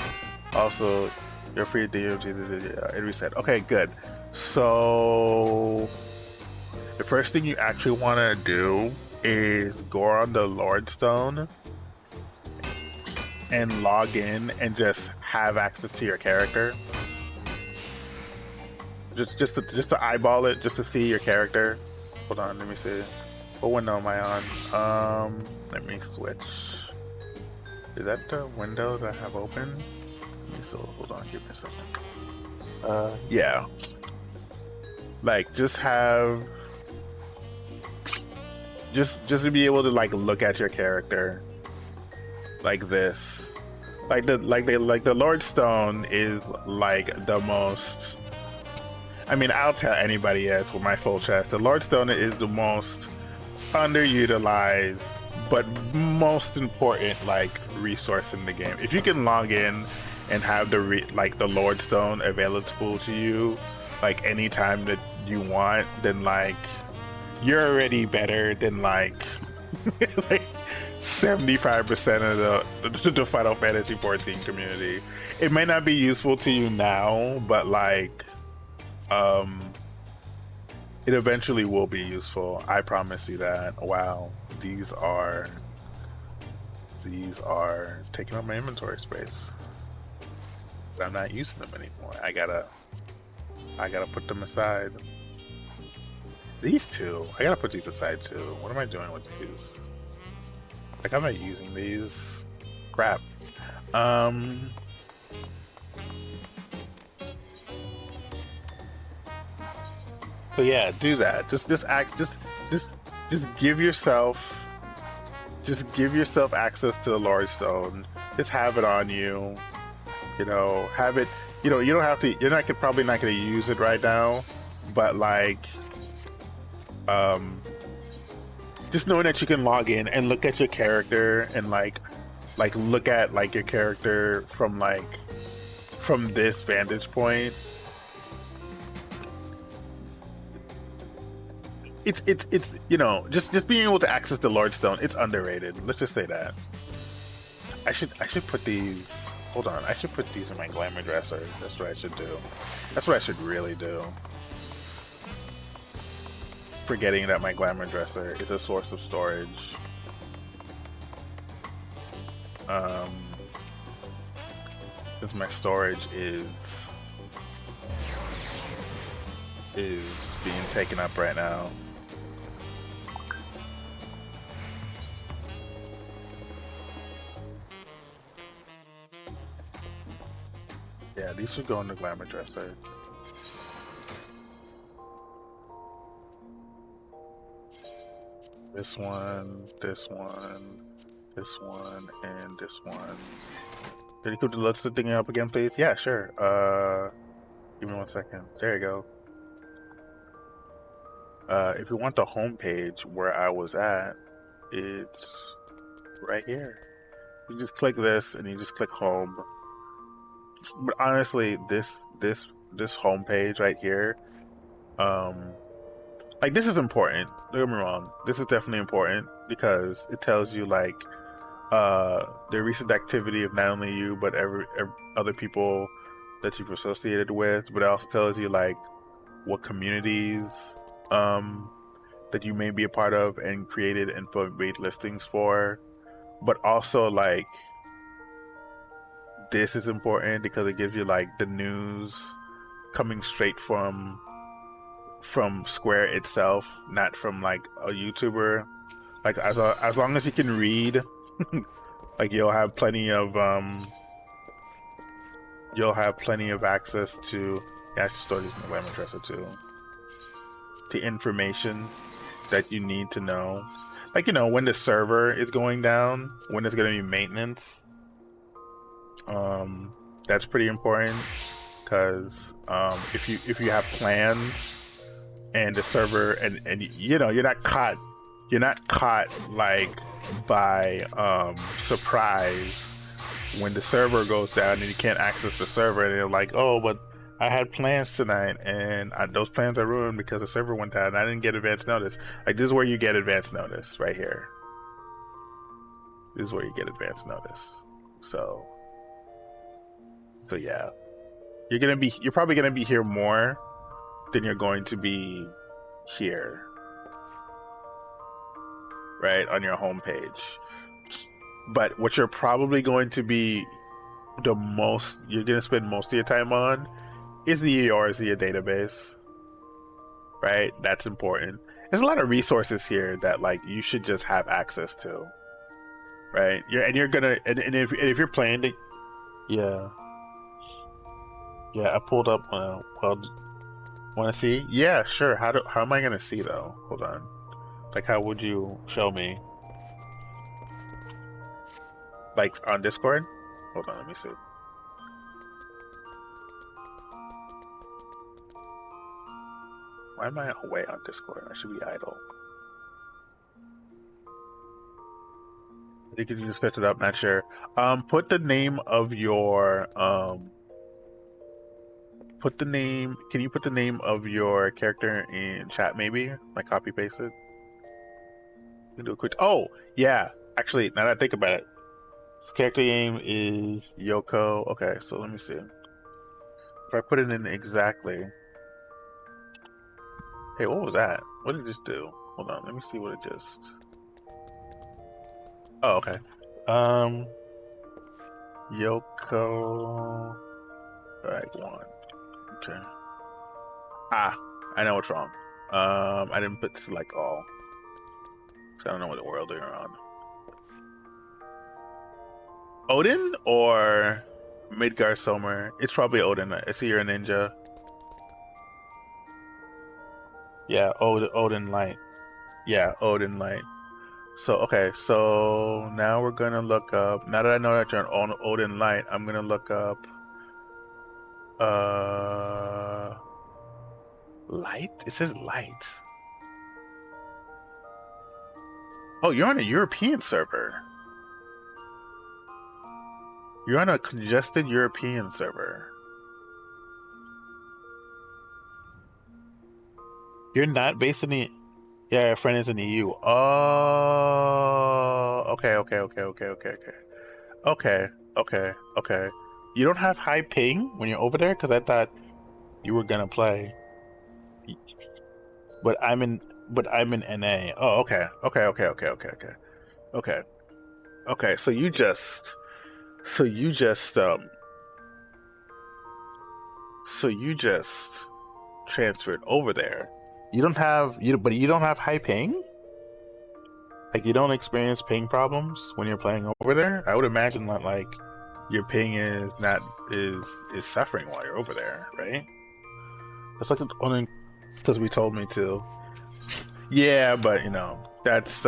Also, you're free DMG it reset. Okay, good. So the first thing you actually want to do is go on the Lordstone and log in and just have access to your character. Just to eyeball it, just to see your character. Hold on, let me see. What window am I on? Let me switch. Is that the window that I have open? So hold on, give me a second. Yeah. Like just to be able to like look at your character like this. Like the Lordstone is like the most. I mean, I'll tell anybody else with my full chest. The Lordstone is the most underutilized, but most important like resource in the game. If you can log in and have the Lordstone available to you, like anytime that you want, then like you're already better than like like 75% of the Final Fantasy XIV community. It may not be useful to you now, but like it eventually will be useful. I promise you that. Wow, these are taking up my inventory space. But I'm not using them anymore. I gotta put them aside. These two, I gotta put these aside too. What am I doing with these? Like I'm not using these. Crap. So yeah, do that. Just give yourself access to the Lordstone. Just have it on you. You know, have it. You know, you don't have to. You're probably not going to use it right now, but like, just knowing that you can log in and look at your character and like look at like your character from this vantage point. It's you know, just being able to access the Lordstone, it's underrated. Let's just say that. I should put these. Hold on, I should put these in my glamour dresser. That's what I should do. That's what I should really do. Forgetting that my glamour dresser is a source of storage. Since my storage is being taken up right now. Yeah, these should go in the glamour dresser. This one, this one, this one, and this one. Can you put the list thing up again, please? Yeah, sure. Give me 1 second. There you go. If you want the home page where I was at, it's right here. You just click this and you just click home. But honestly, this home page right here, like this is important. Don't get me wrong. This is definitely important because it tells you like the recent activity of not only you but every other people that you've associated with, but it also tells you like what communities that you may be a part of and created and made listings for. But also like this is important because it gives you like the news coming straight from Square itself, not from like a YouTuber. Like as long as you can read, like you'll have plenty of access to. Yeah, I should store these in the glamour dresser too. To information that you need to know. like, you know, when the server is going down, when there's going to be maintenance. That's pretty important because if you have plans and the server and you know, you're not caught like by surprise when the server goes down and you can't access the server and you're like, oh, but I had plans tonight and those plans are ruined because the server went down and I didn't get advance notice. Like, this is where you get advance notice, right here. This is where you get advance notice. So yeah, you're probably gonna be here more than you're going to be here, right, on your homepage. But what you're probably going to be you're gonna spend most of your time on is the Eorzea database, right? That's important. There's a lot of resources here that like you should just have access to, right? You're gonna if you're playing the yeah. Yeah, I pulled up. Well, want to see? Yeah, sure. How am I gonna see though? Hold on. Like, how would you show me? Like on Discord? Hold on, let me see. Why am I away on Discord? I should be idle. You can just set it up. Not sure. Put the name of your Can you put the name of your character in chat maybe? Like copy paste it? You can do a quick. Oh, yeah. Actually, now that I think about it, his character name is Yoko. Okay, so let me see. If I put it in exactly. Hey, what was that? What did it just do? Hold on, let me see what it just. Oh, okay. Yoko. Alright, go on. Okay. Ah, I know what's wrong. I didn't put select all. So I don't know what world they're on. Odin or Midgar Sommer? It's probably Odin. I see you're a ninja. Yeah, Odin Light. Yeah, Odin Light. So, okay, so now we're gonna look up, now that I know that you're on Odin Light, I'm gonna look up, Light? It says Light. Oh, you're on a European server. You're on a congested European server. You're not based in the... Yeah, your friend is in the EU. Oh, okay. Okay. You don't have high ping when you're over there? Because I thought you were gonna play. But I'm in NA. Oh, okay. Okay, so you just transferred over there. You don't have high ping? Like, you don't experience ping problems when you're playing over there? I would imagine that, like, your ping is suffering while you're over there, right? That's like only because we told me to. Yeah, but you know, that's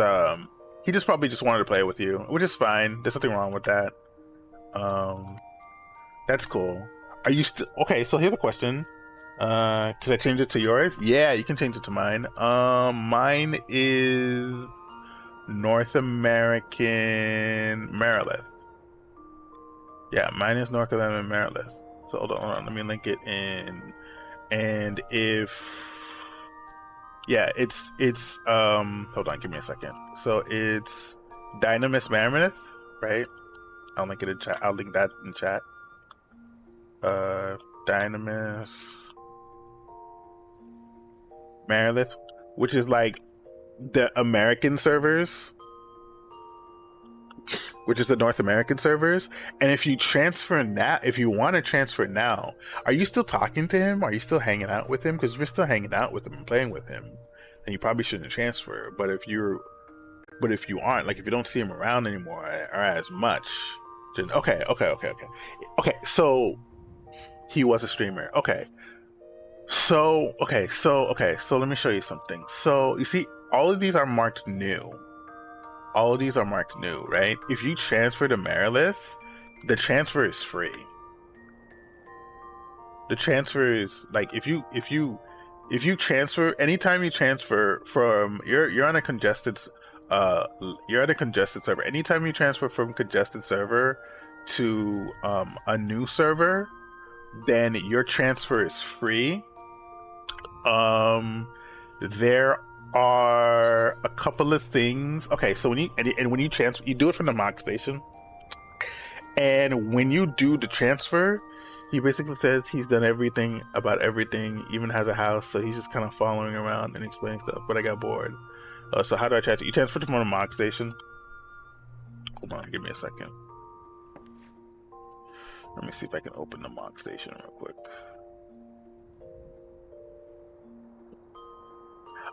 he just probably just wanted to play with you, which is fine. There's nothing wrong with that. That's cool. Are you still okay? So here's a question. Could I change it to yours? Yeah, you can change it to mine. Mine is North American Merilith. Yeah, mine is North American Merilith. So hold on, let me link it in. And if it's hold on, give me a second. So it's Dynamis Merilith, right? I'll link it in chat. I'll link that in chat. Dynamis Merilith, which is like the American servers, which is the North American servers. And if you transfer now, if you want to transfer now, are you still talking to him? Are you still hanging out with him? Because if you're still hanging out with him and playing with him, then you probably shouldn't transfer. But if you aren't, like if you don't see him around anymore or as much, then okay. So he was a streamer. Okay. So let me show you something. So you see, all of these are marked new, all of these are marked new, right? If you transfer to Marilith, the transfer is free. The transfer is like if you transfer, anytime you transfer from you're on a congested you're on a congested server. Anytime you transfer from congested server to a new server, then your transfer is free. There are a couple of things. Okay, so when you transfer, you do it from the mock station, and when you do the transfer, he basically says he's done everything about everything, even has a house, so he's just kind of following around and explaining stuff. But I got bored. So how do I transfer? You transfer from a mock station. Hold on, give me a second. Let me see if I can open the mock station real quick.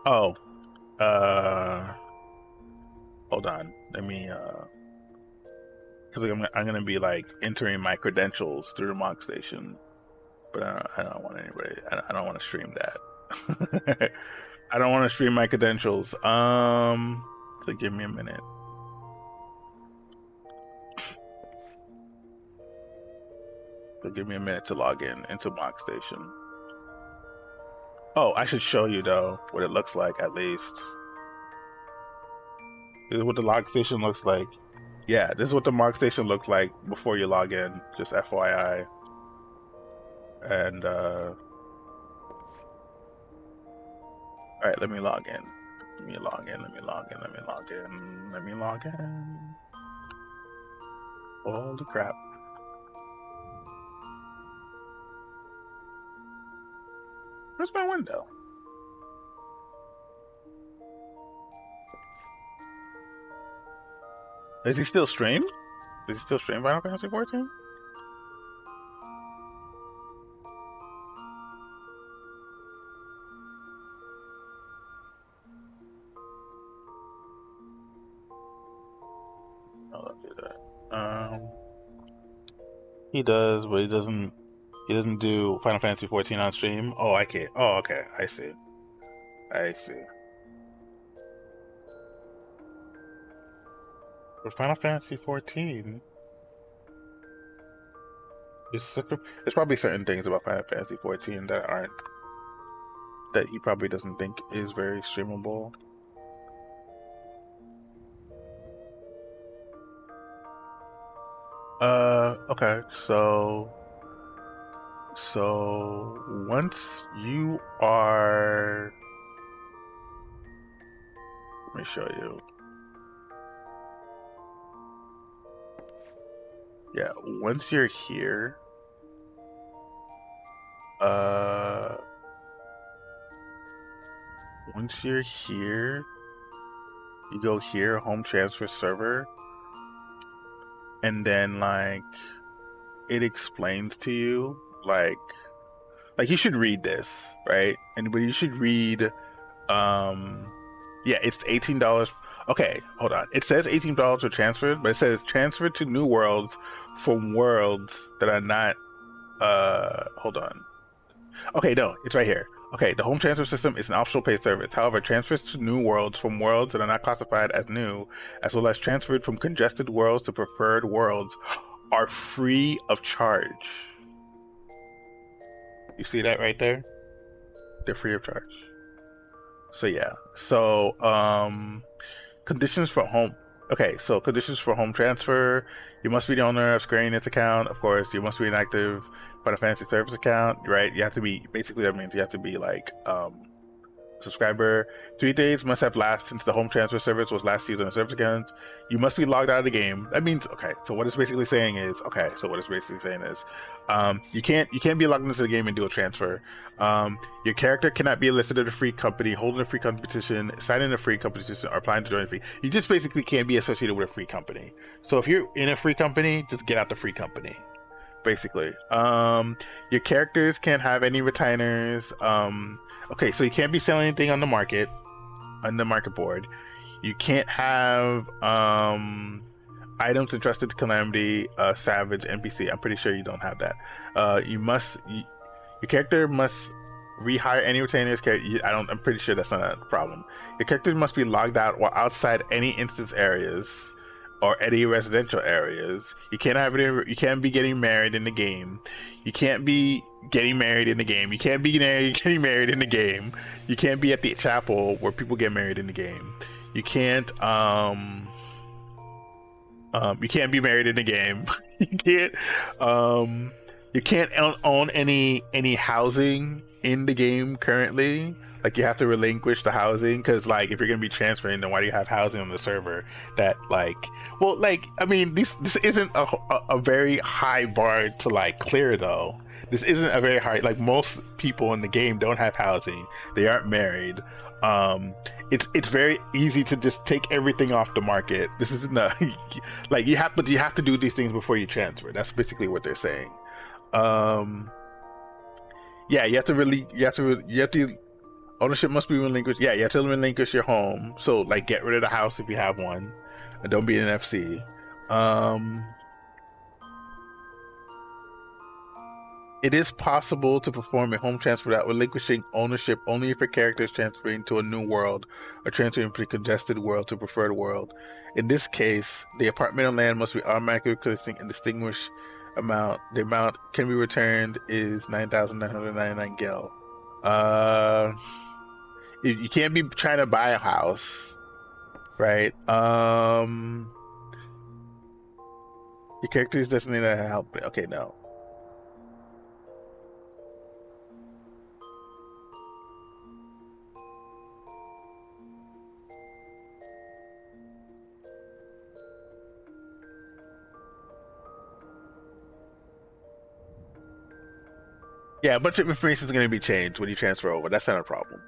Oh, hold on. Let me, because I'm gonna be like entering my credentials through the mock station, but I don't want anybody. I don't want to stream that. I don't want to stream my credentials. So give me a minute. So give me a minute to log in into mock station. Oh, I should show you though what it looks like at least. This is what the log station looks like. Yeah, this is what the mock station looks like before you log in. Just FYI. And alright, let me log in. Let me log in. Holy crap. Where's my window? Is he still stream? Is he still stream Final Fantasy 14? No, don't do that. He does, but he doesn't do Final Fantasy 14 on stream. Oh, I can't. Oh, okay. I see. For Final Fantasy 14, there's probably certain things about Final Fantasy 14 that he probably doesn't think is very streamable. Okay, so once you are, let me show you. Yeah, once you're here, you go here, home transfer server, and then like it explains to you like you should read this, right? But you should read yeah, it's $18. Okay, hold on. It says $18 for transferred, but it says transferred to new worlds from worlds that are not hold on. Okay, no, it's right here. Okay, the home transfer system is an optional paid service. However, transfers to new worlds from worlds that are not classified as new, as well as transferred from congested worlds to preferred worlds, are free of charge. You see that right there? They're free of charge. So yeah. So conditions for home. Okay, so conditions for home transfer. You must be the owner of Square Enix account, of course. You must be an active Final Fantasy service account, right? You have to be, basically that means you have to be like subscriber. 3 days must have lapsed since the home transfer service was last used on the service account. You must be logged out of the game. That means, okay, so what it's basically saying is, you can't be logged into the game and do a transfer. Your character cannot be enlisted in a free company, holding a free competition, signing a free competition, or applying to join a free. You just basically can't be associated with a free company. So if you're in a free company, just get out the free company. Basically, your characters can't have any retainers. Okay, so you can't be selling anything on the market board. You can't have items entrusted to Calamity, Savage, NPC. I'm pretty sure you don't have that. Your character must rehire any retainers. I'm pretty sure that's not a problem. Your characters must be logged out while outside any instance areas or any residential areas. You can't be getting married in the game. You can't be getting married in the game. You can't be getting married in the game. You can't be at the chapel where people get married in the game. You can't be married in the game. You can't own any housing in the game currently. Like, you have to relinquish the housing, because like if you're gonna be transferring, then why do you have housing on the server? That like, well, like, I mean, this isn't a very high bar to like clear though. This isn't a very hard, like, most people in the game don't have housing. They aren't married. It's very easy to just take everything off the market. This isn't a like, you have to do these things before you transfer. That's basically what they're saying. Yeah, you have to ownership must be relinquished. Yeah, you have to relinquish your home. So like, get rid of the house if you have one, and don't be an FC. It is possible to perform a home transfer without relinquishing ownership only if your character is transferring to a new world or transferring from a congested world to a preferred world. In this case, the apartment and land must be automatically requesting a distinguished amount. The amount can be returned is 9,999 gil. You can't be trying to buy a house, right? Your character is designated to help. Okay, no. Yeah, a bunch of information is going to be changed when you transfer over. That's not a problem.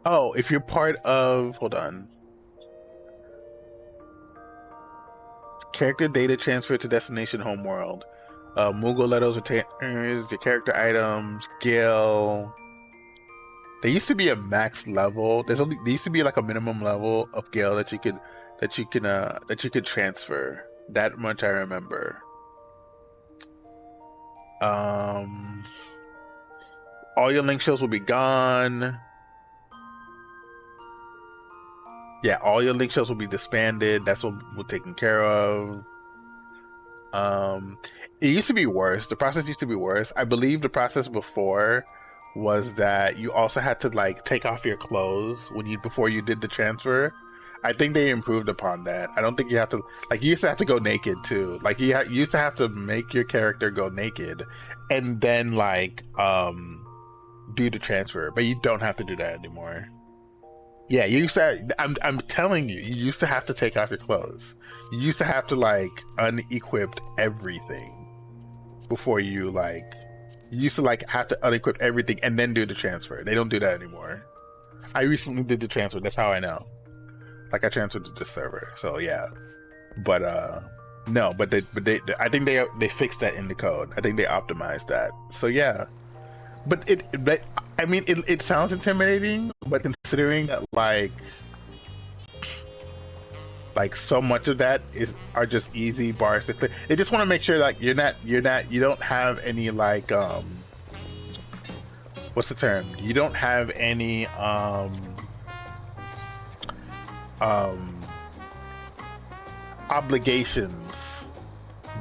Oh, if you're part of... Hold on. Character data transfer to destination homeworld. Moogle letters, retainers, your character items, skill. There used to be a max level. There used to be like a minimum level of skill that you could transfer. That much I remember. All your link shows will be gone. Yeah, all your link shows will be disbanded. That's what we're taking care of. It used to be worse. The process used to be worse. I believe the process before was that you also had to like take off your clothes before you did the transfer. I think they improved upon that. I don't think you have to, like, you used to have to go naked too. Like, you used to have to make your character go naked and then like do the transfer, but you don't have to do that anymore. Yeah, you used to. I'm telling you, you used to have to take off your clothes. You used to have to like unequip everything before you like. You used to like have to unequip everything and then do the transfer. They don't do that anymore. I recently did the transfer. That's how I know. Like, I transferred to this server, so yeah. But no, but they I think they fixed that in the code. I think they optimized that. So yeah. But I mean, it sounds intimidating, but considering that like so much of that are just easy bars to clear. They just want to make sure like you don't have any like what's the term? You don't have any obligations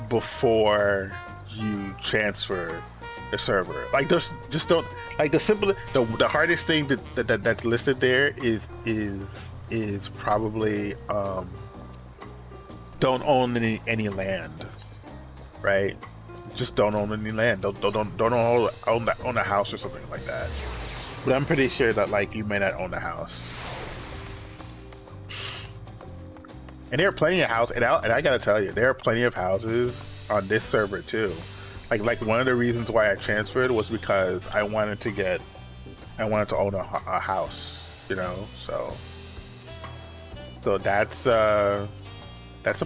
before you transfer the server. Like, just don't, like, the hardest thing that's listed there is probably don't own any land, right? Just don't own any land. Don't own a house or something like that. But I'm pretty sure that like you may not own a house. And there are plenty of houses, and I gotta tell you, there are plenty of houses on this server too. Like one of the reasons why I transferred was because I wanted to own a house, you know. So that's a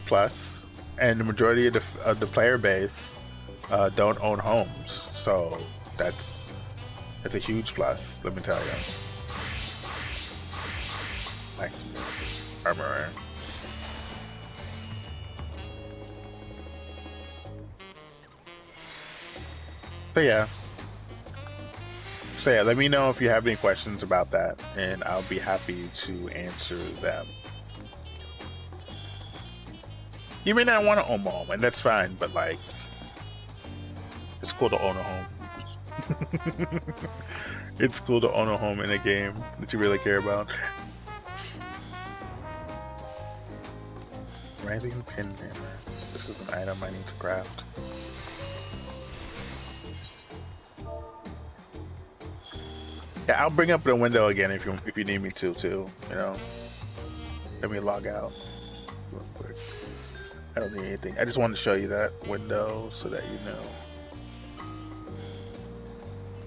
plus. And the majority of the player base don't own homes, so that's a huge plus. Let me tell you. Nice armor. So yeah. So yeah, let me know if you have any questions about that, and I'll be happy to answer them. You may not want to own a home, and that's fine, but like, it's cool to own a home. It's cool to own a home in a game that you really care about. Rising pin hammer. This is an item I need to craft. Yeah, I'll bring up the window again if you need me to too. You know, let me log out real quick. I don't need anything. I just wanted to show you that window so that you know.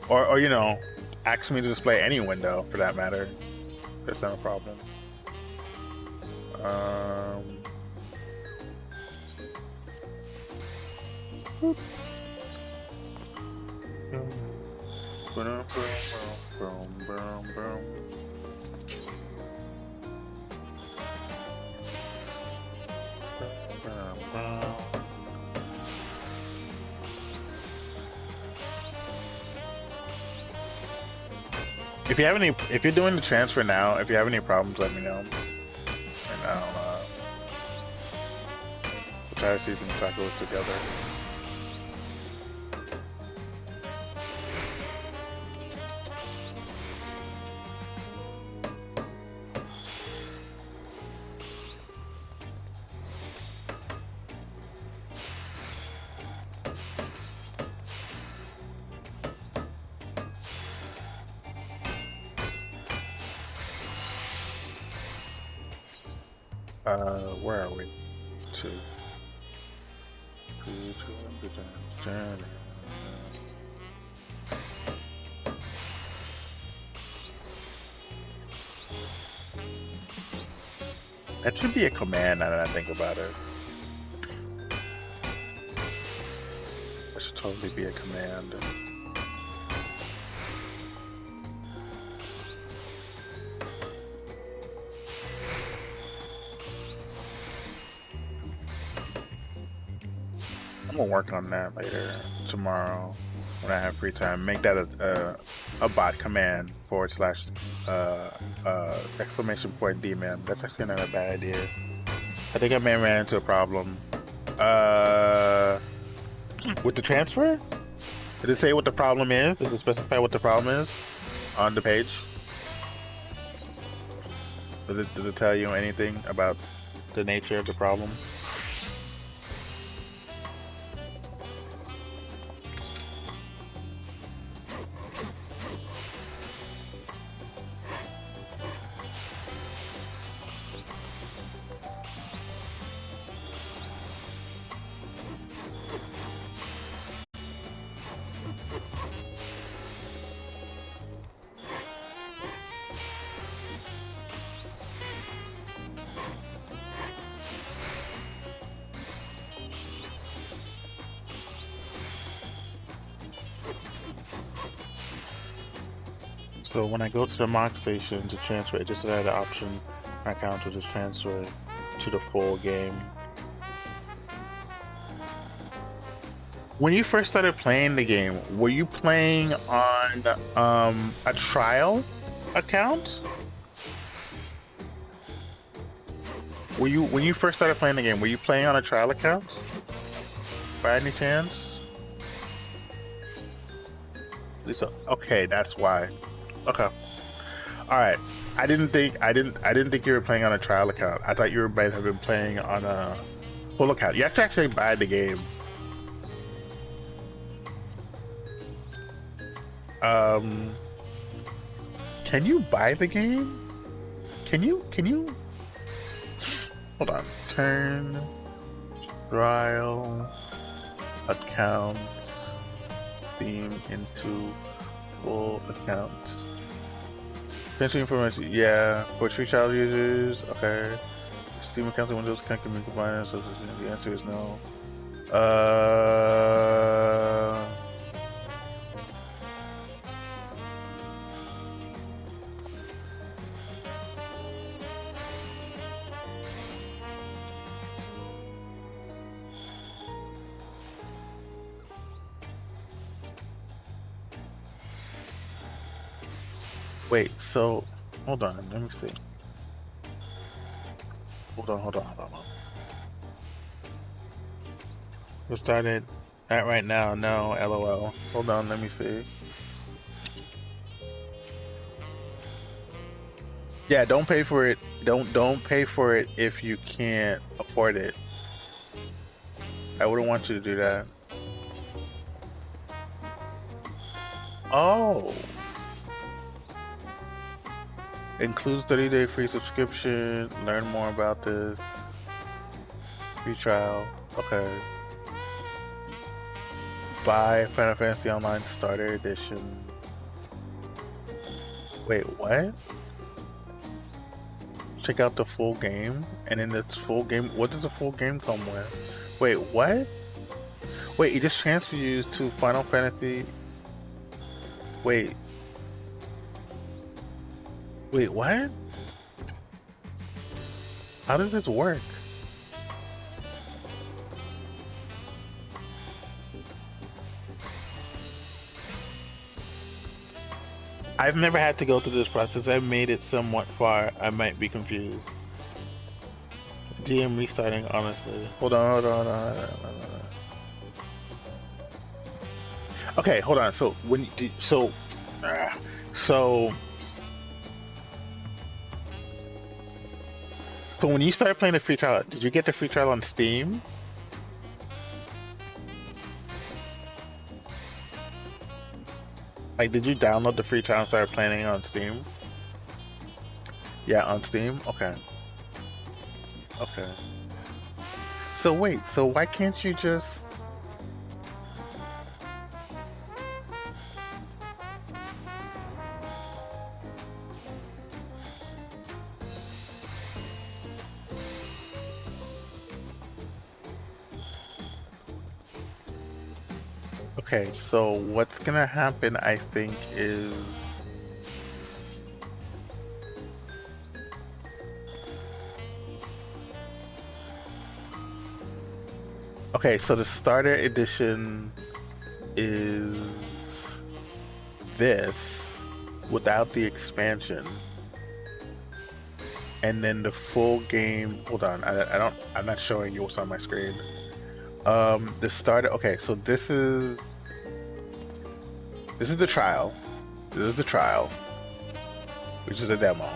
Or you know, ask me to display any window for that matter. That's not a problem. If you have any, if you're doing the transfer now, if you have any problems, let me know. And I'll we'll try to see if we can tackle it together. Where are we? That should be a command now that I think about it. That should totally be a command. I'm gonna work on that later tomorrow when I have free time. Make that a bot command / exclamation point daemon. That's actually not a bad idea. I think I may have ran into a problem with the transfer. Did it say what the problem is? Does it specify what the problem is on the page? Does it tell you anything about the nature of the problem? So when I go to the mock station to transfer, it just had the option my account will just transfer to the full game. When you first started playing the game, were you playing on a trial account? When you first started playing the game, were you playing on a trial account? By any chance? Lisa, okay, that's why. Okay. All right. I didn't think you were playing on a trial account. I thought you might have been playing on a full account. You have to actually buy the game. Can you buy the game? Can you hold on. Turn trial account theme into full account. Potential information, yeah. For free trial users, okay. Steam accounts and Windows can be combined, so the answer is no. Wait, so hold on, let me see. Hold on. We started at right now, no, LOL. Hold on, let me see. Yeah, don't pay for it. Don't pay for it if you can't afford it. I wouldn't want you to do that. Oh. Includes 30-day free subscription. Learn more about this. Free trial. Okay. Buy Final Fantasy Online Starter Edition. Wait, what? Check out the full game. And in the full game, what does the full game come with? Wait, what? Wait, it just transfers you to Final Fantasy. Wait, what? How does this work? I've never had to go through this process. I've made it somewhat far. I might be confused. DM restarting, honestly. Hold on. Okay, hold on. So when you so when you started playing the free trial, did you get the free trial on Steam? Like, did you download the free trial and start playing it on Steam? Yeah, on Steam? Okay. Okay. So wait, so why can't you just... Okay, so what's gonna happen, I think, is... Okay, so the starter edition is this without the expansion. And then the full game, hold on, I'm not showing you what's on my screen. The starter, okay, so this is the trial. This is the trial, which is a demo,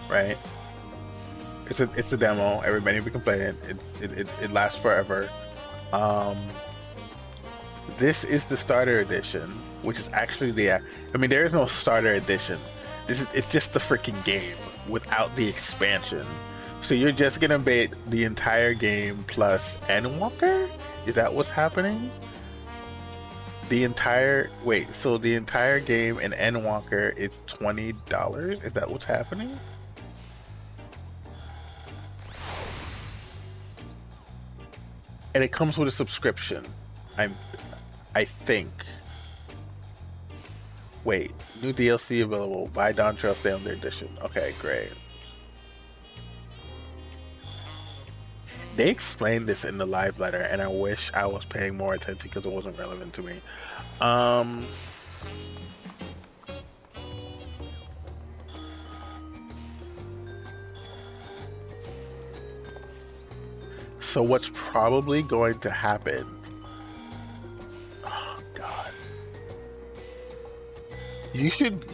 right? It's a demo. Everybody can play it. It lasts forever. This is the starter edition, which is actually I mean, there is no starter edition. It's just the freaking game without the expansion. So you're just gonna beat the entire game plus Endwalker? Is that what's happening? The entire game and Endwalker is $20? Is that what's happening? And it comes with a subscription. I think. Wait, new DLC available. Buy Dawn Trail Standard Edition. Okay, great. They explained this in the live letter, and I wish I was paying more attention because it wasn't relevant to me. So what's probably going to happen? Oh God! You should.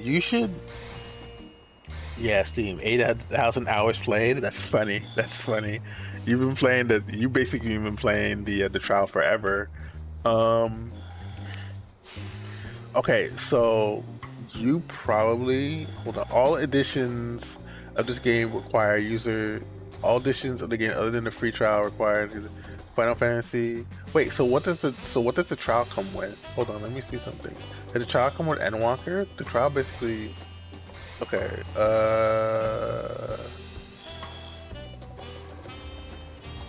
Yeah, Steam. 8,000 hours played. That's funny. That's funny. You've been playing the. You basically been playing the trial forever. Okay, so you probably hold on. All editions of this game require user. All editions of the game other than the free trial require Final Fantasy. Wait, so what does the trial come with? Hold on, let me see something. Does the trial come with Endwalker? The trial basically. Okay.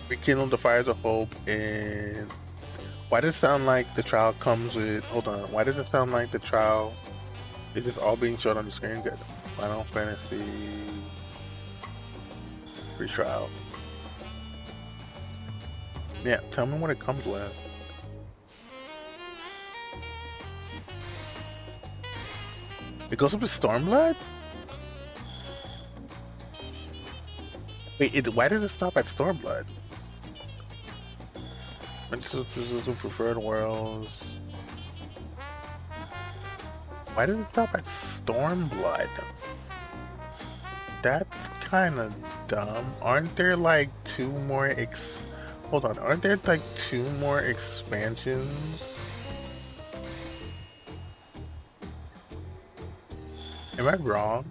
Rekindle the fires of hope, and why does it sound like the trial comes with? Hold on. Why does it sound like the trial is just all being shown on the screen? Good. Final Fantasy free trial. Yeah, tell me what it comes with. It goes up to Stormblood? Wait, why does it stop at Stormblood? Preferred worlds. Why does it stop at Stormblood? That's kind of dumb. Aren't there like two more Hold on, aren't there like two more expansions? Am I wrong?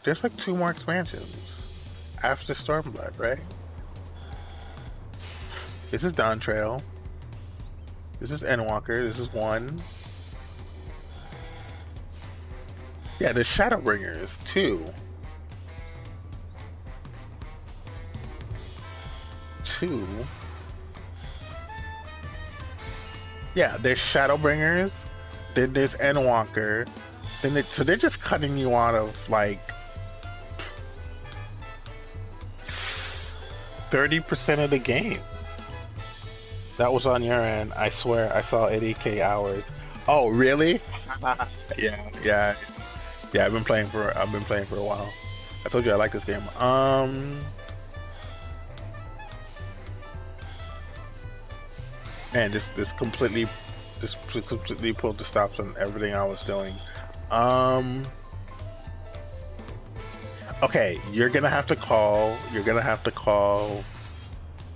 There's like two more expansions after Stormblood, right? This is Dawn Trail. This is Endwalker. This is one. Yeah, there's Shadowbringers too. Yeah, there's Shadowbringers. Then there's Endwalker. So they're just cutting you out of like 30% of the game. That was on your end. I swear I saw 80k hours. Oh, really? yeah. I've been playing for a while. I told you I like this game. Man, this completely pulled the stops on everything I was doing. Okay, you're gonna have to call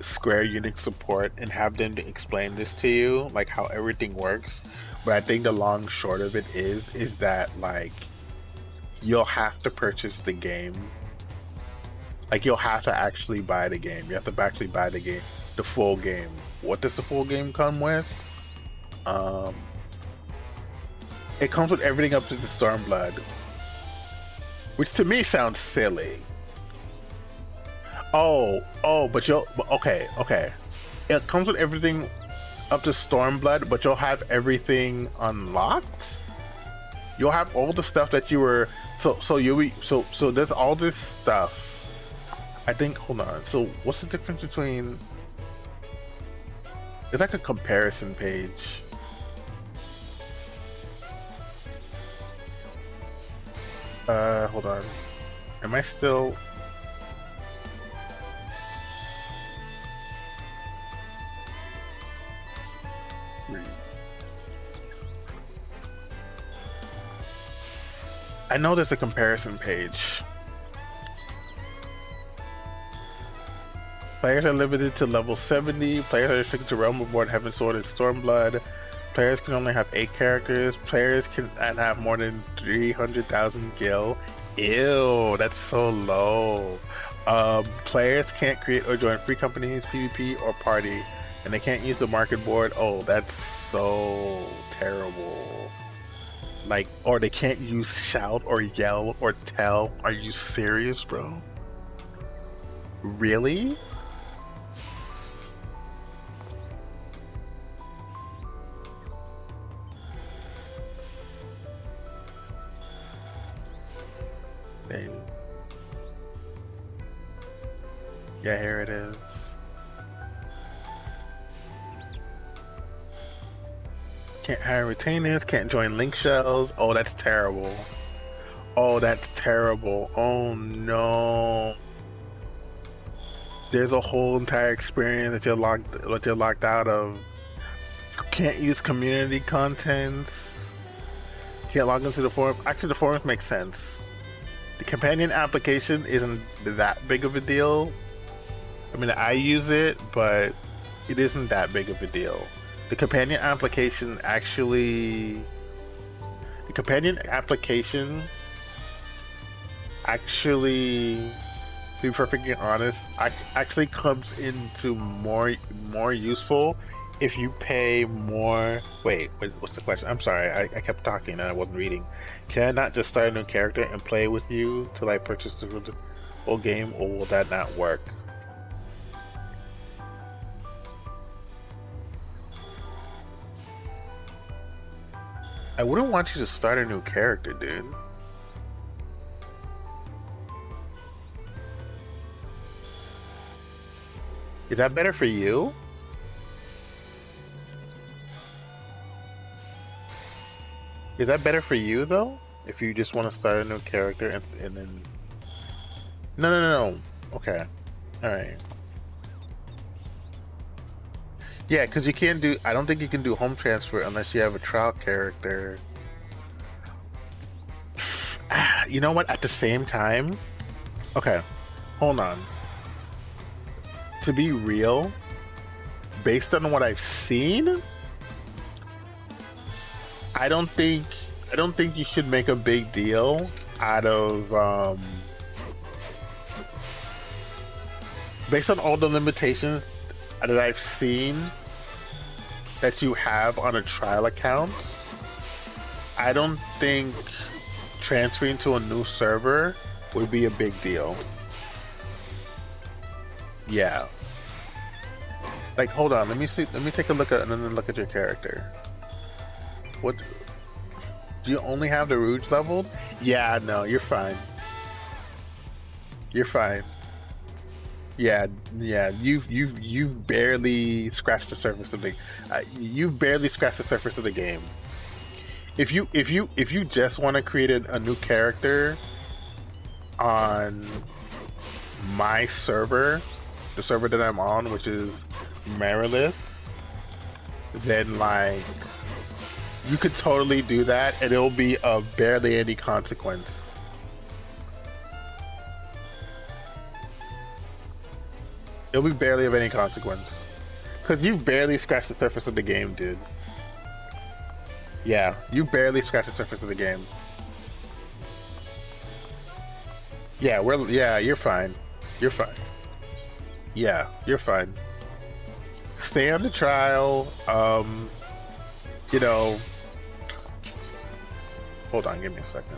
Square Enix support and have them to explain this to you, like how everything works. But I think the long short of it is that like you'll have to purchase the game. Like you'll have to actually buy the game. You have to actually buy the game, the full game. What does the full game come with? It comes with everything up to the Stormblood, which to me sounds silly. But okay. It comes with everything up to Stormblood, but you'll have everything unlocked. You'll have all the stuff that you were so there's all this stuff. I think, hold on. So what's the difference between? It's like a comparison page. Hold on. Am I still? I know there's a comparison page. Players are limited to level 70. Players are restricted to Realm Reborn, Heaven Sword, and Stormblood. Players can only have 8 characters. Players can have more than 300,000 gil. Ew, that's so low. Players can't create or join free companies, PvP, or party. And they can't use the market board. Oh, that's so terrible. Like, or they can't use shout or yell or tell. Are you serious, bro? Really? Dang. Yeah, here it is. Can't hire retainers, can't join link shells. Oh, that's terrible. Oh, that's terrible. Oh no. There's a whole entire experience that you're locked out of. Can't use community contents. Can't log into the forum. Actually, the forums make sense. The companion application isn't that big of a deal. I mean, I use it, but it isn't that big of a deal. The companion application actually, to be perfectly honest, actually comes into more useful if you pay more. Wait, what's the question? I'm sorry, I kept talking and I wasn't reading. Can I not just start a new character and play with you till I purchase the whole game, or will that not work? I wouldn't want you to start a new character, dude. Is that better for you? Is that better for you, though? If you just want to start a new character and then... No. Okay. Alright. Yeah, because you can't do... I don't think you can do home transfer unless you have a trial character. You know what? At the same time... Okay. Hold on. To be real, based on what I've seen, I don't think you should make a big deal out of based on all the limitations that I've seen that you have on a trial account. I don't think transferring to a new server would be a big deal. Yeah. Like, hold on, let me see, let me take a look at another look at your character. What? Do you only have the Rouge leveled? Yeah, no, you're fine. You're fine. Yeah, you've barely scratched the surface of the you've barely scratched the surface of the game. If you just want to create a new character on my server, the server that I'm on, which is Merilith, then like you could totally do that and it'll be of barely any consequence. It'll be barely of any consequence. Because you've barely scratched the surface of the game, dude. Yeah, you barely scratched the surface of the game. Yeah, you're fine. You're fine. Yeah, you're fine. Stay on the trial. You know, hold on, give me a second.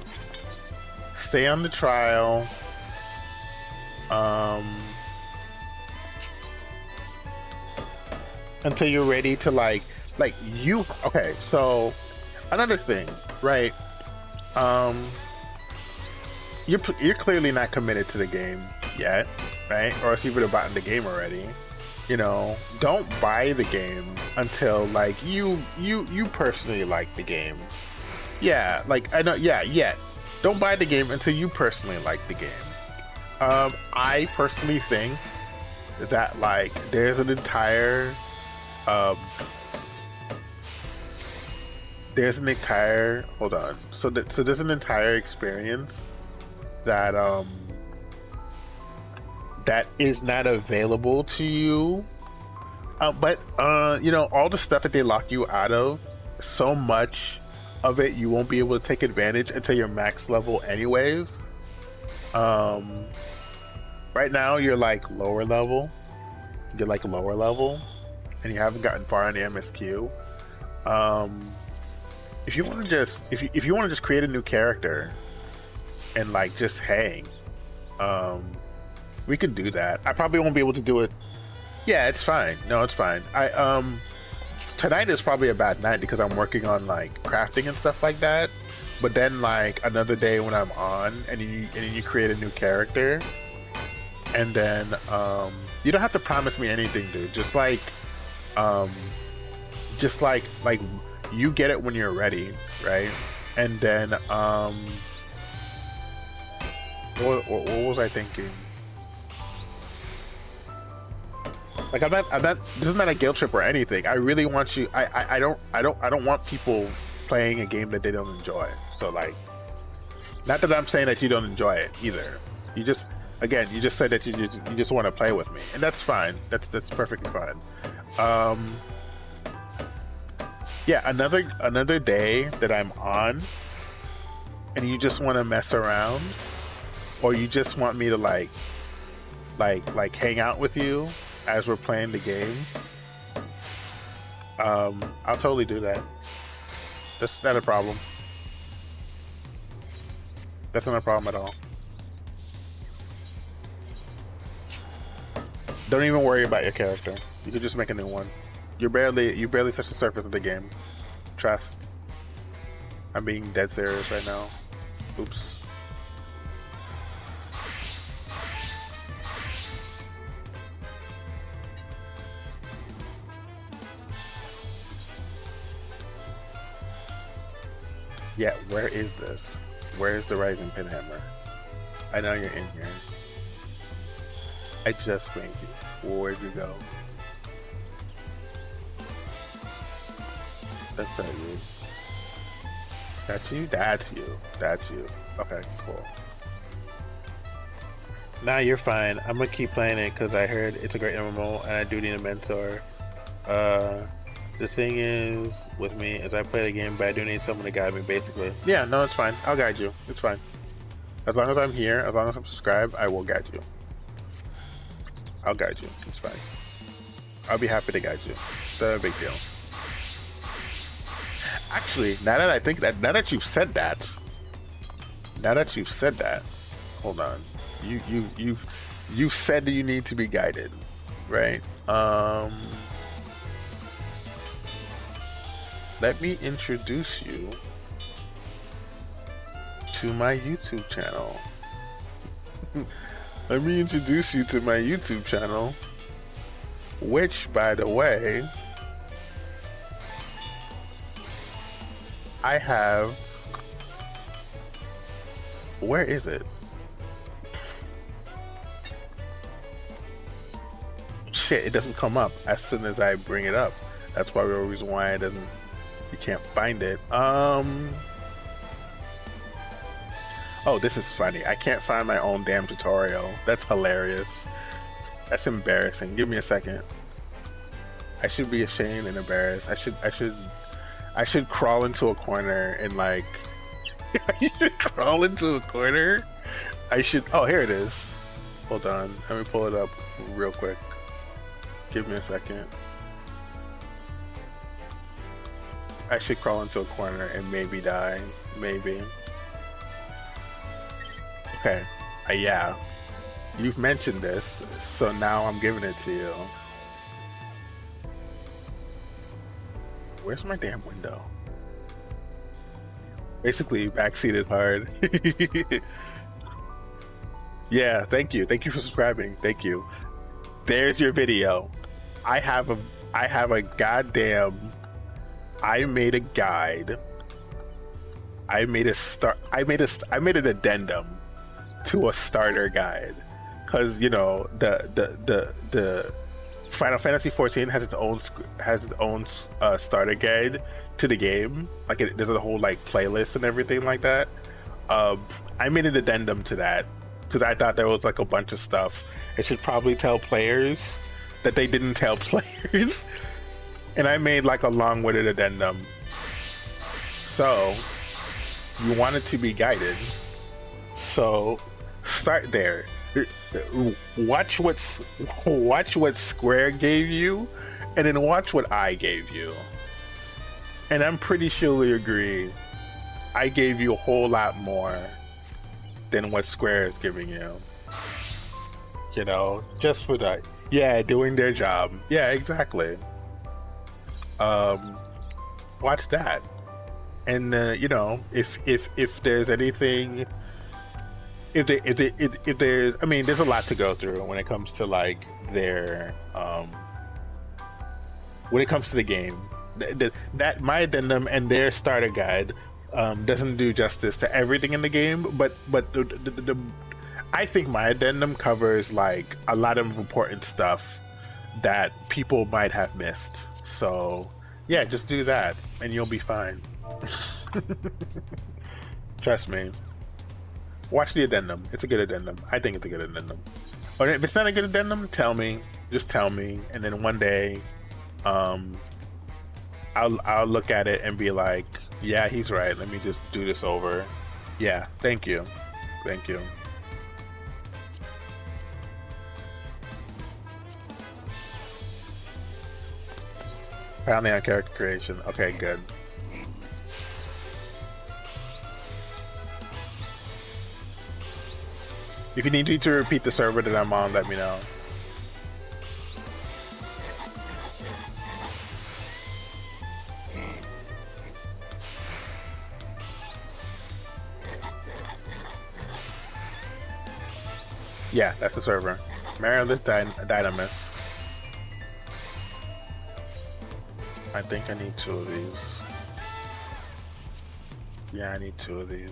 Stay on the trial. Until you're ready to like you. Okay, so another thing, right? You're clearly not committed to the game yet, right? Or else you would have bought the game already. You know, don't buy the game until like you personally like the game. Yeah, like I know. Yeah. Don't buy the game until you personally like the game. I personally think that like there's an entire hold on. So there's an entire experience that that is not available to you. But you know, all the stuff that they lock you out of, so much of it you won't be able to take advantage until you're max level anyways. Right now you're like lower level. You're like lower level. And you haven't gotten far on the MSQ. If you want to just if you want to just create a new character and like just hang, we could do that. I probably won't be able to do it. Yeah, it's fine. No, it's fine. Tonight is probably a bad night because I'm working on like crafting and stuff like that. But then like another day when I'm on and you create a new character, and then you don't have to promise me anything, dude. Just like you get it when you're ready, right? And then what was I thinking? Like I'm not this is not a guilt trip or anything. I really want you. I don't want people playing a game that they don't enjoy. So like, not that I'm saying that you don't enjoy it either. You just said that you just want to play with me, and that's fine. That's perfectly fine. Yeah, another day that I'm on, and you just want to mess around, or you just want me to like hang out with you as we're playing the game. I'll totally do that. That's not a problem. That's not a problem at all. Don't even worry about your character. You could just make a new one. You barely touched the surface of the game. Trust. I'm being dead serious right now. Oops. Yeah, where is this? Where's the Rising Pinhammer? I know you're in here. I just framed you. Where'd you go? That's not you. That's you? That's you. That's you. Okay, cool. Nah, you're fine. I'm gonna keep playing it because I heard it's a great MMO and I do need a mentor. The thing is with me is I play the game, but I do need someone to guide me basically. Yeah, no, it's fine. I'll guide you. It's fine. As long as I'm here, as long as I'm subscribed, I will guide you. I'll guide you. It's fine. I'll be happy to guide you. It's not a big deal. Actually, now that you've said that, hold on. You said that you need to be guided, right? Let me introduce you to my YouTube channel. Let me introduce you to my YouTube channel, which, by the way, I have. Where is it? Shit, it doesn't come up as soon as I bring it up. That's probably the reason why it doesn't. You can't find it. Oh, this is funny. I can't find my own damn tutorial. That's hilarious. That's embarrassing. Give me a second. I should be ashamed and embarrassed. I should crawl into a corner and like. I should crawl into a corner. I should. Oh, here it is. Hold on. Let me pull it up real quick. Give me a second. I should crawl into a corner and maybe die. Maybe. Okay. Yeah. You've mentioned this, so now I'm giving it to you. Where's my damn window? Basically, backseated hard. Yeah, thank you. Thank you for subscribing. Thank you. There's your video. I have a goddamn. I made a guide. I made an addendum to a starter guide, because you know the Final Fantasy 14 has its own starter guide to the game. Like there's a whole like playlist and everything like that. I made an addendum to that because I thought there was like a bunch of stuff it should probably tell players that they didn't tell players. And I made like a long-winded addendum. So you want it to be guided. So start there. Watch what Square gave you, and then watch what I gave you. And I'm pretty sure you agree. I gave you a whole lot more than what Square is giving you. You know, just for that. Yeah, doing their job. Yeah, exactly. Watch that, and you know, if there's anything, if there's, I mean, there's a lot to go through when it comes to like their when it comes to the game. That my addendum and their starter guide doesn't do justice to everything in the game, but I think my addendum covers like a lot of important stuff that people might have missed. So yeah, just do that and you'll be fine. Trust me. Watch the addendum. It's a good addendum. I think it's a good addendum. Or if it's not a good addendum, tell me. Just tell me, and then one day, I'll look at it and be like, yeah, he's right. Let me just do this over. Yeah, thank you. Thank you. Apparently on character creation. Okay, good. If you need me to repeat the server that I'm on, let me know. Yeah, that's the server. Maryland's Dynamis. I think I need 2 of these. Yeah, I need 2 of these.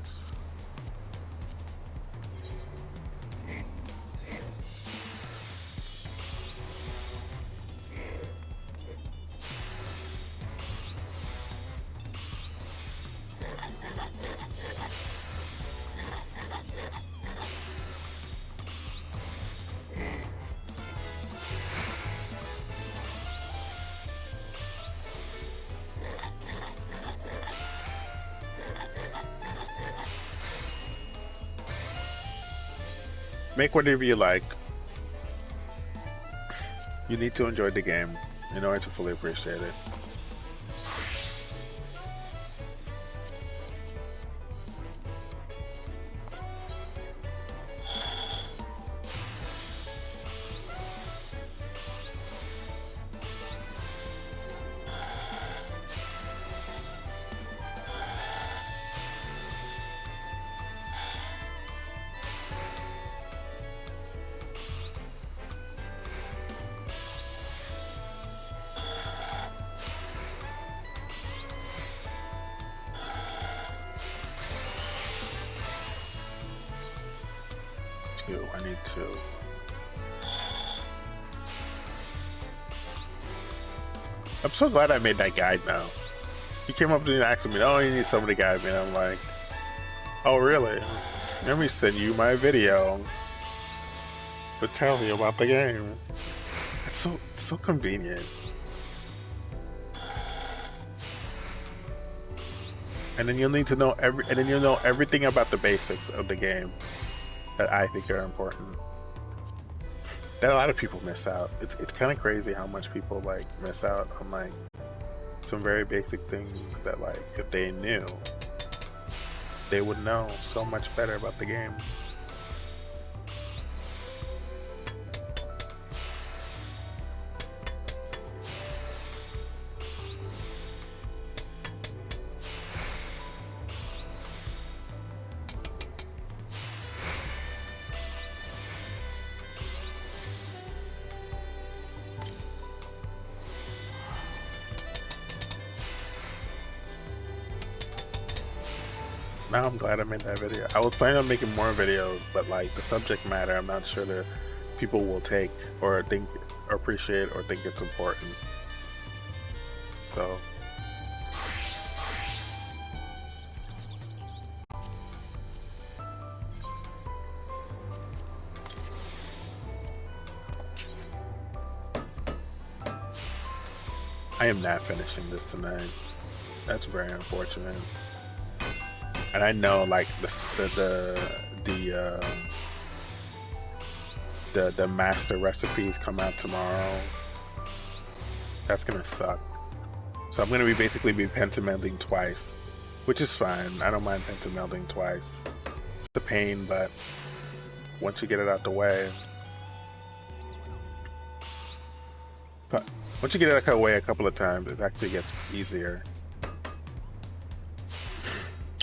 Make whatever you like. You need to enjoy the game in order to fully appreciate it. I need to. I'm so glad I made that guide now. He came up to me and asked me, "Oh, you need somebody to guide me." And I'm like, "Oh, really? Let me send you my video to tell you about the game." It's so convenient. And then you'll need to know you'll know everything about the basics of the game that I think are important. That a lot of people miss out. It's kind of crazy how much people like miss out on like some very basic things that like if they knew, they would know so much better about the game. Now I'm glad I made that video. I was planning on making more videos, but like the subject matter, I'm not sure that people will take or think or appreciate or think it's important. So I am not finishing this tonight. That's very unfortunate. And I know like the master recipes come out tomorrow. That's gonna suck. So I'm gonna be basically pentamelding twice, which is fine. I don't mind pentamelding twice. It's a pain, but once you get it out the way, once you get it out the way a couple of times, it actually gets easier.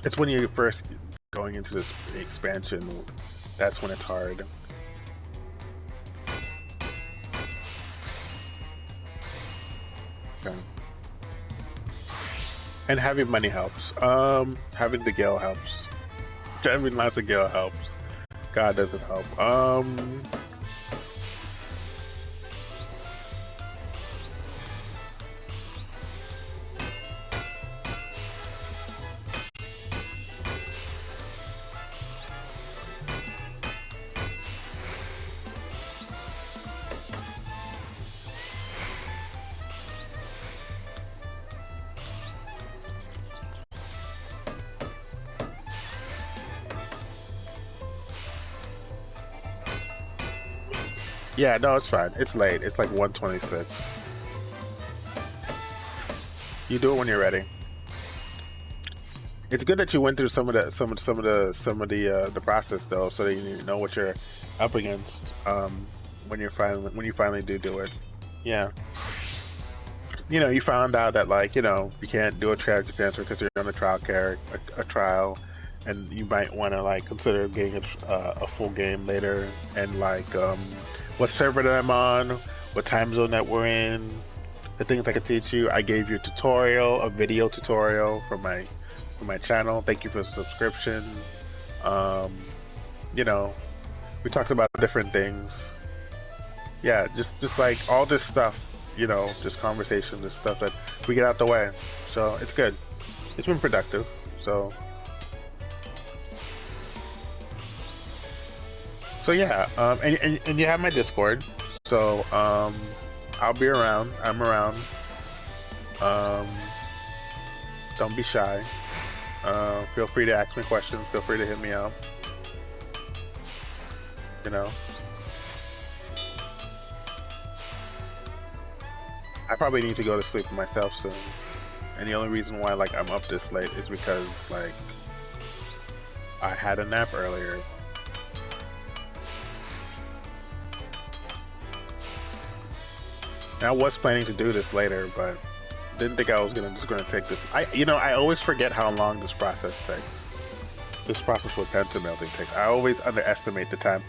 It's when you're first going into this expansion, that's when it's hard. Okay. And having money helps. Having the gil helps. Having lots of gil helps. God doesn't help. Yeah, no, it's fine. It's late. It's like 1:26. You do it when you're ready. It's good that you went through some of the process though, so that you know what you're up against when you finally do it. Yeah. You know, you found out that like, you know, you can't do a character transfer because you're on a trial, and you might want to like consider getting a full game later, and like what server that I'm on, what time zone that we're in, the things I could teach you. I gave you a video tutorial from my channel. Thank you for the subscription. You know, we talked about different things. Yeah, just like all this stuff, you know, just conversation, this stuff that we get out the way. So it's good. It's been productive. So yeah, and you have my Discord, so I'll be around. I'm around. Don't be shy. Feel free to ask me questions. Feel free to hit me up. You know? I probably need to go to sleep myself soon. And the only reason why like I'm up this late is because like I had a nap earlier. And I was planning to do this later, but didn't think I was just gonna take this. I always forget how long this process takes. This process with pentamelding takes. I always underestimate the time.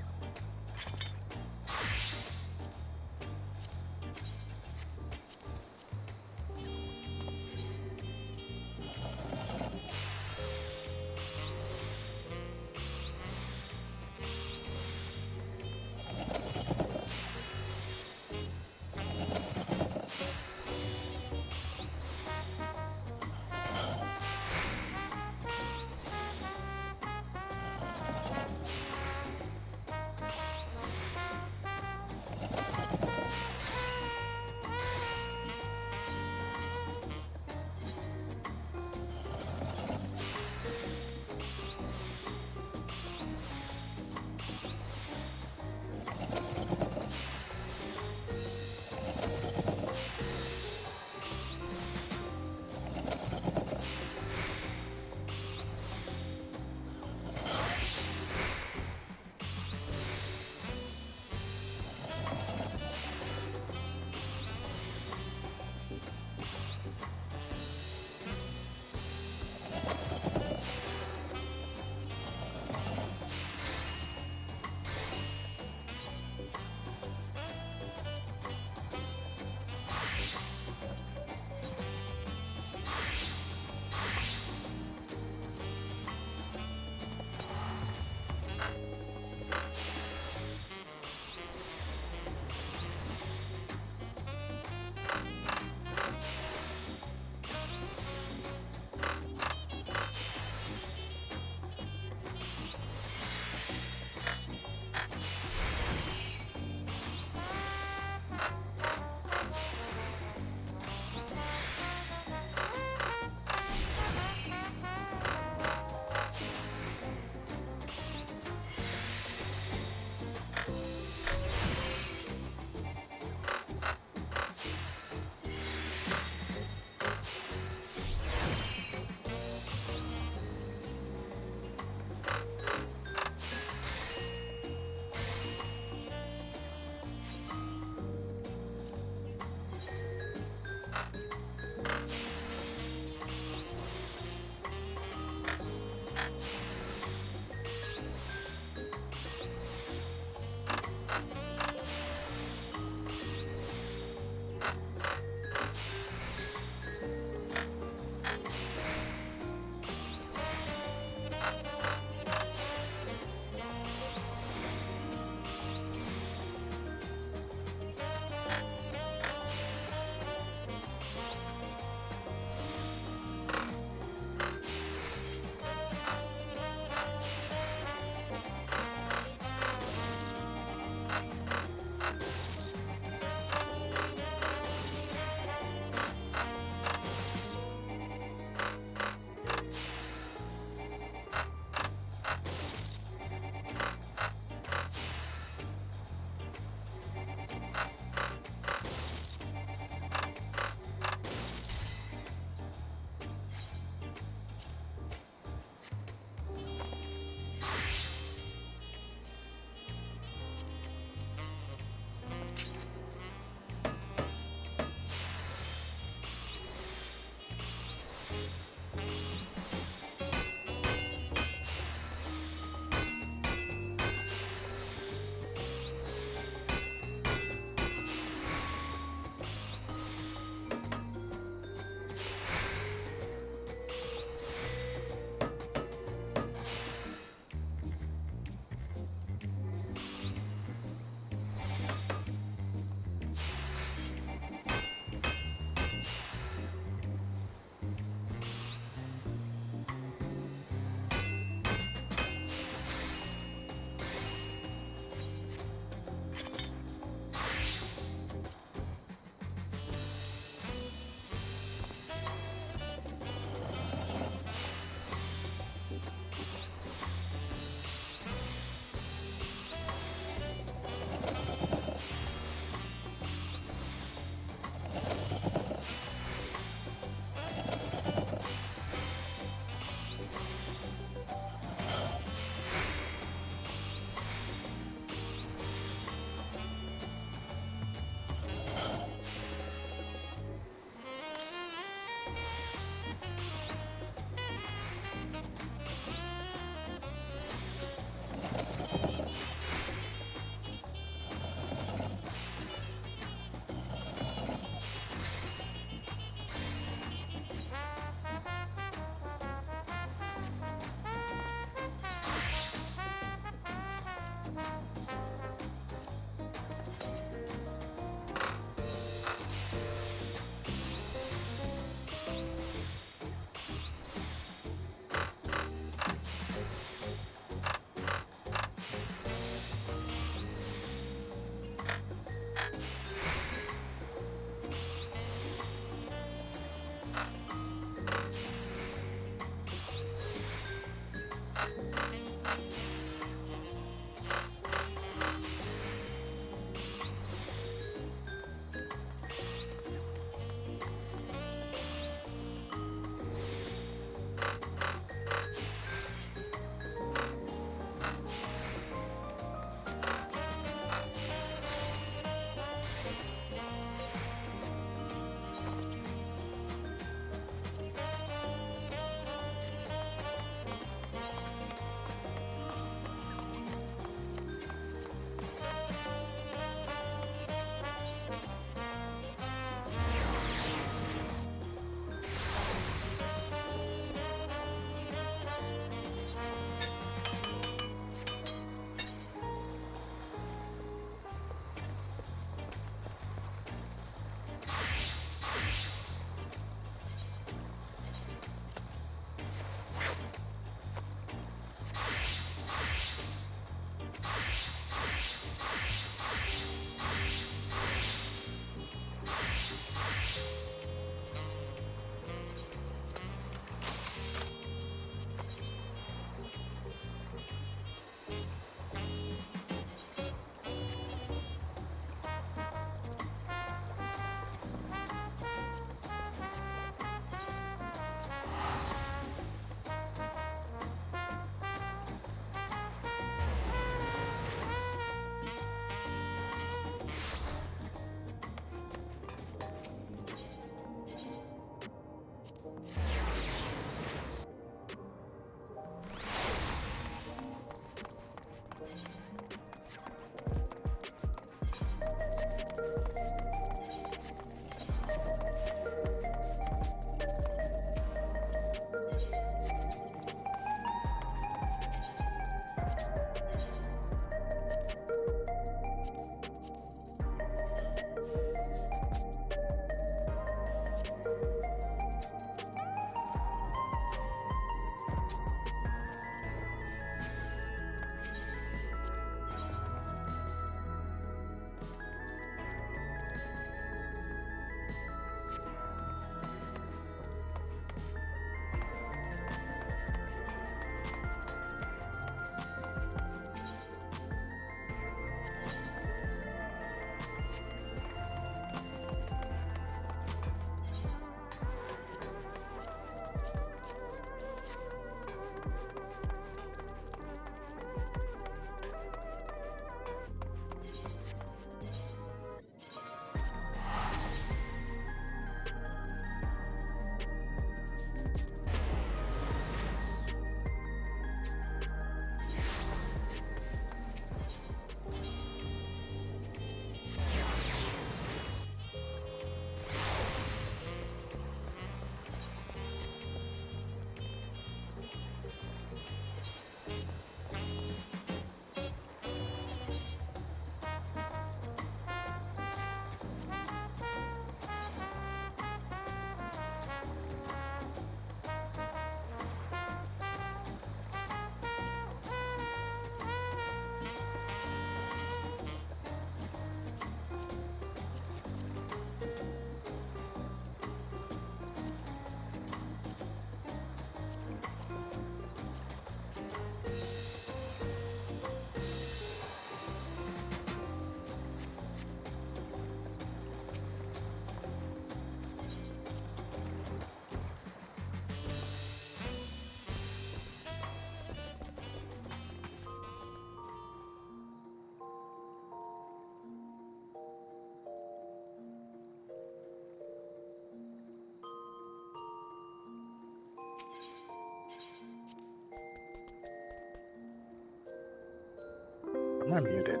I muted?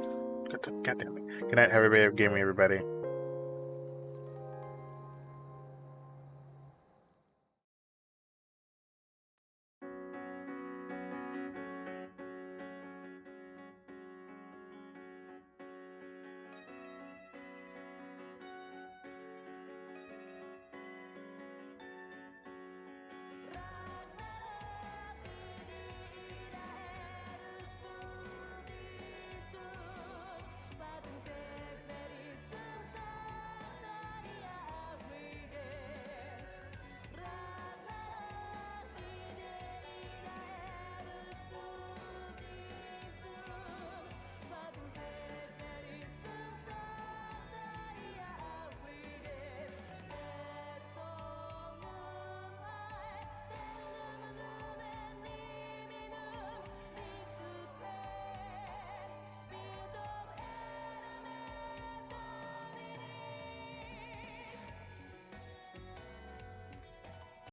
God damn it. Good night, everybody. Gaming, everybody.